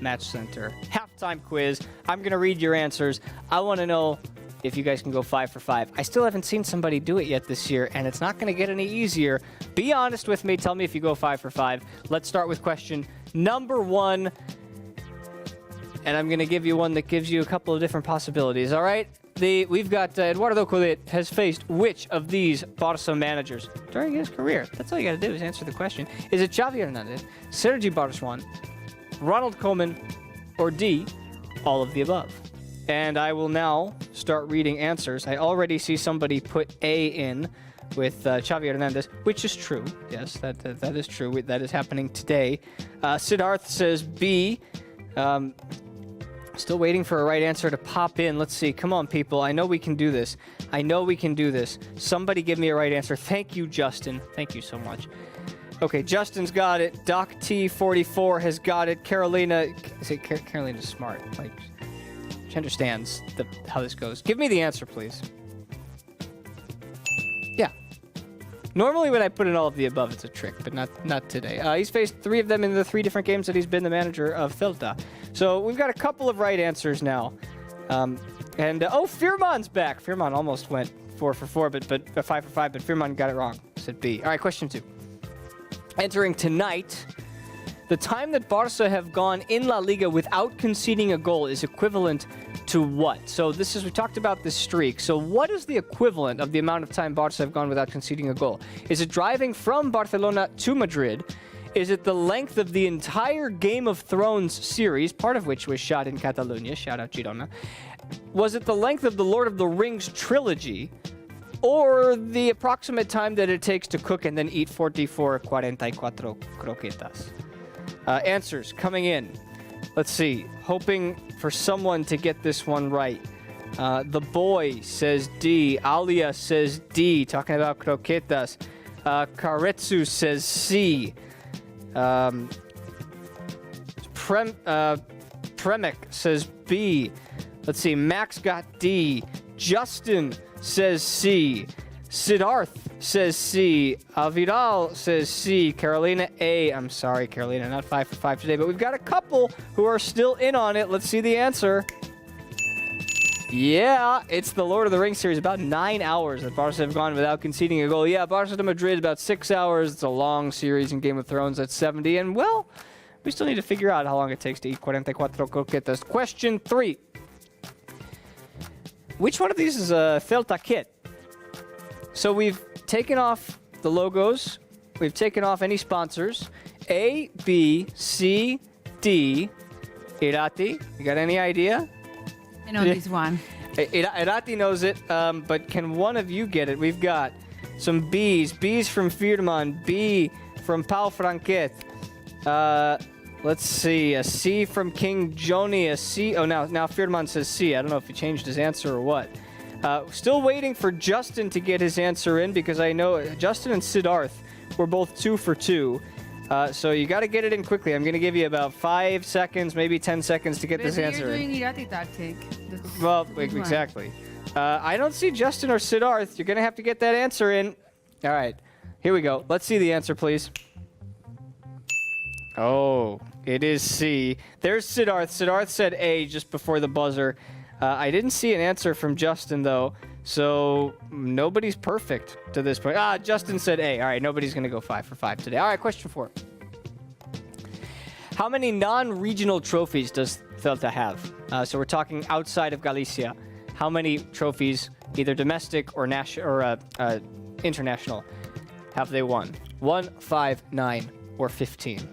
Match Center halftime quiz. I'm going to read your answers. I want to know if you guys can go 5 for 5. I still haven't seen somebody do it yet this year, and it's not going to get any easier. Be honest with me. Tell me if you go 5 for 5. Let's start with question number 1. And I'm going to give you one that gives you a couple of different possibilities, all right? We've got Eduardo Collet has faced which of these Barça managers during his career? That's all you got to do is answer the question. Is it Xavi Hernandez, Sergi Barjuan, Ronald Koeman, or D, all of the above? And I will now start reading answers. I already see somebody put A in with Xavi Hernandez, which is true. Yes, that is true. That is happening today. Siddharth says B. Still waiting for a right answer to pop in. Let's see. Come on, people. I know we can do this. Somebody give me a right answer. Thank you, Justin. Thank you so much. Okay, Justin's got it. Doc T44 has got it. Carolina's smart. Like, she understands how this goes. Give me the answer, please. Yeah. Normally when I put in all of the above, it's a trick, but not today. He's faced 3 of them in the 3 different games that he's been the manager of Celta. So we've got a couple of right answers now. Firman's back. Firman almost went 4 for 4, but 5 for 5, but Firman got it wrong. Said B. All right, question 2. Entering tonight, the time that Barça have gone in La Liga without conceding a goal is equivalent to what? So we talked about this streak. So what is the equivalent of the amount of time Barça have gone without conceding a goal? Is it driving from Barcelona to Madrid? Is it the length of the entire Game of Thrones series, part of which was shot in Catalonia? Shout out Girona. Was it the length of the Lord of the Rings trilogy? Or the approximate time that it takes to cook and then eat 44 croquetas? Answers coming in. Let's see. Hoping for someone to get this one right. The Boy says D. Alia says D. Talking about croquetas. Karetsu says C. Premek says B. Let's see. Max got D. Justin says C. Siddharth says C. Aviral says C. Carolina A. I'm sorry, Carolina, not 5 for 5 today, but we've got a couple who are still in on it. Let's see the answer. Yeah, it's the Lord of the Rings series. About 9 hours that Barca have gone without conceding a goal. Yeah, Barca to Madrid, about 6 hours. It's a long series in Game of Thrones. That's 70. And, well, we still need to figure out how long it takes to eat 44 croquetas. Question 3. Which one of these is a Celta kit? So we've taken off the logos. We've taken off any sponsors. A, B, C, D. Irati, you got any idea? I know this one. Irati knows it, but can one of you get it? We've got some B's. B's from Firman. B from Pau Franquet. Let's see. A C from King Joni. A C. Oh, now Firman says C. I don't know if he changed his answer or what. Still waiting for Justin to get his answer in because I know Justin and Siddharth were both 2 for 2. So you got to get it in quickly. I'm going to give you about 5 seconds, maybe 10 seconds to get this answer in. You're doing Irati tactic. Well, exactly. I don't see Justin or Siddharth. You're going to have to get that answer in. All right. Here we go. Let's see the answer, please. Oh, it is C. There's Siddharth. Siddharth said A just before the buzzer. I didn't see an answer from Justin, though. So nobody's perfect to this point. Justin said A. All right, nobody's going to go 5 for 5 today. All right, question 4. How many non-regional trophies does Celta have? So we're talking outside of Galicia. How many trophies, either domestic or international, have they won? 1, 5, 9, or 15?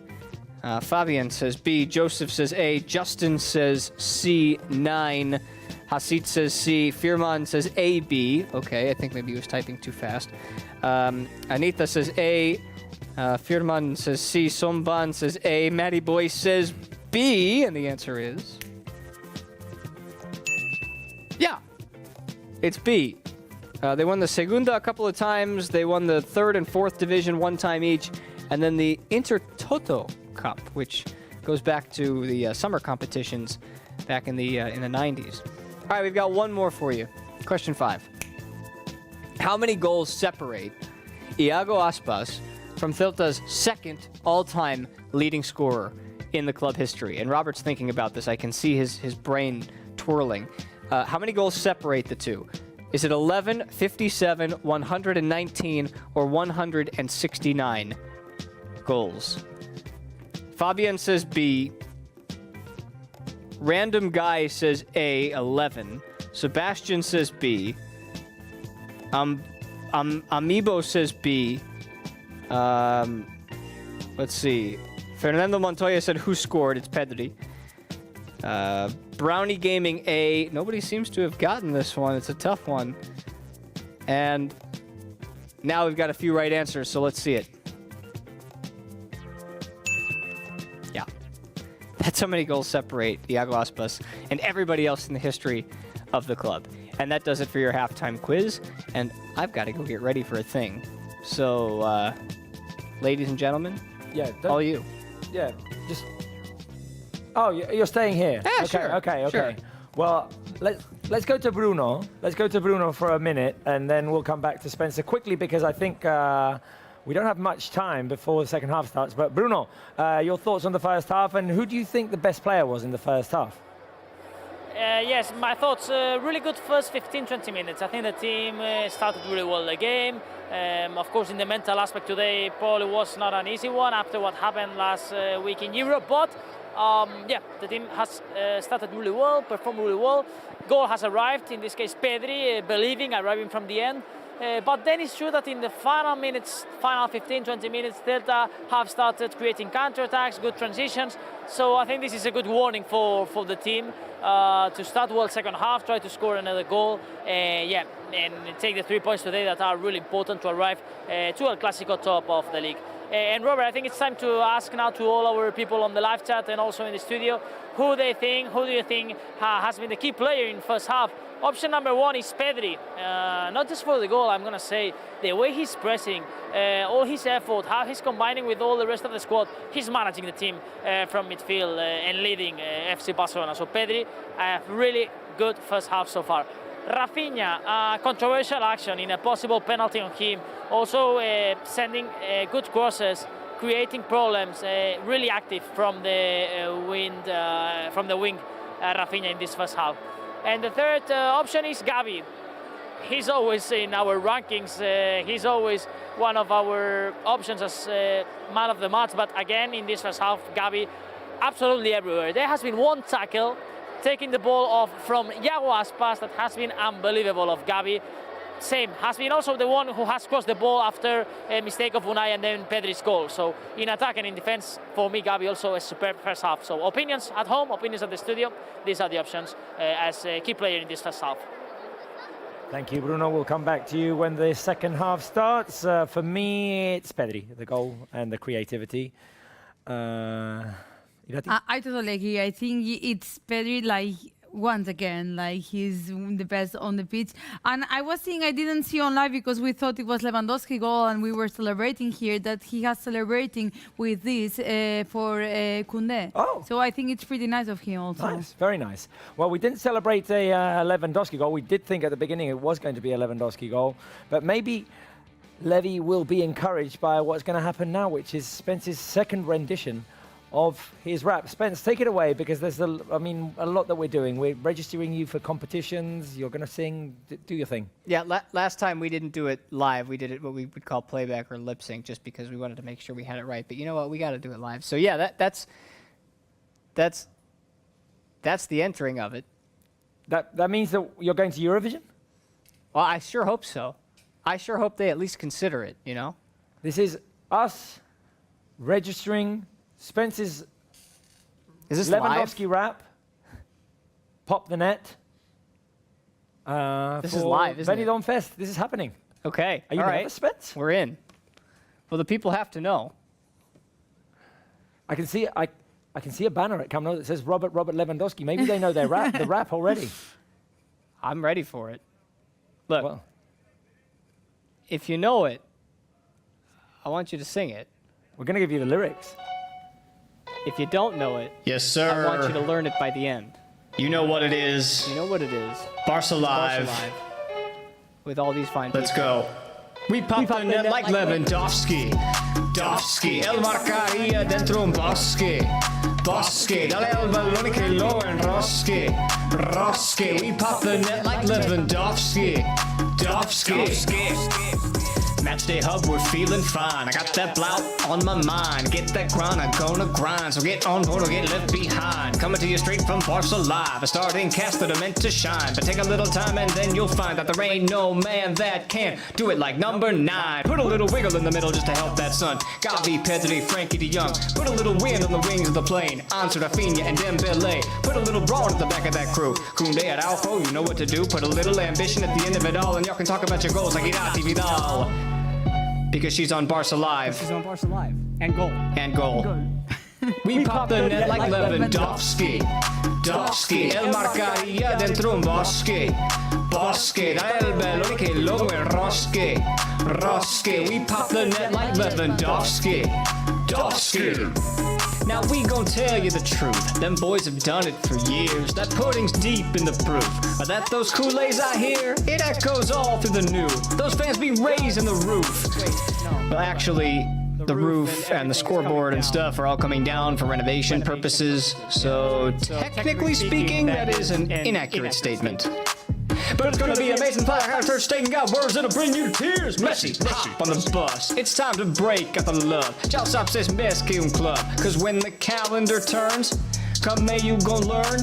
Fabian says B. Joseph says A. Justin says C. 9. Hasit says C. Firman says A, B. Okay, I think maybe he was typing too fast. Anita says A. Firman says C. Somban says A. Matty Boy says B. And the answer is... Yeah. It's B. They won the Segunda a couple of times. They won the 3rd and 4th division one time each. And then the Intertoto Cup, which goes back to the summer competitions back in the 90s. All right, we've got one more for you. Question 5. How many goals separate Iago Aspas from Celta's 2nd all-time leading scorer in the club history? And Robert's thinking about this. I can see his brain twirling. How many goals separate the two? Is it 11, 57, 119, or 169 goals? Fabian says B. Random Guy says A, 11. Sebastian says B. Amiibo says B. Let's see. Fernando Montoya said who scored? It's Pedri. Brownie Gaming A. Nobody seems to have gotten this one. It's a tough one. And now we've got a few right answers, so let's see it. Yeah. That's how many goals separate Iago Aspas and everybody else in the history of the club. And that does it for your halftime quiz. And I've got to go get ready for a thing. So, ladies and gentlemen, Yeah. all you. Yeah. Just. Oh, you're staying here. Yeah, okay, sure. Okay. Sure. Well, let's go to Bruno. Let's go to Bruno for a minute, and then we'll come back to Spencer quickly because I think we don't have much time before the second half starts. But Bruno, your thoughts on the first half, and who do you think the best player was in the first half? Yes, my thoughts, really good first 15-20 minutes. I think the team started really well the game. Of course, in the mental aspect today, probably was not an easy one after what happened last week in Europe. But yeah, the team has started really well, performed really well. Goal has arrived, in this case Pedri, arriving from the end. But then it's true that in the final minutes, final 15-20 minutes, Celta have started creating counter-attacks, good transitions. So I think this is a good warning for the team to start well second half, try to score another goal, yeah, and take the 3 points today that are really important to arrive to El Clásico top of the league. And Robert, I think it's time to ask now to all our people on the live chat and also in the studio who do you think has been the key player in first half? Option number 1 is Pedri. Not just for the goal, I'm going to say the way he's pressing, all his effort, how he's combining with all the rest of the squad, he's managing the team from midfield and leading FC Barcelona. So Pedri, really good first half so far. Rafinha, controversial action in a possible penalty on him. Also sending good crosses, creating problems, really active from the wing, Rafinha in this first half. And the third option is Gavi. He's always in our rankings. He's always one of our options as man of the match. But again, in this first half, Gavi absolutely everywhere. There has been one tackle taking the ball off from Iago Aspas that has been unbelievable of Gavi. Same, has been also the one who has crossed the ball after a mistake of Unai and then Pedri's goal. So in attack and in defense, for me, Gavi also a superb first half. So opinions at home, opinions at the studio, these are the options as a key player in this first half. Thank you, Bruno. We'll come back to you when the second half starts. For me, it's Pedri, the goal and the creativity. I totally agree. I think it's Pedri, like, once again, like, he's the best on the pitch. And I was saying I didn't see on live because we thought it was Lewandowski goal and we were celebrating here that he has celebrating with this for Koundé. Oh. So I think it's pretty nice of him also. Nice, very nice. Well, we didn't celebrate a Lewandowski goal. We did think at the beginning it was going to be a Lewandowski goal, but maybe Levy will be encouraged by what's going to happen now, which is Spence's second rendition of his rap. Spence, take it away, because there's a lot that we're doing. We're registering you for competitions. You're going to sing. Do your thing. Yeah, last time we didn't do it live. We did it what we would call playback or lip sync, just because we wanted to make sure we had it right. But you know what? We got to do it live. So yeah, that's the entering of it. That means that you're going to Eurovision? Well, I sure hope so. I sure hope they at least consider it, you know? This is us registering Spence's Lewandowski rap. Pop the net. This is live, isn't it? Benidorm Fest. This is happening. Okay. Are you all nervous, Spence? We're in. Well, the people have to know. I can see a banner at Camp Nou that says Robert Lewandowski. Maybe they know their rap, the rap already. I'm ready for it. Look, Well, if you know it, I want you to sing it. we're going to give you the lyrics. If you don't know it, Yes, sir. I want you to learn it by the end. You know what it is. You know what it is. Barça Live. Barça Live. With all these fine Let's people. go. We pop the net like Lewandowski. Dovski. El marcaría dentro un bosque. Bosque. Dale el balón que lo enrosque. Rosque. We pop the net like Lewandowski. Dovski. Matchday hub, we're feeling fine. I got that blout on my mind. Get that grind, I'm gonna grind. So get on board or get left behind. Coming to you straight from Barça Live. A starting cast that are meant to shine. But take a little time and then you'll find that there ain't no man that can do it like number 9. Put a little wiggle in the middle just to help that sun. Gavi, Pedri, Frankie de Jong. Put a little wind on the wings of the plane. Answer Rafinha and Dembele. Put a little brawn at the back of that crew. Koundé at Alfo, you know what to do. Put a little ambition at the end of it all. And y'all can talk about your goals like Irati Vidal. Because she's on Barça Live. She's on Barça Live. And goal. And goal. We pop the net like Lewandowski. Dovski. El marcaría dentro un bosque. Bosque. Da el balón que lo enrosque. Rosque. We pop the net like Lewandowski. Dovski. Now we gon' tell you the truth. Them boys have done it for years. That pudding's deep in the proof. Are that those Kool-Aids I hear? It echoes all through the new. Those fans be raising the roof. Well, actually, the roof and the scoreboard and stuff are all coming down for renovation purposes. So technically speaking, that is an inaccurate statement. But it's gonna be amazing fire staking out words that'll bring you to tears. Messi, hop on the bus. It's time to break out the love. Ciao Sop says mes que un club. Cause when the calendar turns, come May you gon' learn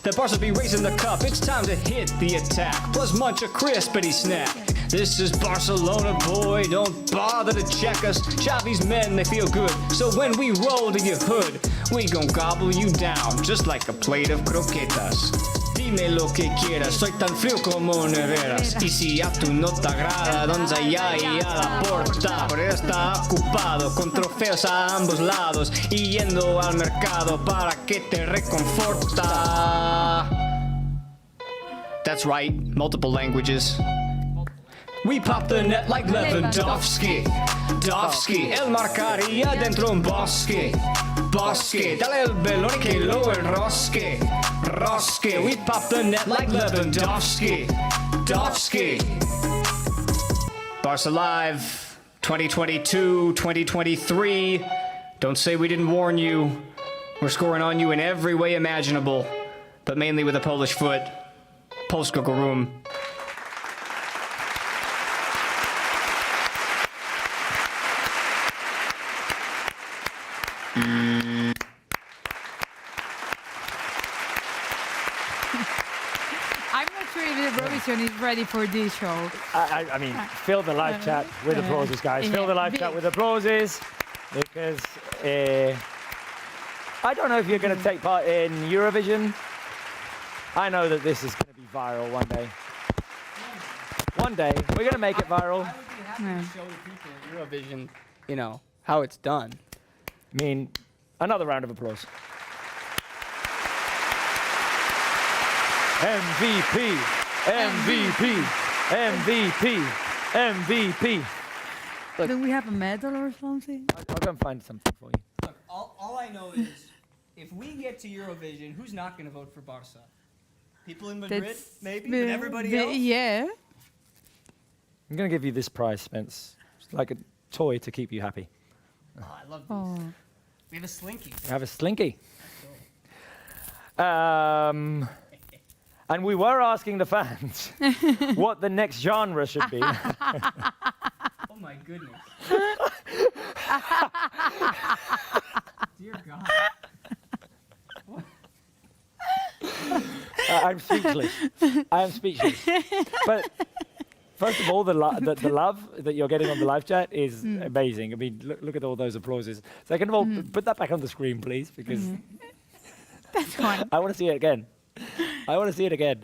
that Barca be raising the cup. It's time to hit the attack. Plus munch a crispity snack. This is Barcelona, boy, don't bother to check us. Xavi's men, they feel good. So when we roll to your hood, we gon' gobble you down just like a plate of croquetas. Dime lo que quieras, soy tan frío como neveras. Y si a tu no te agrada, donde allá y a Laporta. Por está ocupado con trofeos a ambos lados y yendo al mercado para que te reconforta. That's right, multiple languages. We pop the net like Lewandowski. Dovski. El marcaría dentro un bosque. Bosque. Dale el balón que lo enrosque. Rosque. We pop the net like Lewandowski. Dovski. Barca Live 2022, 2023. Don't say we didn't warn you. We're scoring on you in every way imaginable, but mainly with a Polish foot. Polska Gorum. I'm not sure if the Eurovision is ready for this show. I mean, fill the live chat with applauses, guys. Fill the live chat with applauses, because I don't know if you're going to take part in Eurovision. I know that this is going to be viral one day. One day, we're going to make it viral. I would be happy to show the people in Eurovision, you know, how it's done. I mean, another round of applause. MVP, MVP, MVP, MVP. Look. Do we have a medal or something? I'll go and find something for you. Look, all I know is, if we get to Eurovision, who's not going to vote for Barca? People in Madrid, maybe, but everybody else? Yeah. I'm going to give you this prize, Spence. It's like a toy to keep you happy. Oh, I love these. Oh. We have a slinky. You have a slinky. And we were asking the fans what the next genre should be. Oh my goodness. Dear God. I'm speechless. I am speechless. But first of all, the love that you're getting on the live chat is amazing. I mean, look at all those applauses. Second of all, put that back on the screen, please, because That's fine. I want to see it again. I want to see it again.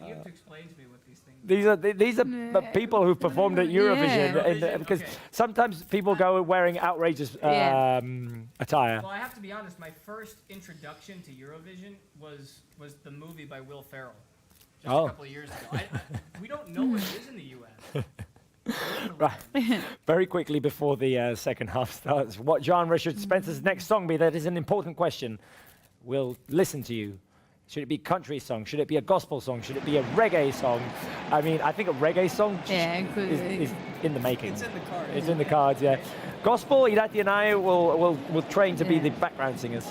You have to explain to me what these things These are people who've performed at Eurovision, Eurovision, because okay. sometimes people go wearing outrageous attire. Well, I have to be honest, my first introduction to Eurovision was the movie by Will Ferrell. Oh. a couple of years ago. We don't know what it is in the U.S. Right. Very quickly before the second half starts, what genre should Spencer's next song be? That is an important question. We'll listen to you. Should it be country song? Should it be a gospel song? Should it be a reggae song? I mean, I think a reggae song is in the making. It's in the cards. It's in the cards, yeah. Gospel, Irati and I will train to be the background singers.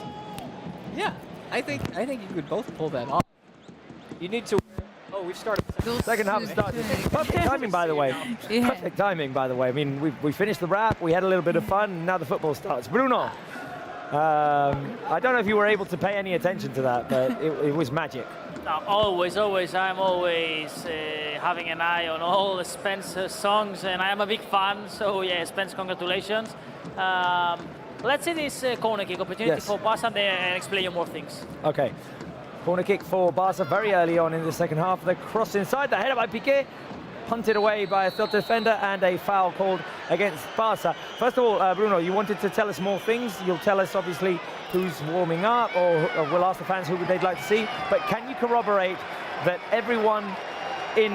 Yeah, I think you could both pull that off. You need to. Oh, we've started. Second half started. Perfect timing, by the way. Yeah. Perfect timing, by the way. I mean, we finished the rap, we had a little bit of fun, and now the football starts. Bruno, I don't know if you were able to pay any attention to that, but it was magic. No, always. I'm always having an eye on all the Spence songs, and I am a big fan. So yeah, Spence, congratulations. Let's see this corner kick opportunity for Barça and explain you more things. Okay. Corner kick for Barça very early on in the second half. The cross inside, the header by Piqué, punted away by a Celta defender, and a foul called against Barça. First of all, Bruno, you wanted to tell us more things. You'll tell us, obviously, who's warming up, or we'll ask the fans who they'd like to see. But can you corroborate that everyone in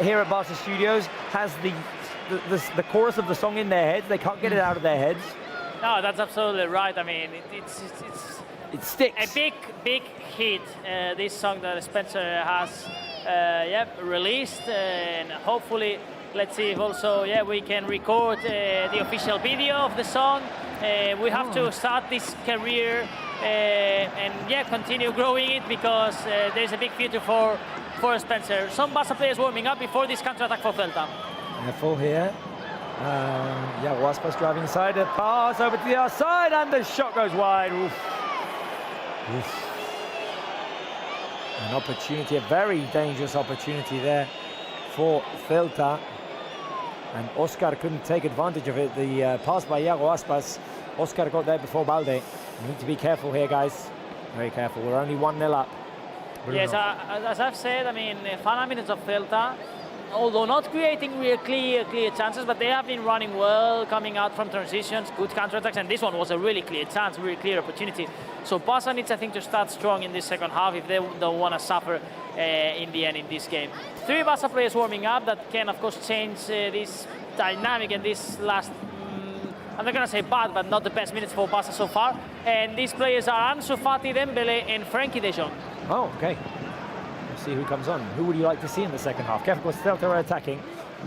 here at Barça Studios has the chorus of the song in their heads? They can't get it out of their heads. No, that's absolutely right. I mean, it sticks. A big hit. This song that Spencer has released, and hopefully, let's see if also we can record the official video of the song. We have to start this career and continue growing it, because there's a big future for Spencer. Some Barça players warming up before this counter-attack for Celta. Full here. Waspas driving inside, a pass over to the other side, and the shot goes wide. Oof. An opportunity, a very dangerous opportunity there for Celta, and Oscar couldn't take advantage of it. The pass by Iago Aspas, Oscar got there before Balde. We need to be careful here, guys. Very careful. We're only 1-0 up. Bruno. Yes, as I've said, I mean, final minutes of Celta, although not creating real clear chances, but they have been running well, coming out from transitions, good counterattacks, and this one was a really clear chance, really clear opportunity. So Barça needs, I think, to start strong in this second half if they don't want to suffer in the end in this game. 3 Barça players warming up that can, of course, change this dynamic and this last, I'm not going to say bad, but not the best minutes for Barça so far. And these players are Ansu Fati, Dembele, and Frenkie de Jong. Oh, okay. See who comes on. Who would you like to see in the second half? Careful, Celta are attacking.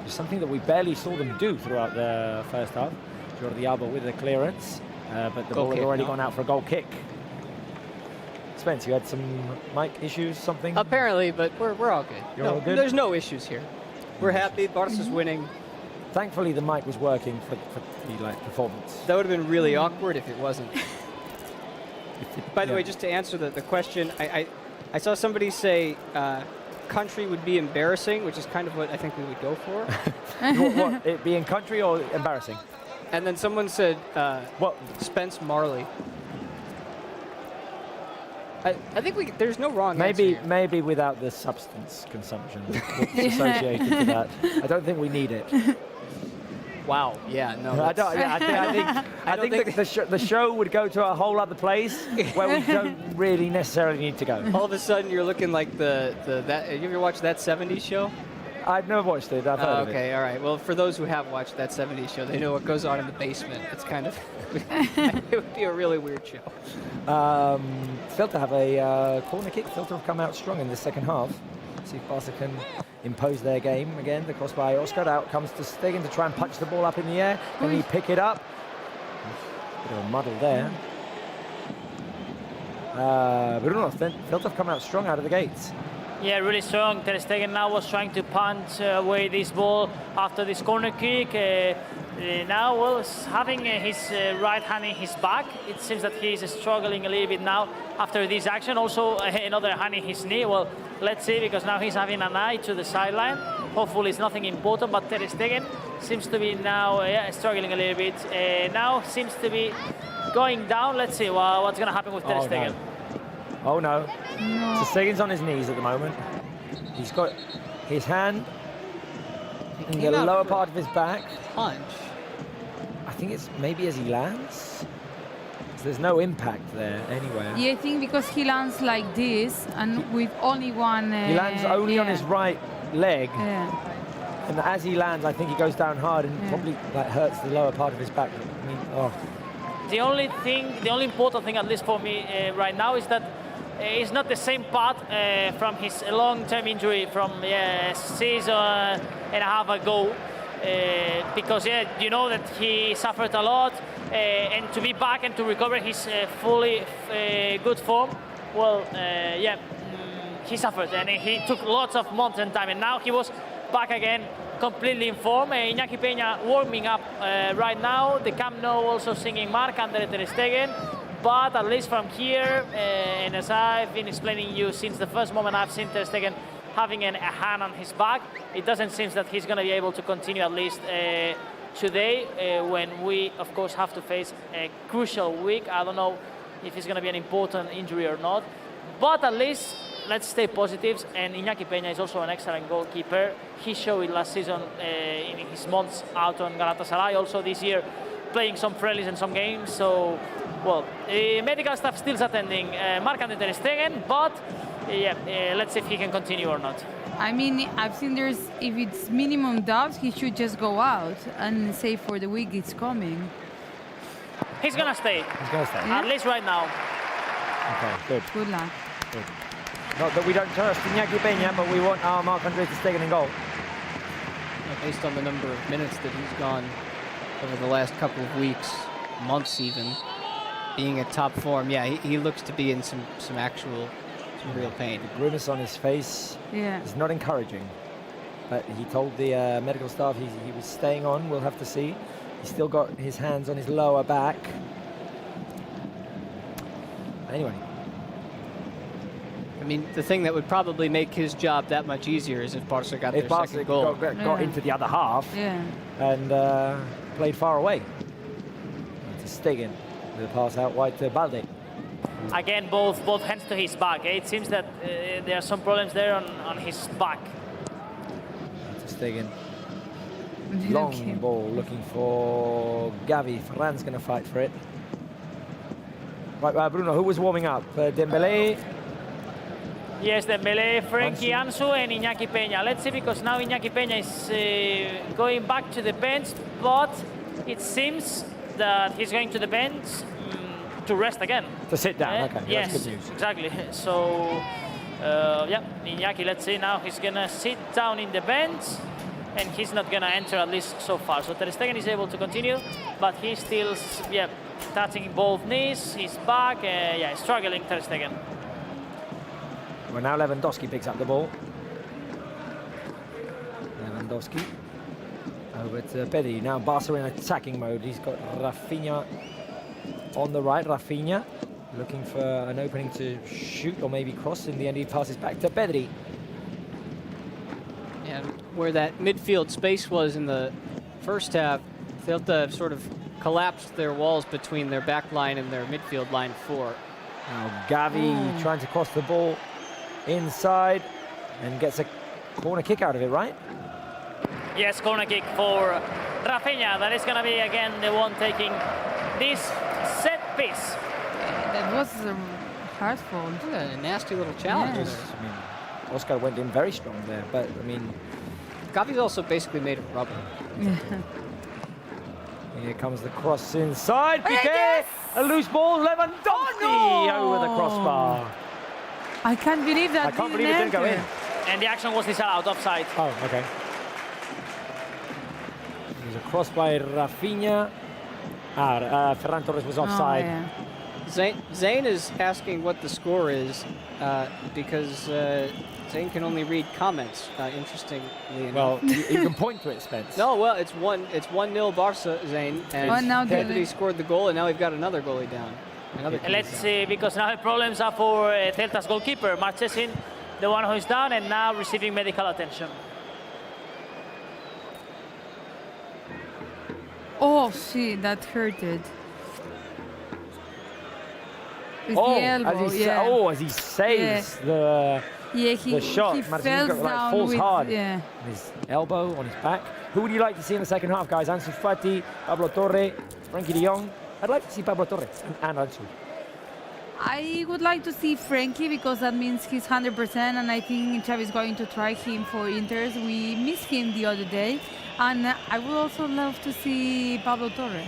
It's something that we barely saw them do throughout the first half. Jordi Alba with the clearance, but the ball had already gone out for a goal kick. Spence, you had some mic issues, something? Apparently, but we're all good. You're all good? There's no issues here. We're happy. Barca's winning. Thankfully, the mic was working for the performance. That would have been really awkward if it wasn't. By the way, just to answer the question, I saw somebody say country would be embarrassing, which is kind of what I think we would go for. what, it being country or embarrassing? And then someone said, what? Spence Marley. I think there's no wrong answer here. Maybe without the substance consumption that's associated to that. I don't think we need it. Wow. Yeah. No. I think the show would go to a whole other place where we don't really necessarily need to go. All of a sudden, you're looking like that. You ever watched That 70s Show? I've never watched it. I've heard of it. Okay. All right. Well, for those who have watched That 70s Show, they know what goes on in the basement. It's kind of it would be a really weird show. Celta have a corner kick. Celta have come out strong in the second half. See if Barca can impose their game again. The cross by Oscar. Out comes to Stegen to try and punch the ball up in the air. Can he pick it up? Bit of a muddle there. Bruno, Celta have come out strong out of the gates. Yeah, really strong. Ter Stegen now was trying to punch away this ball after this corner kick. Now, well, having his right hand in his back, it seems that he is struggling a little bit now after this action. Also, another hand in his knee. Well, let's see, because now he's having an eye to the sideline. Hopefully, it's nothing important, but Ter Stegen seems to be now struggling a little bit. Now seems to be going down. Let's see what's going to happen with Ter Stegen. Oh no. So Stegen's on his knees at the moment. He's got his hand in the lower part of his back. Punch. I think it's maybe as he lands. So there's no impact there anywhere. Yeah, I think because he lands like this and with only one. He lands only on yeah. his right leg, Yeah. and as he lands, I think he goes down hard and probably like hurts the lower part of his back. I mean, oh. The only important thing, at least for me right now, is that it's not the same part from his long-term injury from a season and a half ago. Because you know that he suffered a lot, and to be back and to recover his fully good form, well, he suffered and he took lots of months and time, and now he was back again, completely in form. Iñaki Peña warming up right now. The Camp Nou also singing Marc-André ter Stegen. But at least from here, and as I've been explaining you since the first moment I've seen ter Stegen having a hand on his back, it doesn't seem that he's going to be able to continue at least today, when we, of course, have to face a crucial week. I don't know if it's going to be an important injury or not, but at least let's stay positive. And Iñaki Peña is also an excellent goalkeeper. He showed it last season in his months out on Galatasaray, also this year playing some friendlies and some games. So, well, medical staff still attending Marc-André ter Stegen, but let's see if he can continue or not. I mean, I've seen if it's minimum doubts, he should just go out and say for the week it's coming. He's gonna stay. He's going to stay. At least right now. Okay, good. Good luck. Good. Not that we don't trust Iñaki Peña, but we want our Marc-André ter Stegen in goal. Based on the number of minutes that he's gone over the last couple of weeks, months even, being at top form, he looks to be in some real pain. The grimace on his face is not encouraging. But he told the medical staff he was staying on. We'll have to see. He's still got his hands on his lower back. Anyway. I mean, the thing that would probably make his job that much easier is if Barça got their second goal. got into the other half and played far away. To Stegen, the pass out wide to Balde. Again, both hands to his back. It seems that there are some problems there on his back. To Stegen. Long ball looking for Gavi. Ferran's going to fight for it. Right, Bruno, who was warming up? Dembélé. Yes, Dembélé, Frenkie Ansu and Iñaki Peña. Let's see, because now Iñaki Peña is going back to the bench, but it seems that he's going to the bench to rest again. To sit down, okay. Yes, that's good news. Exactly. So, Iñaki, let's see now, he's going to sit down in the bench, and he's not going to enter, at least so far. So ter Stegen is able to continue, but he's still, touching both knees, his back, struggling ter Stegen. Well, now Lewandowski picks up the ball. Lewandowski over to Pedri. Now Barca in attacking mode. He's got Rafinha on the right. Rafinha looking for an opening to shoot or maybe cross. In the end, he passes back to Pedri. And where that midfield space was in the first half, Celta have sort of collapsed their walls between their back line and their midfield line 4. Now Gavi trying to cross the ball inside and gets a corner kick out of it, right? Yes, corner kick for Rafinha. That is going to be again the one taking this set piece. That was a hard fall. A nasty little challenge. Yes. I mean, Oscar went in very strong there, but I mean, Gavi's also basically made of rubber. Here comes the cross inside. Piqué, a loose ball. Lewandowski over the crossbar. I can't believe that. I can't believe it didn't go in. And the action was disallowed, offside. Oh, okay. There's a cross by Rafinha. Ferran Torres was offside. Zayn is asking what the score is because Zayn can only read comments. Interestingly enough. Well, you can point to it, Spence. No, well, it's 1-0 Barca, Zayn, and Pedri scored the goal, and now we've got another goalie down. Let's see, because now the problems are for Celta's goalkeeper, Marchesin, the one who is down and now receiving medical attention. Oh, see, that hurted. With the elbow, as he saves the shot. He falls hard. His elbow on his back. Who would you like to see in the second half, guys? Ansu Fati, Pablo Torre, Frankie de Jong? I'd like to see Pablo Torres and Ansu. I would like to see Frankie because that means he's 100%, and I think Xavi is going to try him for Inters. We missed him the other day, and I would also love to see Pablo Torres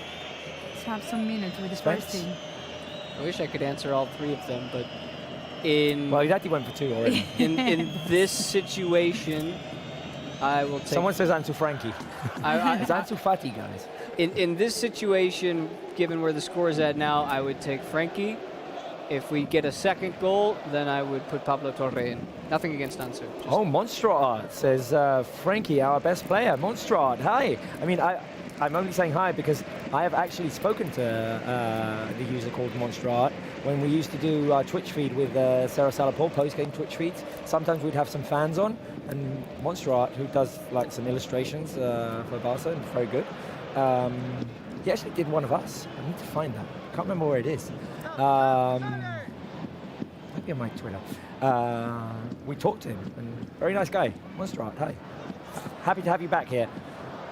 have some minutes with the first team. I wish I could answer all three of them, but Well, he actually went for 2 already. in this situation, I will take. Someone says Ansu Frankie. It's I, Ansu Fati, guys. in this situation, given where the score is at now, I would take Frankie. If we get a second goal, then I would put Pablo Torre in. Nothing against Ansu. Oh, Monstrat says Frankie, our best player. Monstrat, hi. I mean, I'm only saying hi because I have actually spoken to the user called Monstrat when we used to do our Twitch feed with Sarah Salapol, post-game Twitch feeds. Sometimes we'd have some fans on, and Monstrat, who does like some illustrations for Barça, and very good. He actually did one of us. I need to find that. I can't remember where it is. Maybe on my Twitter. We talked to him, and very nice guy. Monstrat, hi. Happy to have you back here.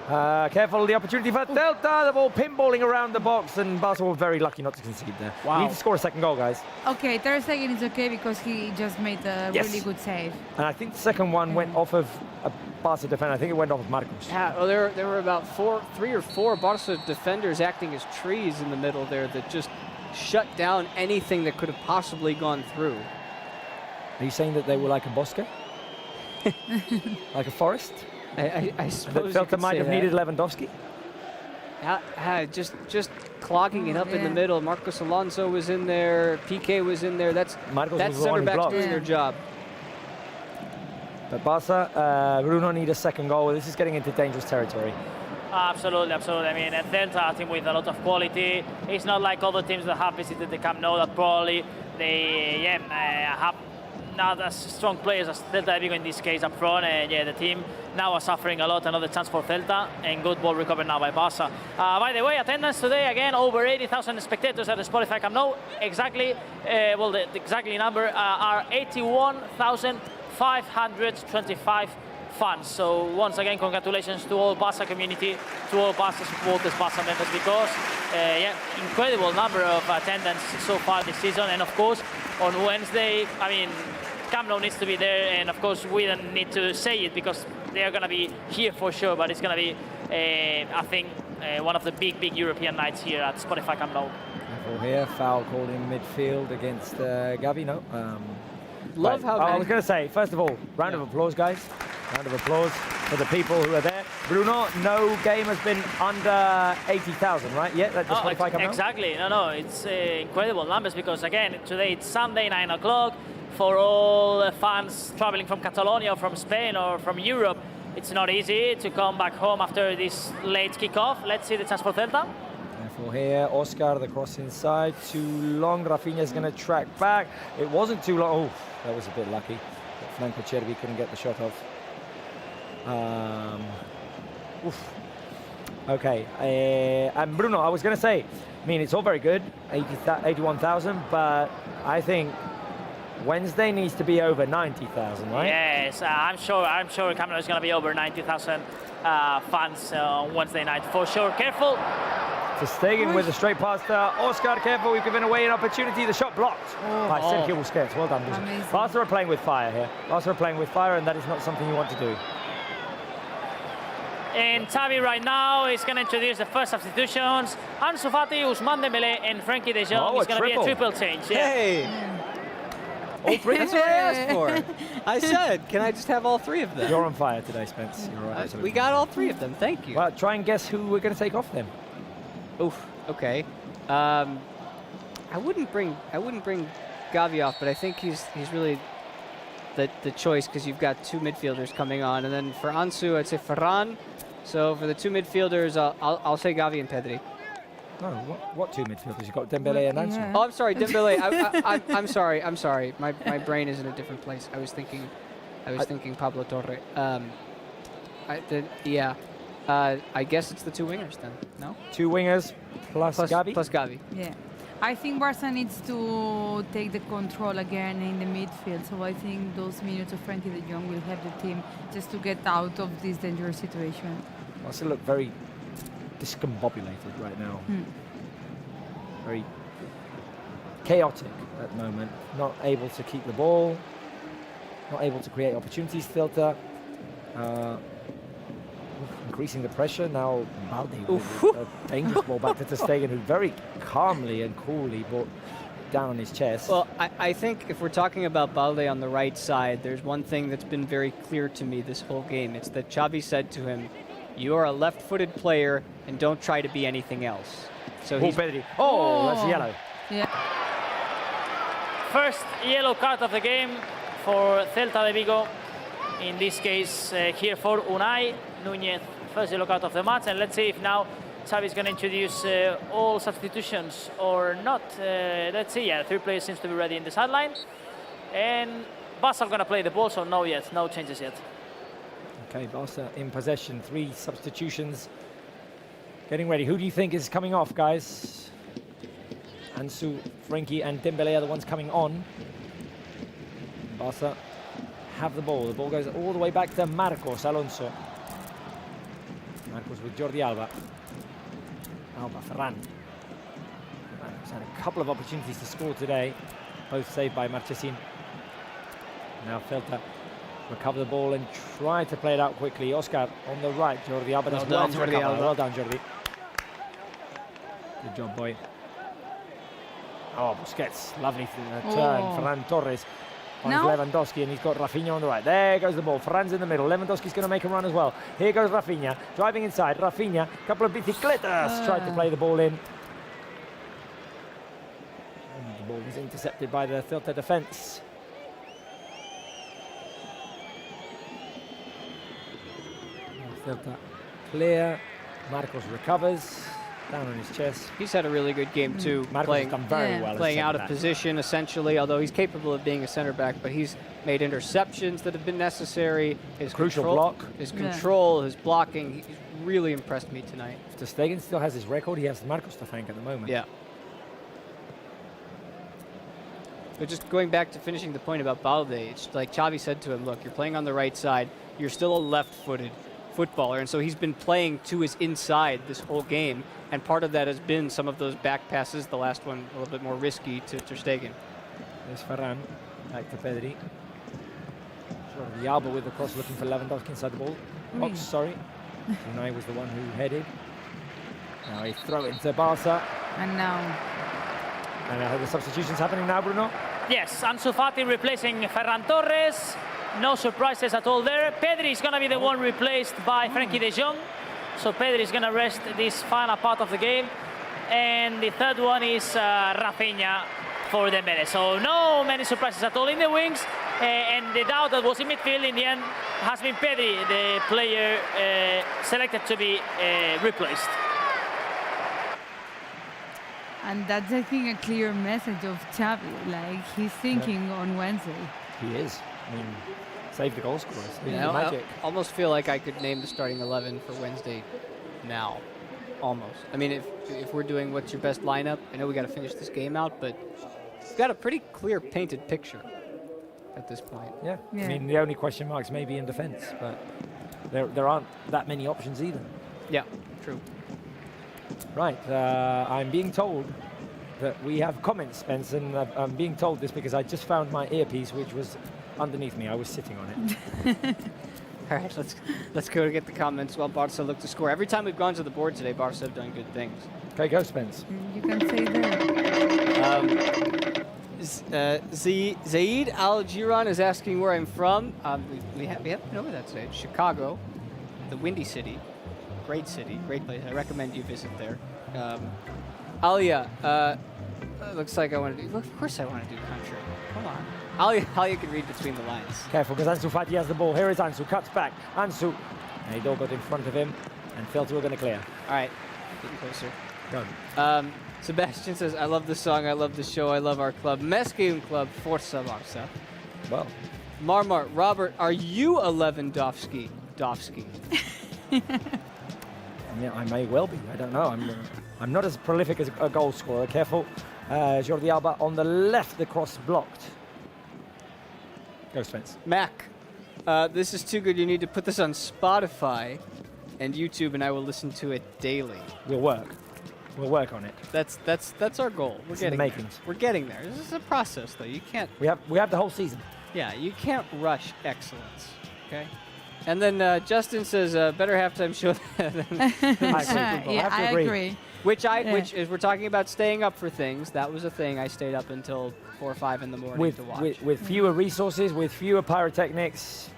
Careful, the opportunity for Celta. The ball pinballing around the box, and Barca were very lucky not to concede there. Wow. We need to score a second goal, guys. Okay, third second is okay because he just made a really good save. And I think the second one went off of a Barca defender. I think it went off of Marcos. Yeah, well, there were about 3 or 4 Barca defenders acting as trees in the middle there that just shut down anything that could have possibly gone through. Are you saying that they were like a bosque? Like a forest? I suppose That Celta might have needed Lewandowski? Just clogging it up in the middle. Marcos Alonso was in there. PK was in there. That's center backs doing their job. But Barca, Bruno need a second goal. This is getting into dangerous territory. Absolutely, absolutely. I mean, and Celta, a team with a lot of quality. It's not like other teams that have visited the Camp Nou that probably they have not as strong players as Celta de Vigo in this case up front. And the team now are suffering a lot. Another chance for Celta, and good ball recovered now by Barca. By the way, attendance today again over 80,000 spectators at the Spotify Camp Nou. Exactly, the exactly number are 81,525 fans. So once again, congratulations to all Barca community, to all Barca supporters, Barca members, because incredible number of attendance so far this season. And of course, on Wednesday, I mean, Camp Nou needs to be there, and of course we don't need to say it because they are going to be here for sure. But it's going to be, I think, one of the big European nights here at Spotify Camp Nou. Here, foul called in midfield against Gavi. No. Love how I was going to say, first of all, round of applause, guys. Round of applause for the people who are there. Bruno, no game has been under 80,000, right? Yeah, that's Spotify Camp Nou? Exactly. No, it's incredible numbers because again, today it's Sunday, 9 o'clock. For all fans traveling from Catalonia, or from Spain, or from Europe, it's not easy to come back home after this late kickoff. Let's see the chance for Celta. Careful here, Oscar, the cross inside, too long. Rafinha's going to track back. It wasn't too long. Oh, that was a bit lucky. But Franco Cervi couldn't get the shot off. Okay, and Bruno, I was going to say, I mean, it's all very good, 81,000, but I think Wednesday needs to be over 90,000, right? Yes, I'm sure Camp Nou is going to be over 90,000 fans on Wednesday night for sure. Careful. To Stegen with a straight pass to Oscar. Careful, we've given away an opportunity. The shot blocked by Sergio Busquets. Well done, Busquets. Barca are playing with fire here. Barca are playing with fire, and that is not something you want to do. And Xavi right now is going to introduce the first substitutions. Ansu Fati, Ousmane Dembélé, and Frankie de Jong. It's going to be a triple change. Yeah. Hey! All three? That's what I asked for. I said, can I just have all 3 of them? You're on fire today, Spence. You're right. We got all 3 of them. Thank you. Well, try and guess who we're going to take off then. Oof. Okay. I wouldn't bring Gavi off, but I think he's really the choice because you've got 2 midfielders coming on, and then for Ansu, I'd say Ferran. So for the 2 midfielders, I'll say Gavi and Pedri. No, what 2 midfielders? You've got Dembélé and Ansu. Yeah. Oh, I'm sorry, Dembélé. I'm sorry. My brain is in a different place. I was thinking Pablo Torre. I guess it's the 2 wingers then. No. 2 wingers plus Gavi. Plus Gavi. Yeah. I think Barca needs to take the control again in the midfield. So I think those minutes of Frankie de Jong will help the team just to get out of this dangerous situation. Barca look very discombobulated right now. very chaotic at the moment. Not able to keep the ball, not able to create opportunities. Celta increasing the pressure. Now Balde with a dangerous ball back to Ter Stegen, who very calmly and coolly brought down on his chest. Well, I think if we're talking about Balde on the right side, there's one thing that's been very clear to me this whole game. It's that Xavi said to him, you are a left-footed player and don't try to be anything else. So he's... Pedri. Oh, that's yellow. Yeah. First yellow card of the game for Celta de Vigo. In this case, here for Unai Núñez, first yellow card of the match. And let's see if now Xavi is going to introduce all substitutions or not. Let's see. Yeah, 3 players seems to be ready in the sideline. And Barça are going to play the ball, so no changes yet. Okay, Barca in possession. 3 substitutions. Getting ready. Who do you think is coming off, guys? Ansu, Frenkie and Dembele are the ones coming on. Barca have the ball. The ball goes all the way back to Marcos Alonso. Marcos with Jordi Alba. Alba, Ferran. He's had a couple of opportunities to score today, both saved by Marchesín. Now Celta recover the ball and try to play it out quickly. Oscar on the right, Jordi Alba does well to recover. Well done, Jordi. Good job, boy. Oh, Busquets, lovely turn. Ferran Torres finds Lewandowski, and he's got Rafinha on the right. There goes the ball. Ferran's in the middle. Lewandowski's going to make a run as well. Here goes Rafinha, driving inside. Rafinha, couple of bicicletas, tried to play the ball in. And the ball was intercepted by the Celta defence. Celta clear. Marcos recovers. Down on his chest. He's had a really good game too. Marcos has done very well. Playing out of position essentially, although he's capable of being a center back, but he's made interceptions that have been necessary. His crucial control, block. His control, his blocking, he's really impressed me tonight. If Ter Stegen still has his record, he has Marcos to thank at the moment. Yeah. But just going back to finishing the point about Balde, it's like Xavi said to him, look, you're playing on the right side, you're still a left-footed footballer, and so he's been playing to his inside this whole game, and part of that has been some of those back passes, the last one a little bit more risky to Ter Stegen. There's Ferran, back to Pedri. Jordi Alba with the cross, looking for Lewandowski inside the ball. Box, sorry. Unai was the one who headed. Now he throw it into Barca. And now. And the substitutions happening now, Bruno? Yes, Ansu Fati replacing Ferran Torres. No surprises at all there. Pedri is going to be the one replaced by Frenkie de Jong. So Pedri is going to rest this final part of the game. And the third one is Rafinha for Dembele. So no many surprises at all in the wings. And the doubt that was in midfield in the end has been Pedri, the player selected to be replaced. And that's, I think, a clear message of Xavi. Like, he's thinking on Wednesday. He is. I mean, save the goal scorers. Yeah, magic. I almost feel like I could name the starting 11 for Wednesday now. Almost. I mean, if we're doing what's your best lineup, I know we got to finish this game out, but we've got a pretty clear painted picture at this point. Yeah. I mean, the only question marks may be in defence, but there aren't that many options either. Yeah, true. Right, I'm being told that we have comments, Spence, and I'm being told this because I just found my earpiece, which was underneath me. I was sitting on it. All right, let's go to get the comments while Barca look to score. Every time we've gone to the board today, Barca have done good things. Okay, go, Spence. You can say that. Zaid Al-Jiran is asking where I'm from. We haven't been over that today. Chicago, the Windy City. Great city, great place. I recommend you visit there. Alia, looks like I want to do. Look, of course I want to do country. Come on. Alia can read between the lines. Careful, because Ansu Fati has the ball. Here is Ansu, cuts back. Ansu, and he got in front of him, and Celta were going to clear. All right, getting closer. Go. Sebastian says, I love the song, I love the show, I love our club. Mesquite Club, Forza Barça. Well. Marmar, Robert, are you a Lewandowski? Yeah, I may well be. I don't know. I'm not as prolific as a goal scorer. Careful. Jordi Alba on the left, the cross blocked. Go, Spence. Mac, this is too good. You need to put this on Spotify and YouTube, and I will listen to it daily. Will work. We'll work on it. That's our goal. We're It's in the getting there. makings. We're getting there. This is a process, though. You can't. We have the whole season. Yeah, you can't rush excellence. Okay. And then Justin says, "Better halftime show than I agree. Yeah, I have to agree. Which is we're talking about staying up for things. That was a thing. I stayed up until 4 or 5 in the morning to watch. With fewer resources, with fewer pyrotechnics,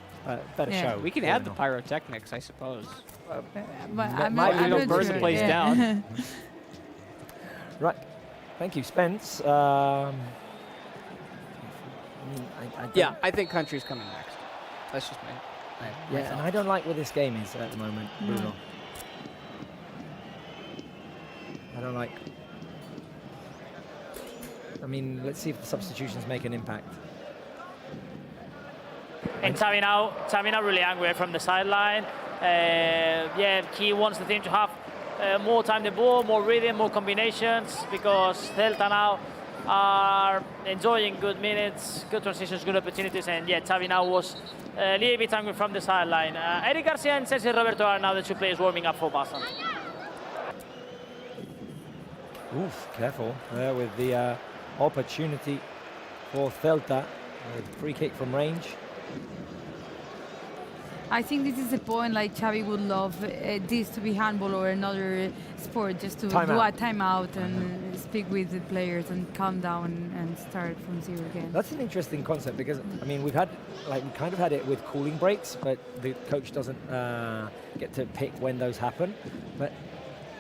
better Yeah. show. We can all add in the all. pyrotechnics, I suppose. But I'm might not, be I'm no not burn the sure. place yeah. down. Right. Thank you, Spence. Yeah, I think country's coming next. That's just my Yeah, and I don't like what this game is at the moment, Bruno. I don't like. I mean, let's see if the substitutions make an impact. And Xavi now really angry from the sideline. Yeah, he wants the team to have more time the ball, more rhythm, more combinations, because Celta now are enjoying good minutes, good transitions, good opportunities, and yeah, Xavi now was a little bit angry from the sideline. Eric Garcia and Ceci Roberto are now the 2 players warming up for Barça. Oof, careful there with the opportunity for Celta. Free kick from range. I think this is the point, like Xavi would love this to be handball or another sport, just to do a timeout and speak with the players and calm down and start from zero again. That's an interesting concept because, I mean, we kind of had it with cooling breaks, but the coach doesn't get to pick when those happen. But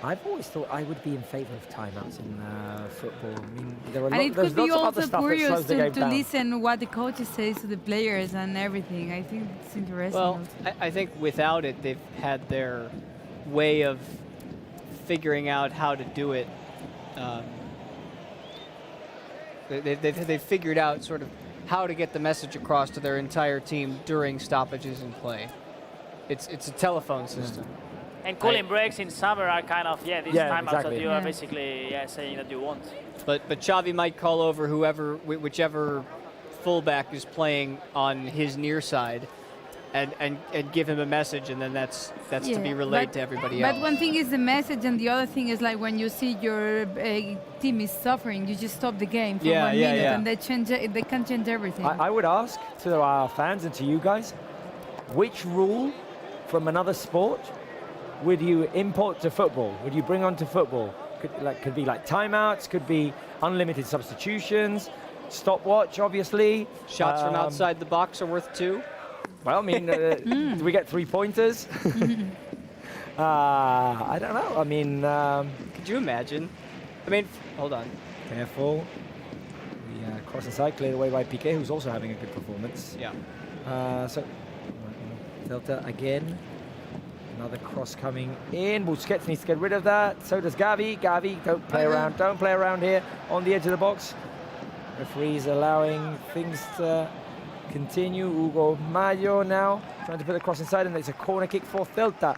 I've always thought I would be in favour of timeouts in football. I mean, And it there's could be lots of other also stuff that curious slows the game to down. listen what the coach says to the players and everything. I think it's interesting. Well, also. I think without it, they've had their way of figuring out how to do it. They've figured out sort of how to get the message across to their entire team during stoppages in play. It's a telephone system. And cooling breaks in summer are kind of, these timeouts exactly. that you are basically saying that you want. But Xavi might call over whichever fullback is playing on his near side, and give him a message, and then that's to be relayed to everybody else. But one thing is the message, and the other thing is like when you see your team is suffering, you just stop the game for 1 minute, and they can change everything. I would ask to our fans and to you guys, which rule from another sport would you import to football? Would you bring on to football? Could be like timeouts, could be unlimited substitutions, stopwatch, obviously. Shots from outside the box are worth 2. Well, I mean, do we get 3-pointers? I don't know. I mean, could you imagine? I mean, hold on. Careful. The cross inside, cleared away by Piqué, who's also having a good performance. Yeah. So, Celta again. Another cross coming in. Busquets needs to get rid of that. So does Gavi. Gavi, don't play around. Don't play around here on the edge of the box. Referee's allowing things to continue. Hugo Mayo now trying to put the cross inside, and it's a corner kick for Celta.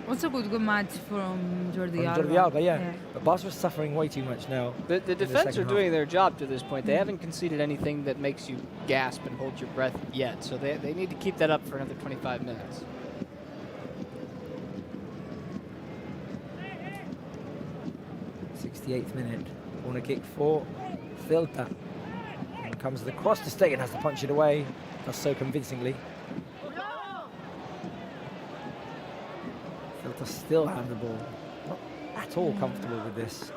Also good match from Jordi Alba. Jordi Alba, yeah. But Barca is suffering way too much now. The defense are doing their job to this point. They haven't conceded anything that makes you gasp and hold your breath yet. So they need to keep that up for another 25 minutes. th minute. Corner kick for Celta. And comes the cross to Stegen, has to punch it away. Does so convincingly. Celta still have the ball. Not at all comfortable with this.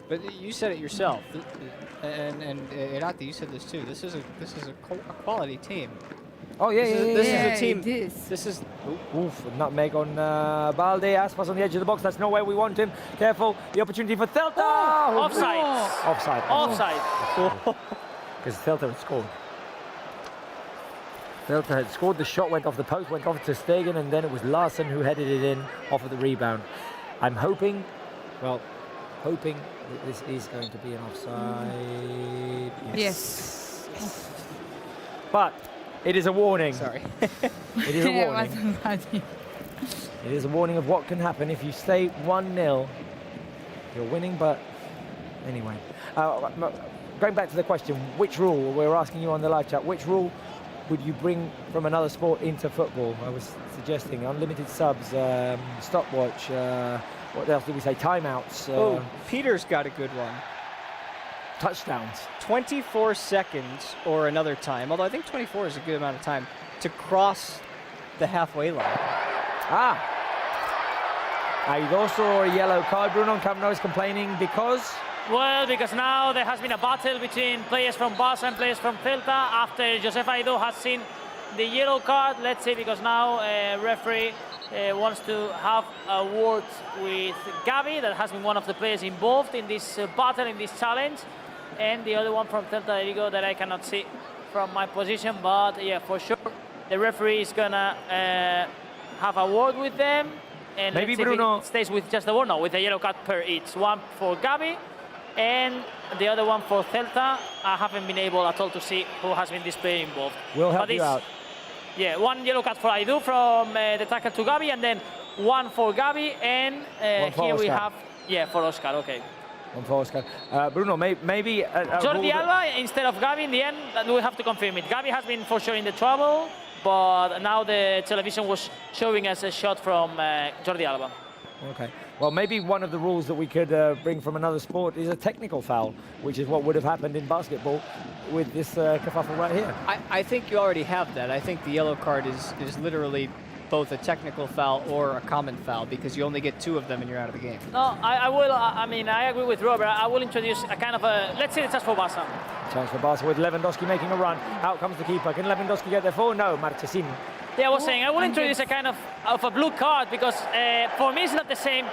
But you said it yourself, and Irati, you said this too. This is a quality team. Oh yeah, This is a team. This is. Oof, nutmeg on Balde. Aspas on the edge of the box. That's not where we want him. Careful. The opportunity for Celta. Offside. Offside. Offside. Because Celta had scored. Celta had scored. The shot went off the post, went off to Stegen, and then it was Larsen who headed it in off of the rebound. I'm hoping that this is going to be an offside. Yes. But it is a warning. Sorry. It is a warning. It is a warning of what can happen if you stay 1-0. You're winning, but anyway. Going back to the question, which rule, we're asking you on the live chat, which rule would you bring from another sport into football? I was suggesting unlimited subs, stopwatch, what else did we say? Timeouts. Peter's got a good one. Touchdowns. 24 seconds or another time, although I think 24 is a good amount of time, to cross the halfway line. Aidos or a yellow card. Bruno Camp Nou is complaining because? Well, because now there has been a battle between players from Barça and players from Celta after Josep Aido has seen the yellow card. Let's see, because now referee wants to have a word with Gavi, that has been one of the players involved in this battle, in this challenge, and the other one from Celta de Vigo that I cannot see from my position, but yeah, for sure the referee is gonna have a word with them, and maybe let's see Bruno if it stays with just the word. No, with a yellow card per each, one for Gavi and the other one for Celta. I haven't been able at all to see who has been this player involved. We'll help you out. Yeah, one yellow card for Aidu from the tackle to Gavi, and then one for Gavi, and here we have, for Oscar, okay. One for Oscar. Bruno, maybe... Jordi Alba instead of Gavi in the end, we have to confirm it. Gavi has been for sure in the trouble, but now the television was showing us a shot from Jordi Alba. Okay. Well, maybe one of the rules that we could bring from another sport is a technical foul, which is what would have happened in basketball with this kerfuffle right here. I think you already have that. I think the yellow card is literally both a technical foul or a common foul, because you only get 2 of them and you're out of the game. No, I will. I mean, I agree with Robert. I will introduce a kind of a, let's say, the chance for Barça. Chance for Barça with Lewandowski making a run. Out comes the keeper. Can Lewandowski get there for? No, Marchesín. Yeah, I was saying, I will introduce a kind of a blue card, because for me it's not the same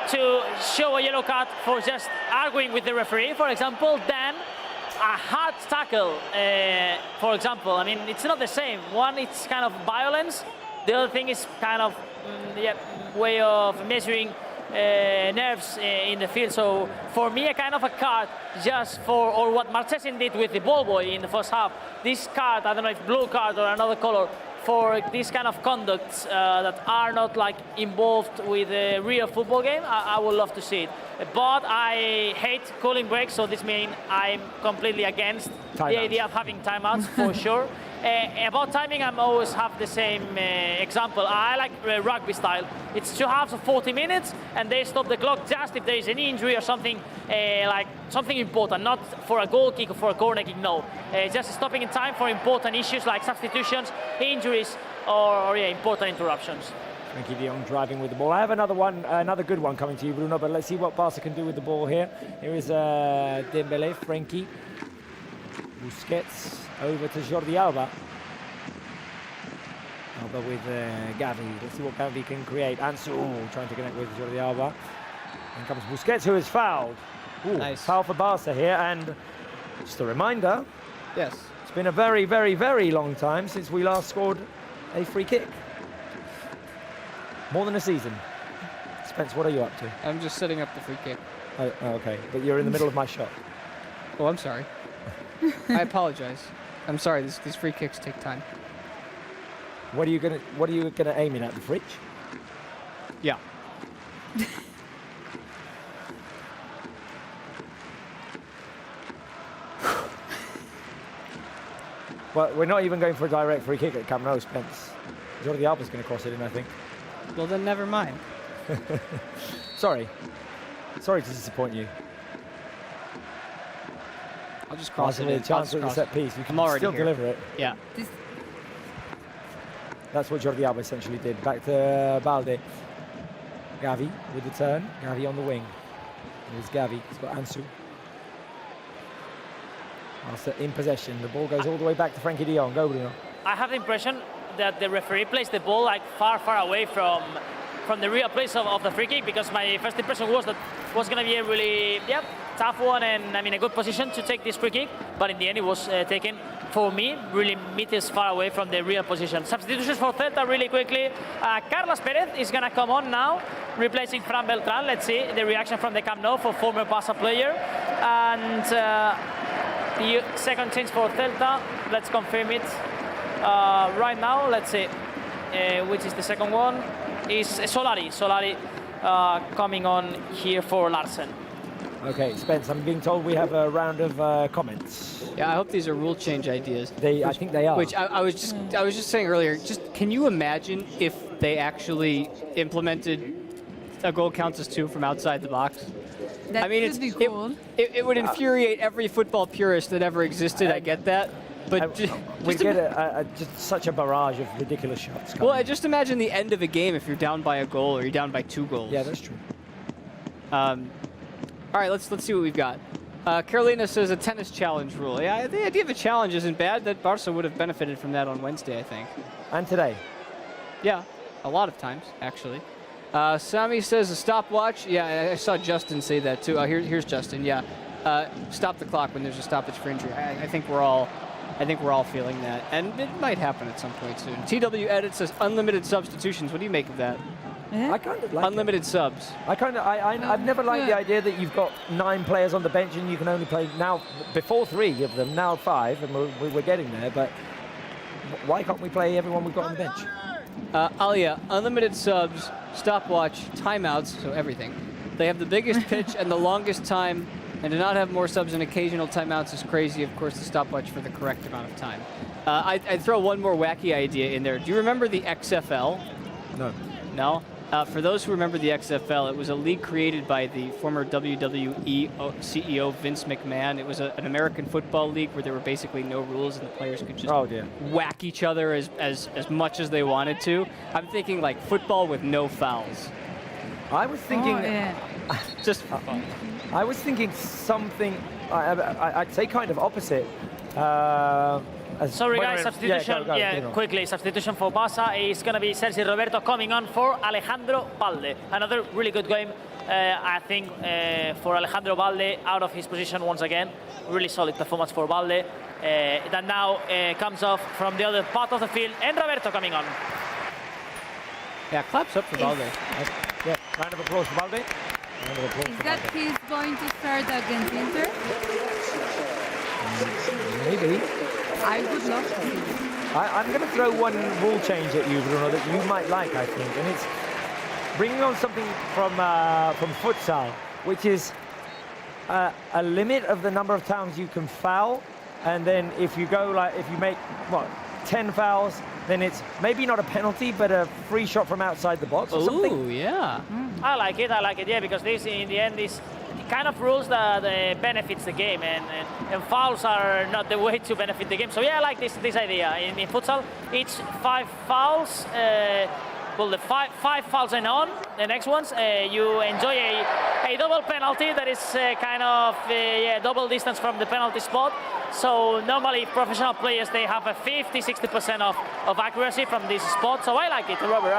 to show a yellow card for just arguing with the referee, for example, than a hard tackle, for example. I mean, it's not the same. One, it's kind of violence. The other thing is kind of way of measuring nerves in the field. So for me, a kind of a card just for, or what Marchesín did with the ball boy in the first half. This card, I don't know if blue card or another color, for this kind of conducts that are not like involved with a real football game, I would love to see it. But I hate cooling breaks, so this means I'm completely against the idea of having timeouts for sure. About timing, I'm always have the same example. I like rugby style. It's 2 halves of 40 minutes, and they stop the clock just if there is an injury or something like something important, not for a goal kick or for a corner kick. No, just stopping in time for important issues like substitutions, injuries, or important interruptions. Frenkie de Jong driving with the ball. I have another one, another good one coming to you, Bruno. But let's see what Barca can do with the ball here. Here is Dembélé, Frenkie, Busquets. Over to Jordi Alba. Alba with Gavi. Let's see what Gavi can create. Ansu trying to connect with Jordi Alba. In comes Busquets, who is fouled. Nice. Foul for Barca here. And just a reminder, yes, it's been a very, very, very long time since we last scored a free kick. More than a season. Spence, what are you up to? I'm just setting up the free kick. Oh, okay. But you're in the middle of my shot. Oh, I'm sorry. I apologize. I'm sorry. These free kicks take time. What are you gonna aim in at, the fridge? Yeah. Well, we're not even going for a direct free kick at Camp Nou, Spence. Jordi Alba's going to cross it in, I think. Well, then never mind. Sorry to disappoint you. I'll just cross it in. A chance with the set piece. You can still deliver it. Yeah. That's what Jordi Alba essentially did. Back to Balde. Gavi with the turn. Gavi on the wing. There's Gavi. He's got Ansu. Barca in possession. The ball goes all the way back to Frenkie de Jong. Go, Bruno. I have the impression that the referee plays the ball like far, far away from the real place of the free kick, because my first impression was that it was going to be a really tough one, and I mean a good position to take this free kick, but in the end it was taken, for me, really meters far away from the real position. Substitutions for Celta really quickly. Carlos Perez is going to come on now, replacing Fran Beltran. Let's see the reaction from the Camp Nou for former Barça player. And the second change for Celta, let's confirm it right now. Let's see which is the second one. Is Solari coming on here for Larsen. Okay, Spence, I'm being told we have a round of comments. Yeah, I hope these are rule change ideas. I think they are. Which I was just saying earlier. Just can you imagine if they actually implemented a goal counts as 2 from outside the box? That I mean, could be cool. it would infuriate every football purist that ever existed. I get that, but we get just such a barrage of ridiculous shots coming. well, just imagine the end of a game if you're down by a goal or you're down by 2 goals. Yeah, that's true. All right, let's see what we've got. Carolina says a tennis challenge rule. Yeah, the idea of a challenge isn't bad. That Barca would have benefited from that on Wednesday, I think. And today. Yeah, a lot of times, actually. Sami says a stopwatch. Yeah, I saw Justin say that too. Here's Justin. Yeah, stop the clock when there's a stoppage for injury. I think we're all feeling that, and it might happen at some point soon. TW Edit says unlimited substitutions. What do you make of that? Yeah. I kind of like Unlimited subs. I've never liked the idea that you've got 9 players on the bench and you can only play now, before 3 of them, now 5, and we're getting there, but why can't we play everyone we've got on the bench? Alia, unlimited subs, stopwatch, timeouts, so everything. They have the biggest pitch and the longest time, and to not have more subs and occasional timeouts is crazy. Of course, the stopwatch for the correct amount of time. I'd throw one more wacky idea in there. Do you remember the XFL? No. No? For those who remember the XFL, it was a league created by the former WWE CEO Vince McMahon. It was an American football league where there were basically no rules and the players could just whack each other as much as they wanted to. I'm thinking like football with no fouls. I was thinking... Just for fun. I was thinking something, I'd say kind of opposite. Sorry guys, substitution, quickly, substitution for Barça is going to be Sergi Roberto coming on for Alejandro Balde. Another really good game, I think, for Alejandro Balde, out of his position once again. Really solid performance for Balde. That now comes off from the other part of the field, and Roberto coming on. Yeah, claps up for Balde. Yeah, round of applause for Balde. Is that he's going to start against Inter? Maybe. I would love to see it. I'm going to throw one rule change at you, Bruno, that you might like, I think, and it's bringing on something from futsal, which is a limit of the number of times you can foul, and then if you make 10 fouls, then it's maybe not a penalty, but a free shot from outside the box or something. Ooh, yeah. I like it, yeah, because this, in the end, is kind of rules that benefits the game, and fouls are not the way to benefit the game. So yeah, I like this idea. In futsal, it's 5 fouls. The five fouls and on, the next ones, you enjoy a double penalty that is kind of double distance from the penalty spot. So normally professional players, they have a 50-60% of accuracy from this spot. So I like it, Robert.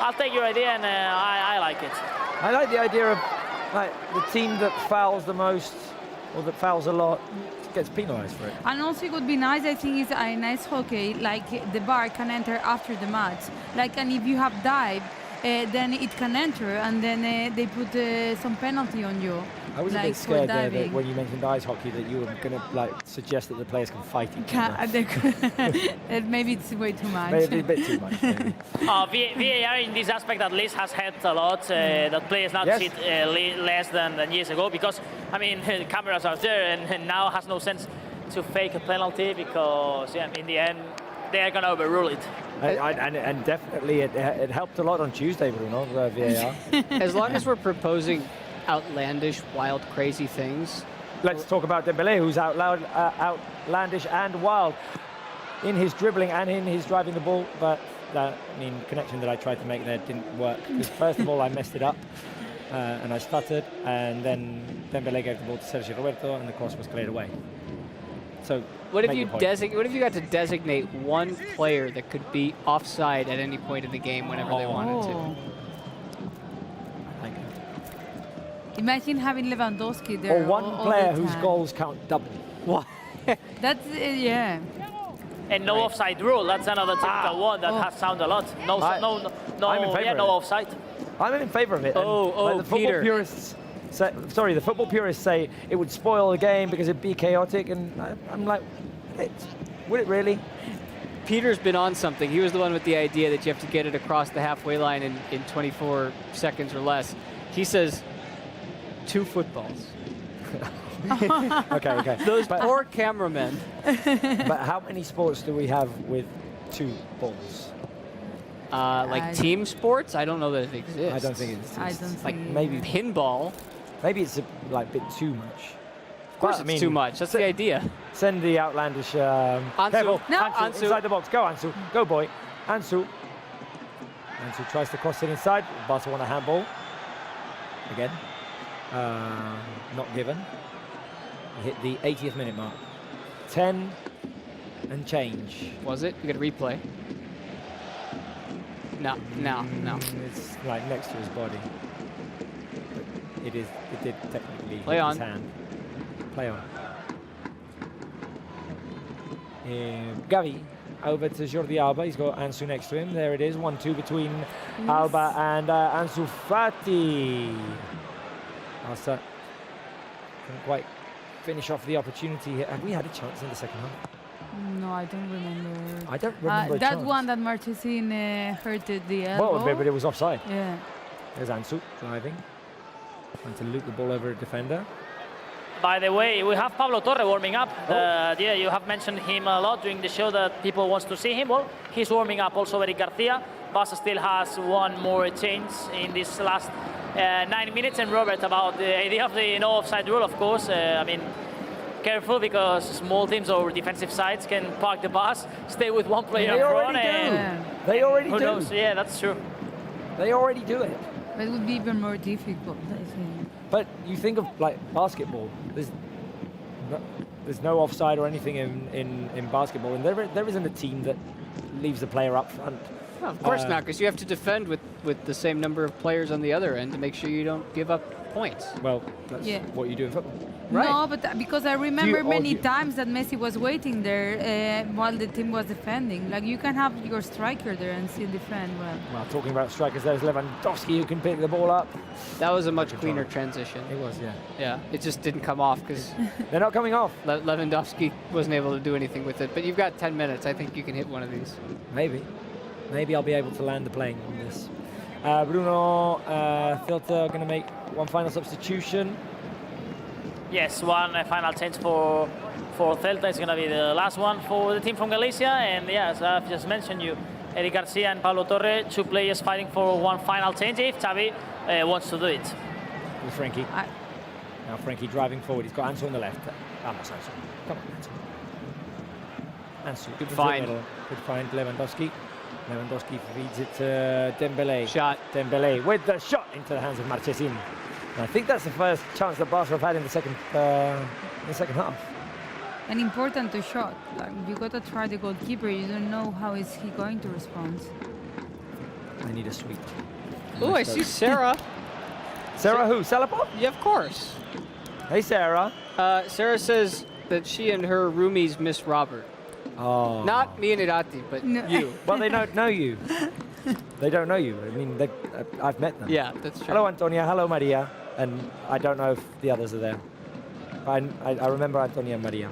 I'll take your idea, and I like it. I like the idea of the team that fouls the most, or that fouls a lot, gets penalized for it. And also it would be nice, I think, is a nice hockey, like the bar can enter after the match. And if you have dived, then it can enter, and then they put some penalty on you. I was a bit scared there that when you mentioned ice hockey that you were going to suggest that the players can fight each other. Maybe it's way too much. Maybe a bit too much. VAR in this aspect at least has helped a lot. That players now sit less than years ago, because I mean the cameras are there, and now has no sense to fake a penalty, because in the end they are going to overrule it. And definitely it helped a lot on Tuesday, Bruno, VAR. As long as we're proposing outlandish, wild, crazy things. Let's talk about Dembélé, who's outlandish and wild in his dribbling and in his driving the ball. But that connection that I tried to make there didn't work. Because first of all, I messed it up and I stuttered, and then Dembélé gave the ball to Sergi Roberto, and the cross was cleared away. So what if you got to designate one player that could be offside at any point in the game whenever they wanted to? Imagine having Lewandowski there. Or one player whose goals count double. What? That's yeah. And no offside rule. That's another typical one that has sounded a lot. No offside. I'm in favour of it. The Peter. The football purists say it would spoil the game because it'd be chaotic, and I'm like, would it really? Peter's been on something. He was the one with the idea that you have to get it across the halfway line in 24 seconds or less. He says 2 footballs. Okay. Those poor cameramen. But how many sports do we have with 2 balls? Like team sports? I don't know that it exists. I don't think it exists. I don't Like think maybe pinball. Maybe it's a bit too much. Of course, it's too much. That's the idea. Send the outlandish. Ansu. Careful. No. Ansu. Inside the box. Go, Ansu. Go, boy. Ansu. Ansu tries to cross it inside. Barca want a handball. Again. Not given. He hit the 80th minute mark. 10 and change. Was it? You got a replay. No. It's like next to his body. But it did technically Play hit on. his hand. Play on. Gavi over to Jordi Alba. He's got Ansu next to him. There it is. 1-2 between Alba and Ansu Fati. Barca couldn't quite finish off the opportunity here. Have we had a chance in the second half? No, I don't remember. I don't remember a that chance. one that Marchesin hurted the elbow. Well, but it was offside. Yeah. There's Ansu driving. Trying to loop the ball over a defender. By the way, we have Pablo Torre warming up. Yeah, you have mentioned him a lot during the show that people wants to see him. Well, he's warming up. Also, Eric Garcia. Barca still has one more change in this last 9 minutes. And Robert, about the idea of the no offside rule, of course. I mean, careful because small teams or defensive sides can park the bus, stay with one player They up already front, do. and They already who do. knows? Yeah, that's true. They already do it. But it would be even more difficult, I think. But you think of like basketball. There's no offside or anything in basketball, and there isn't a team that leaves the player up front. No, of course not, because you have to defend with the same number of players on the other end to make sure you don't give up points. Well, that's Yeah. what you do in football. Right. No, but because I remember or many do you- times that Messi was waiting there while the team was defending. Like, you can have your striker there and still defend well. Well, talking about strikers, there's Lewandowski who can pick the ball up. That was a much cleaner transition. It was, yeah. Yeah, it just didn't come off because They're not coming off. Lewandowski wasn't able to do anything with it. But you've got 10 minutes. I think you can hit one of these. Maybe I'll be able to land the plane on this. Bruno Celta going to make one final substitution. Yes, one final change for Celta. It's going to be the last one for the team from Galicia. And yeah, as I've just mentioned you, Eric Garcia and Pablo Torre, 2 players fighting for one final change if Xavi wants to do it. With Frankie. Now Frankie driving forward. He's got Ansu on the left. Vamos, Ansu. Come on, Ansu. Ansu. Good into the find. middle. Good find, Lewandowski. Lewandowski feeds it to Dembele. Shot. Dembele with the shot into the hands of Marchesin. And I think that's the first chance that Barca have had in the second half. And important to shot. Like, you got to try the goalkeeper. You don't know how is he going to respond. I need a sweep. Oh, I see Sarah. Sarah who? Salaport? Yeah, of course. Hey, Sarah. Sarah says that she and her roomies miss Robert. Oh. Not me and Irati, but No. you. Well, they don't know you. They don't know you. I mean, I've met them. Yeah, that's true. Hello, Antonia. Hello, Maria. And I don't know if the others are there. I remember Antonia and Maria.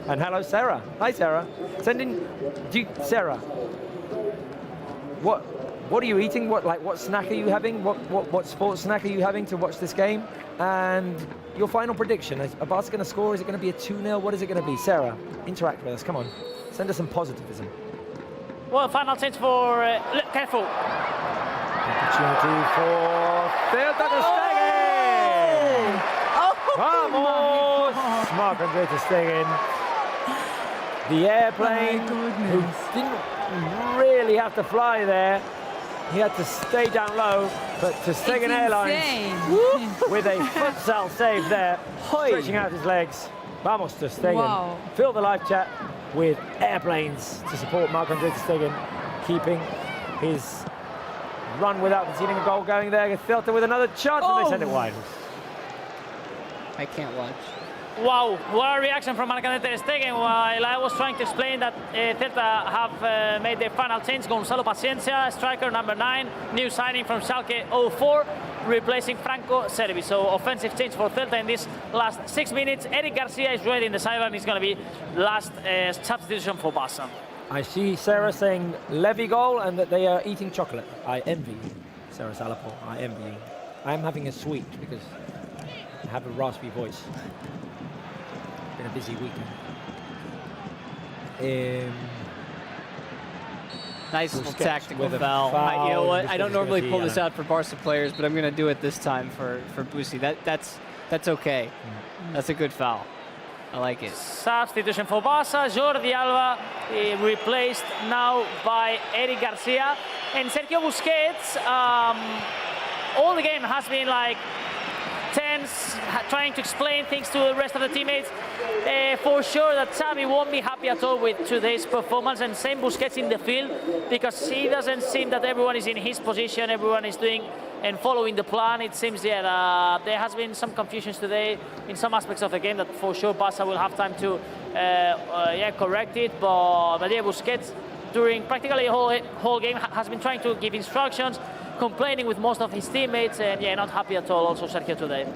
And hello, Sarah. Hi, Sarah. Sarah. What are you eating? What snack are you having? What sports snack are you having to watch this game? And your final prediction: are Barca going to score? Is it going to be a 2-0? What is it going to be? Sarah, interact with us. Come on, send us some positivism. Well, final change for... careful. Opportunity for Celta de Stegen. Vamos! Marc-Andre ter Stegen. The airplane, who didn't really have to fly there. He had to stay down low, but ter Stegen Airlines with a futsal save there, stretching out his legs. Vamos, ter Stegen. Wow. Fill the live chat with airplanes to support Marc-Andre ter Stegen, keeping his run without conceding a goal going there. Celta with another chance, and they send it wide. I can't watch. Wow, what a reaction from Marc-Andre ter Stegen while I was trying to explain that Celta have made their final change. Gonzalo Paciencia, striker number 9, new signing from Schalke 04, replacing Franco Cervi. So offensive change for Celta in this last 6 minutes. Eric Garcia is ready in the sideline. He's going to be last substitution for Barca. I see Sarah saying Levy goal and that they are eating chocolate. I envy you, Sarah Salaport. I envy you. I'm having a sweet because I have a raspy voice. Been a busy weekend. Nice little tactical with a foul. foul. You know what? I This don't is normally gonna pull see, this out for Barca players, but I'm going to do it this time for Busi. That's okay. That's a good foul. I like it. Substitution for Barça, Jordi Alba replaced now by Eric Garcia. And Sergio Busquets, all the game has been like tense, trying to explain things to the rest of the teammates. For sure that Xavi won't be happy at all with today's performance, and same Busquets in the field, because he doesn't seem that everyone is in his position, everyone is doing and following the plan. It seems that there has been some confusions today in some aspects of the game that for sure Barca will have time to correct it. But yeah, Busquets during practically the whole game has been trying to give instructions, complaining with most of his teammates, and yeah, not happy at all also Sergio today.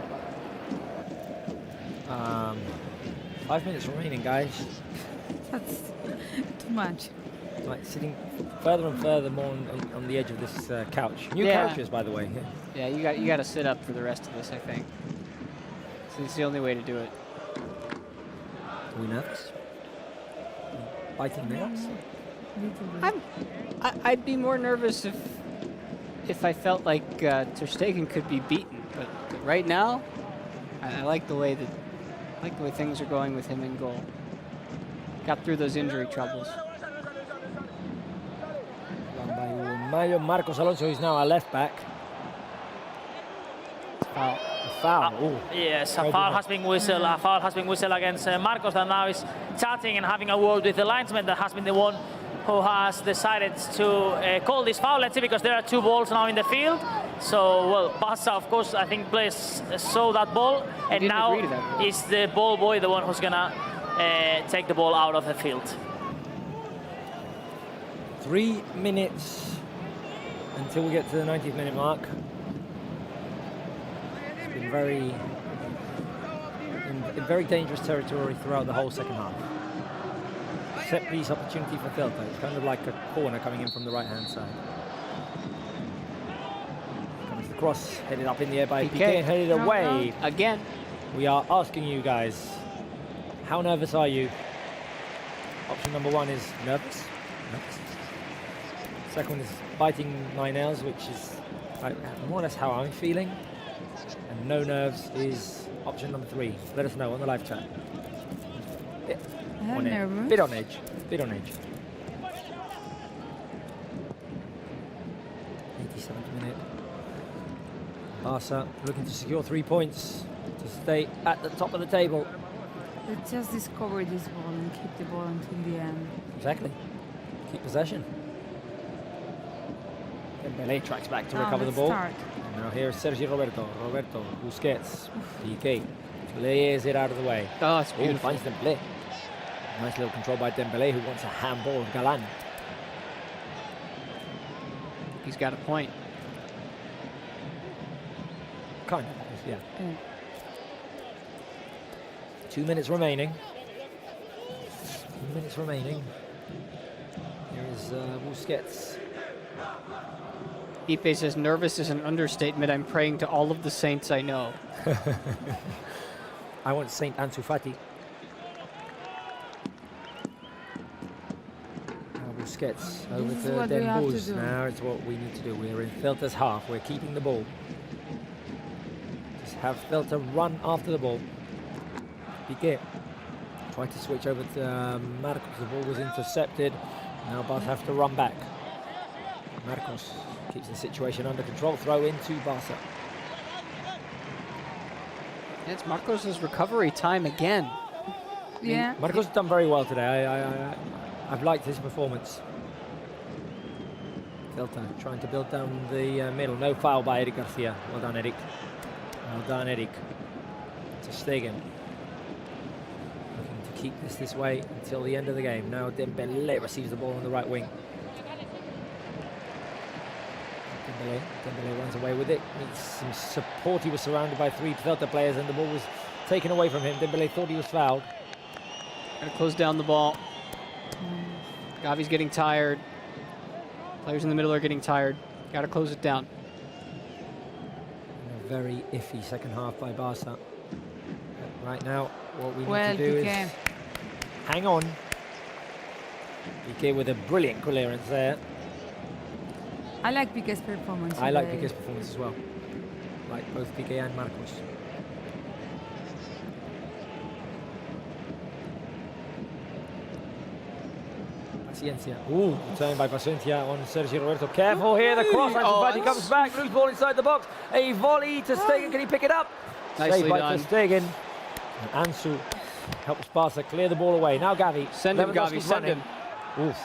5 minutes remaining, guys. That's too much. Like sitting further and further more on the edge of this couch. New couches, by the way. Yeah, you got to sit up for the rest of this, I think. So it's the only way to do it. Are we nervous? Biting nails? I'd be more nervous if I felt like Ter Stegen could be beaten, but right now, I like the way things are going with him in goal. Got through those injury troubles. Mayo Marcos Alonso is now our left back. Foul. Foul. Yes, a foul has been whistled. A foul has been whistled against Marcos, that now is chatting and having a word with the linesman that has been the one who has decided to call this foul. Let's see, because there are 2 balls now in the field. So, well, Barça, of course, I think players saw that ball, and now is the ball boy the one who's gonna take the ball out of the field. 3 minutes until we get to the 90th minute mark. It's been in very dangerous territory throughout the whole second half. Set piece opportunity for Celta. It's kind of like a corner coming in from the right-hand side. Comes the cross, headed up in the air by Piqué, headed away. Again. We are asking you guys, how nervous are you? Option number 1 is nervous. Second one is biting my nails, which is more or less how I'm feeling. And no nerves is option number 3. Let us know on the live chat. I'm nervous. Bit on edge. 87th minute. Barca looking to secure 3 points to stay at the top of the table. Let's just discover this ball and keep the ball until the end. Exactly. Keep possession. Dembélé tracks back to recover the ball. Start. Now here's Sergi Roberto, Busquets, Piqué. Plays it out of the way. Oh, it's beautiful. Finds Dembélé. Nice little control by Dembélé, who wants a handball of Galan. He's got a point. Kind of, yeah. 2 minutes remaining. 2 minutes remaining. Here is Busquets. Ipe says, nervous is an understatement. I'm praying to all of the saints I know. I want Saint Ansu Fati. Busquets over to Dembélé. Now it's what we need to do. We're in Celta's half. We're keeping the ball. Just have Celta run after the ball. Piqué tried to switch over to Marcos. The ball was intercepted. Now Barca have to run back. Marcos keeps the situation under control. Throw into Barca. It's Marcos' recovery time again. Yeah. Marcos has done very well today. I've liked his performance. Celta trying to build down the middle. No foul by Eric Garcia. Well done, Eric. Well done, Eric. Ter Stegen. Looking to keep this way until the end of the game. Now Dembélé receives the ball on the right wing. Dembélé runs away with it. Needs some support. He was surrounded by 3 Celta players and the ball was taken away from him. Dembélé thought he was fouled. Gotta close down the ball. Gavi's getting tired. Players in the middle are getting tired. Gotta close it down. And a very iffy second half by Barca. Right now, what we need Well, to do Piqué. is hang on. Piqué with a brilliant clearance there. I like Piqué's performance. I like today. Piqué's performance as well. Like both Piqué and Marcos. Paciencia. Ooh, turn by Paciencia on Sergio Roberto. Careful here, the cross. Ansu Fati comes back, loose ball inside the box. A volley to Stegen. Can he pick it up? Nicely Saved by done. Stegen. Ansu helps Barca clear the ball away. Now Gavi. Send him, Gavi, Lewandowski's send running. him. Oof.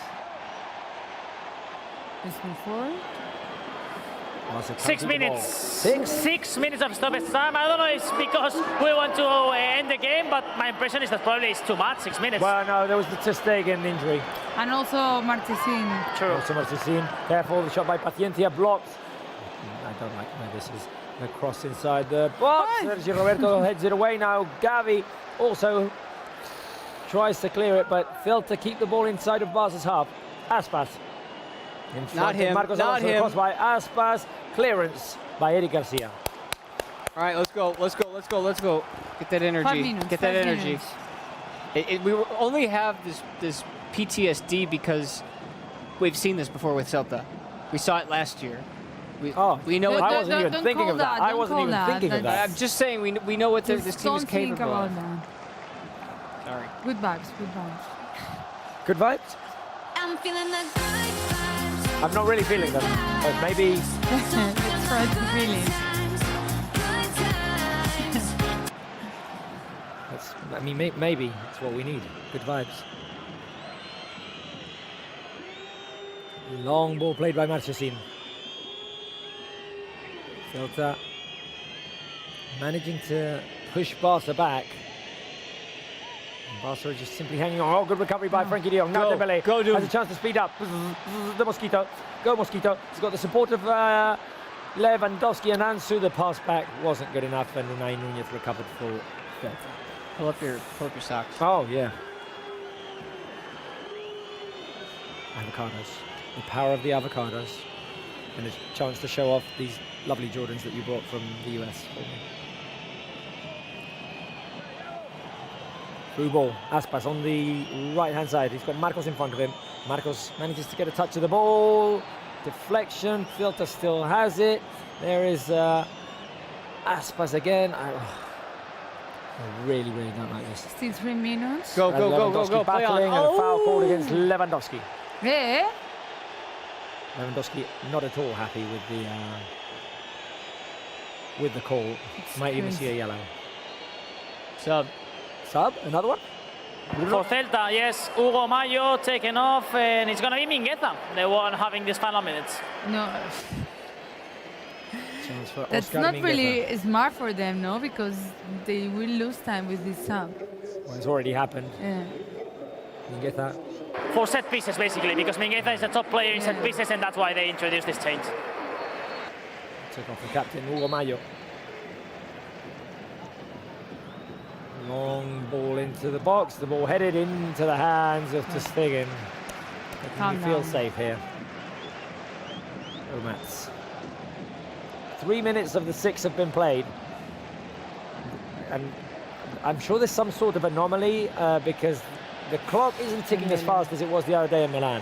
It's before. Barca can't 6 keep the ball. minutes. 6? Minutes of stoppage time. I don't know if it's because we want to end the game, but my impression is that probably it's too much, 6 minutes. Well, no, there was the Stegen injury. And also Marchesin. True. Also Marchesin. Careful, the shot by Paciencia blocked. I don't like where this is. The cross inside the box. Sergio Roberto heads it away now. Gavi also tries to clear it, but failed to keep the ball inside of Barca's half. Aspas. In front Not of him, Marcos not Alonso. him. Cross by Aspas. Clearance by Eric Garcia. All right, let's go, let's go, let's go, let's go. Get that energy. 5 minutes. Get that 5 energy. minutes. We only have this PTSD because we've seen this before with Celta. We saw it last year. We know what I Don't- wasn't even don't thinking call of that. that, I don't wasn't call even that. thinking of that. I'm just saying we know what this Just team is don't think capable about of. that. Sorry. Good vibes, good vibes. Good vibes? I'm feeling the good vibes. I'm not really feeling them, but maybe Let's try the feeling. maybe it's what we need. Good vibes. Long ball played by Marchesin. Celta managing to push Barca back. And Barca are just simply hanging on. Oh, good recovery by Frankie de Jong. Now Go, Dembele go, has Doom. a chance to speed up. The Mosquito. Go Mosquito. He's got the support of Lewandowski and Ansu. The pass back wasn't good enough, and Unai Núñez recovered for Celta. Pull up your socks. Oh, yeah. Avocados. The power of the avocados. And a chance to show off these lovely Jordans that you brought from the US for me. Through ball. Aspas on the right-hand side. He's got Marcos in front of him. Marcos manages to get a touch of the ball. Deflection. Celta still has it. There is Aspas again. I really, really don't like this. Still 3 minutes. Go, go, go, go, Lewandowski go. Play on. battling and a foul called against Lewandowski. Yeah. Lewandowski not at all happy with the call. Might even see a yellow. Sub. Sub? Another one? For Celta, yes, Hugo Mayo taken off, and it's going to be Mingueza, the one having these final minutes. No, Chance for that's Oscar not Mingueza. really smart for them, no, because they will lose time with this sub. Well, it's already happened. Yeah. Mingueza. For set pieces, basically, because Mingueza is the top player in set pieces, and that's why they introduced this change. Took off the captain, Hugo Mayo. Long ball into the box. The ball headed into the hands of Ter Stegen. But can you Calm feel down. safe here? Mats. 3 minutes of the 6 have been played. And I'm sure there's some sort of anomaly because the clock isn't ticking as fast as it was the other day in Milan.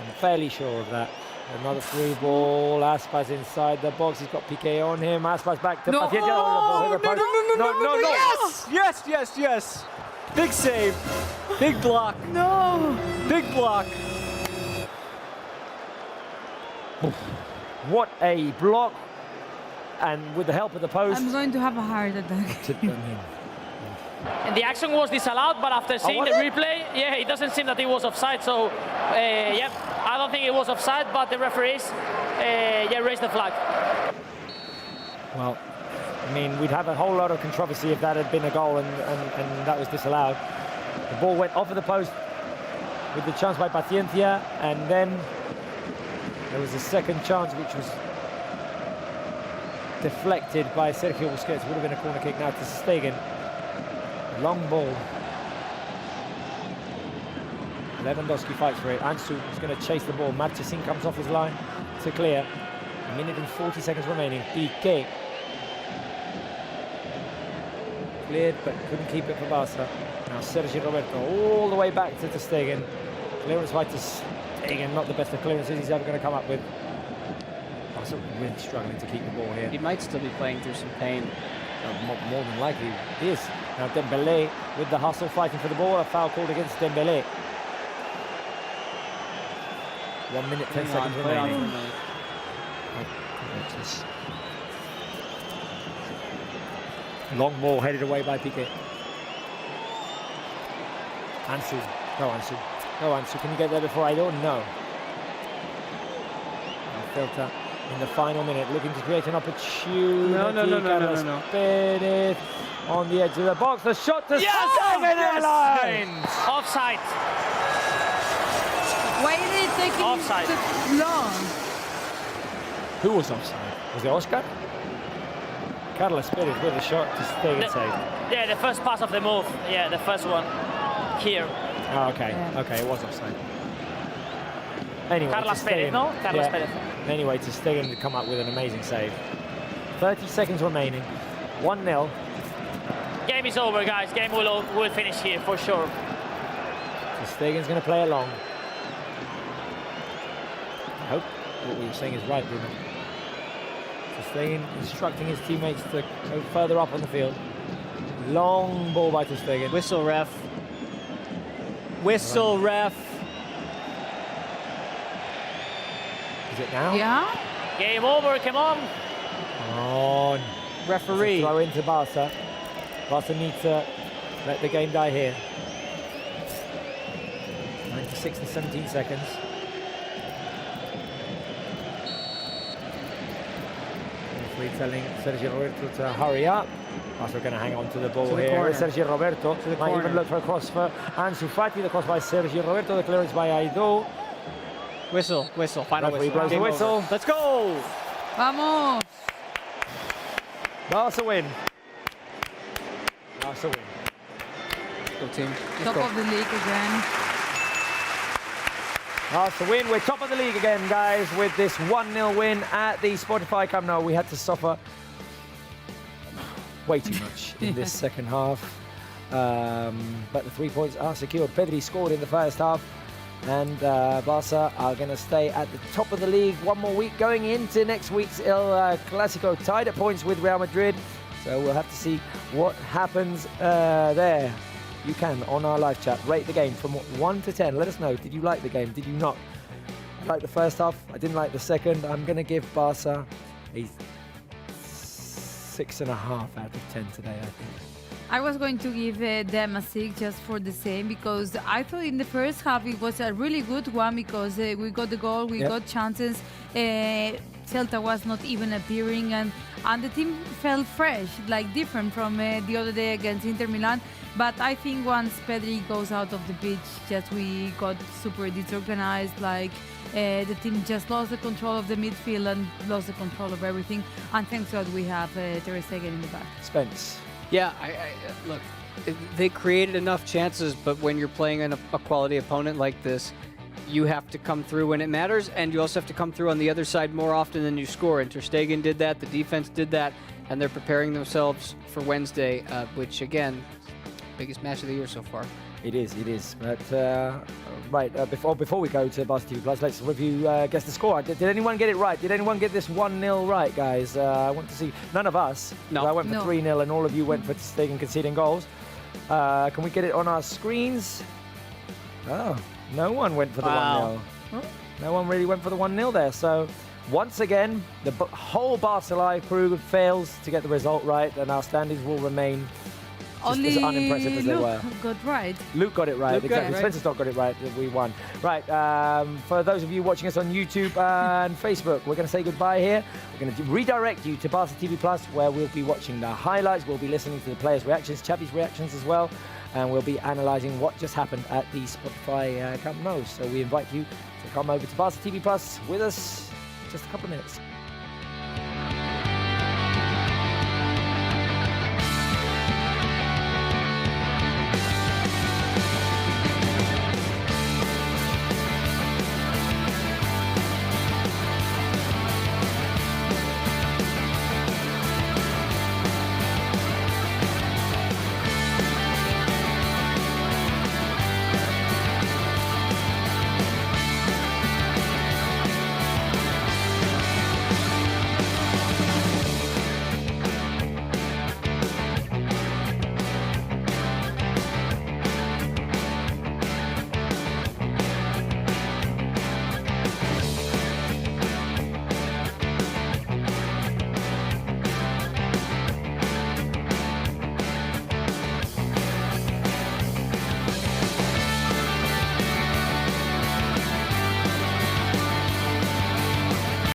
I'm fairly sure of that. Another through ball. Aspas inside the box. He's got Piqué on him. Aspas back to No. Paciencia. Oh, The ball hit the post. No. Yes! Yes, yes, yes. Big save. Big block. No. Big block. What a block. And with the help of the post. I'm going to have a heart attack. tipped on him. And the action was disallowed, but after seeing was the it? replay, yeah, it doesn't seem that it was offside. So, yeah, I don't think it was offside, but the referees, raised the flag. Well, I mean, we'd have a whole lot of controversy if that had been a goal and that was disallowed. The ball went off of the post with the chance by Paciencia, and then there was a second chance which was deflected by Sergio Busquets. Would have been a corner kick now to Stegen. Long ball. Lewandowski fights for it. Ansu is going to chase the ball. Marchesin comes off his line to clear. A minute and 40 seconds remaining. Piqué. Cleared, but couldn't keep it for Barça. Now Sergi Roberto all the way back to Ter Stegen. Clearance by Ter Stegen, not the best of clearances he's ever going to come up with. Barça really struggling to keep the ball here. He might still be playing through some pain. More than likely he is. Now Dembélé with the hustle, fighting for the ball. A foul called against Dembélé. 1 minute, 10 seconds remaining. Long ball headed away by Piqué. Ansu. No Ansu. No Ansu. Can you get there before I do? No. Celta in the final minute, looking to create an opportunity. No. Perez on the edge of the box. The shot to Stegen line. Offside. Why did it take him Offside. so long? Who was offside? Was it Oscar? Carlos Perez with a shot to Stegen saved. Yeah, the first pass of the move. Yeah, the first one. Here. Oh, okay. Yeah. Okay, it was offside. Anyway, Carlos Ter Stegen. Perez, no? Carlos Yeah. Perez. Anyway, Ter Stegen to come up with an amazing save. 30 seconds remaining. 1-0. Game is over, guys. Game will finish here for sure. Ter Stegen's going to play along. I hope what we were saying is right, Bruno. Ter Stegen instructing his teammates to go further up on the field. Long ball by Ter Stegen. Whistle, ref. Whistle, ref. Is it now? Yeah? Game over, come on. On. Referee. Throw into Barça. Barça need to let the game die here. 96 and 17 seconds. Referee telling Sergio Roberto to hurry up. Barça going to hang on to the ball To the here. corner. Sergio Roberto To the might corner. even look for a cross for Ansu Fati. The cross by Sergio Roberto. The clearance by Aido. Whistle. Final Referee whistle. blows the Game whistle. over. Let's go. Vamos! Barça win. Barça win. Go team. Let's Top go. of the league again. Barça win. We're top of the league again, guys, with this 1-0 win at the Spotify Camp Nou. We had to suffer way too much in this second half. But the 3 points are secured. Pedri scored in the first half. And Barça are going to stay at the top of the league one more week, going into next week's El Clásico, tied at points with Real Madrid. So we'll have to see what happens there. You can, on our live chat, rate the game from 1 to 10. Let us know, did you like the game? Did you not? I liked the first half. I didn't like the second. I'm going to give Barça a 6.5 out of 10 today, I think. I was going to give them a 6 just for the same, because I thought in the first half it was a really good one, because we got the goal, we Yep. got chances. Celta was not even appearing, and the team felt fresh, like different from the other day against Inter Milan. But I think once Pedri goes out of the pitch, just we got super disorganized. Like the team just lost the control of the midfield and lost the control of everything. And thanks God we have Ter Stegen in the back. Spence. Yeah, look, they created enough chances, but when you're playing a quality opponent like this, you have to come through when it matters, and you also have to come through on the other side more often than you score. And Ter Stegen did that, the defense did that, and they're preparing themselves for Wednesday, which, again, biggest match of the year so far. It is. But before we go to Barça TV Plus, let's review guess the score. Did anyone get it right? Did anyone get this 1-0 right, guys? I want to see. None of us. No. I went for No. 3-0, and all of you went for Stegen conceding goals. Can we get it on our screens? Oh, no one went for the Wow. 1-0. No one really went for the 1-0 there. So once again, the whole Barca Live crew fails to get the result right, and our standings will remain just as unimpressive as they Luke were. got right. Luke got it right, Luke got it exactly. right. Spencer's not got it right, we won. Right, for those of you watching us on YouTube and Facebook, we're going to say goodbye here. We're going to redirect you to Barça TV Plus, where we'll be watching the highlights, we'll be listening to the players' reactions, Xavi's reactions as well, and we'll be analysing what just happened at the Spotify Camp Nou. So we invite you to come over to Barça TV Plus with us in just a couple of minutes.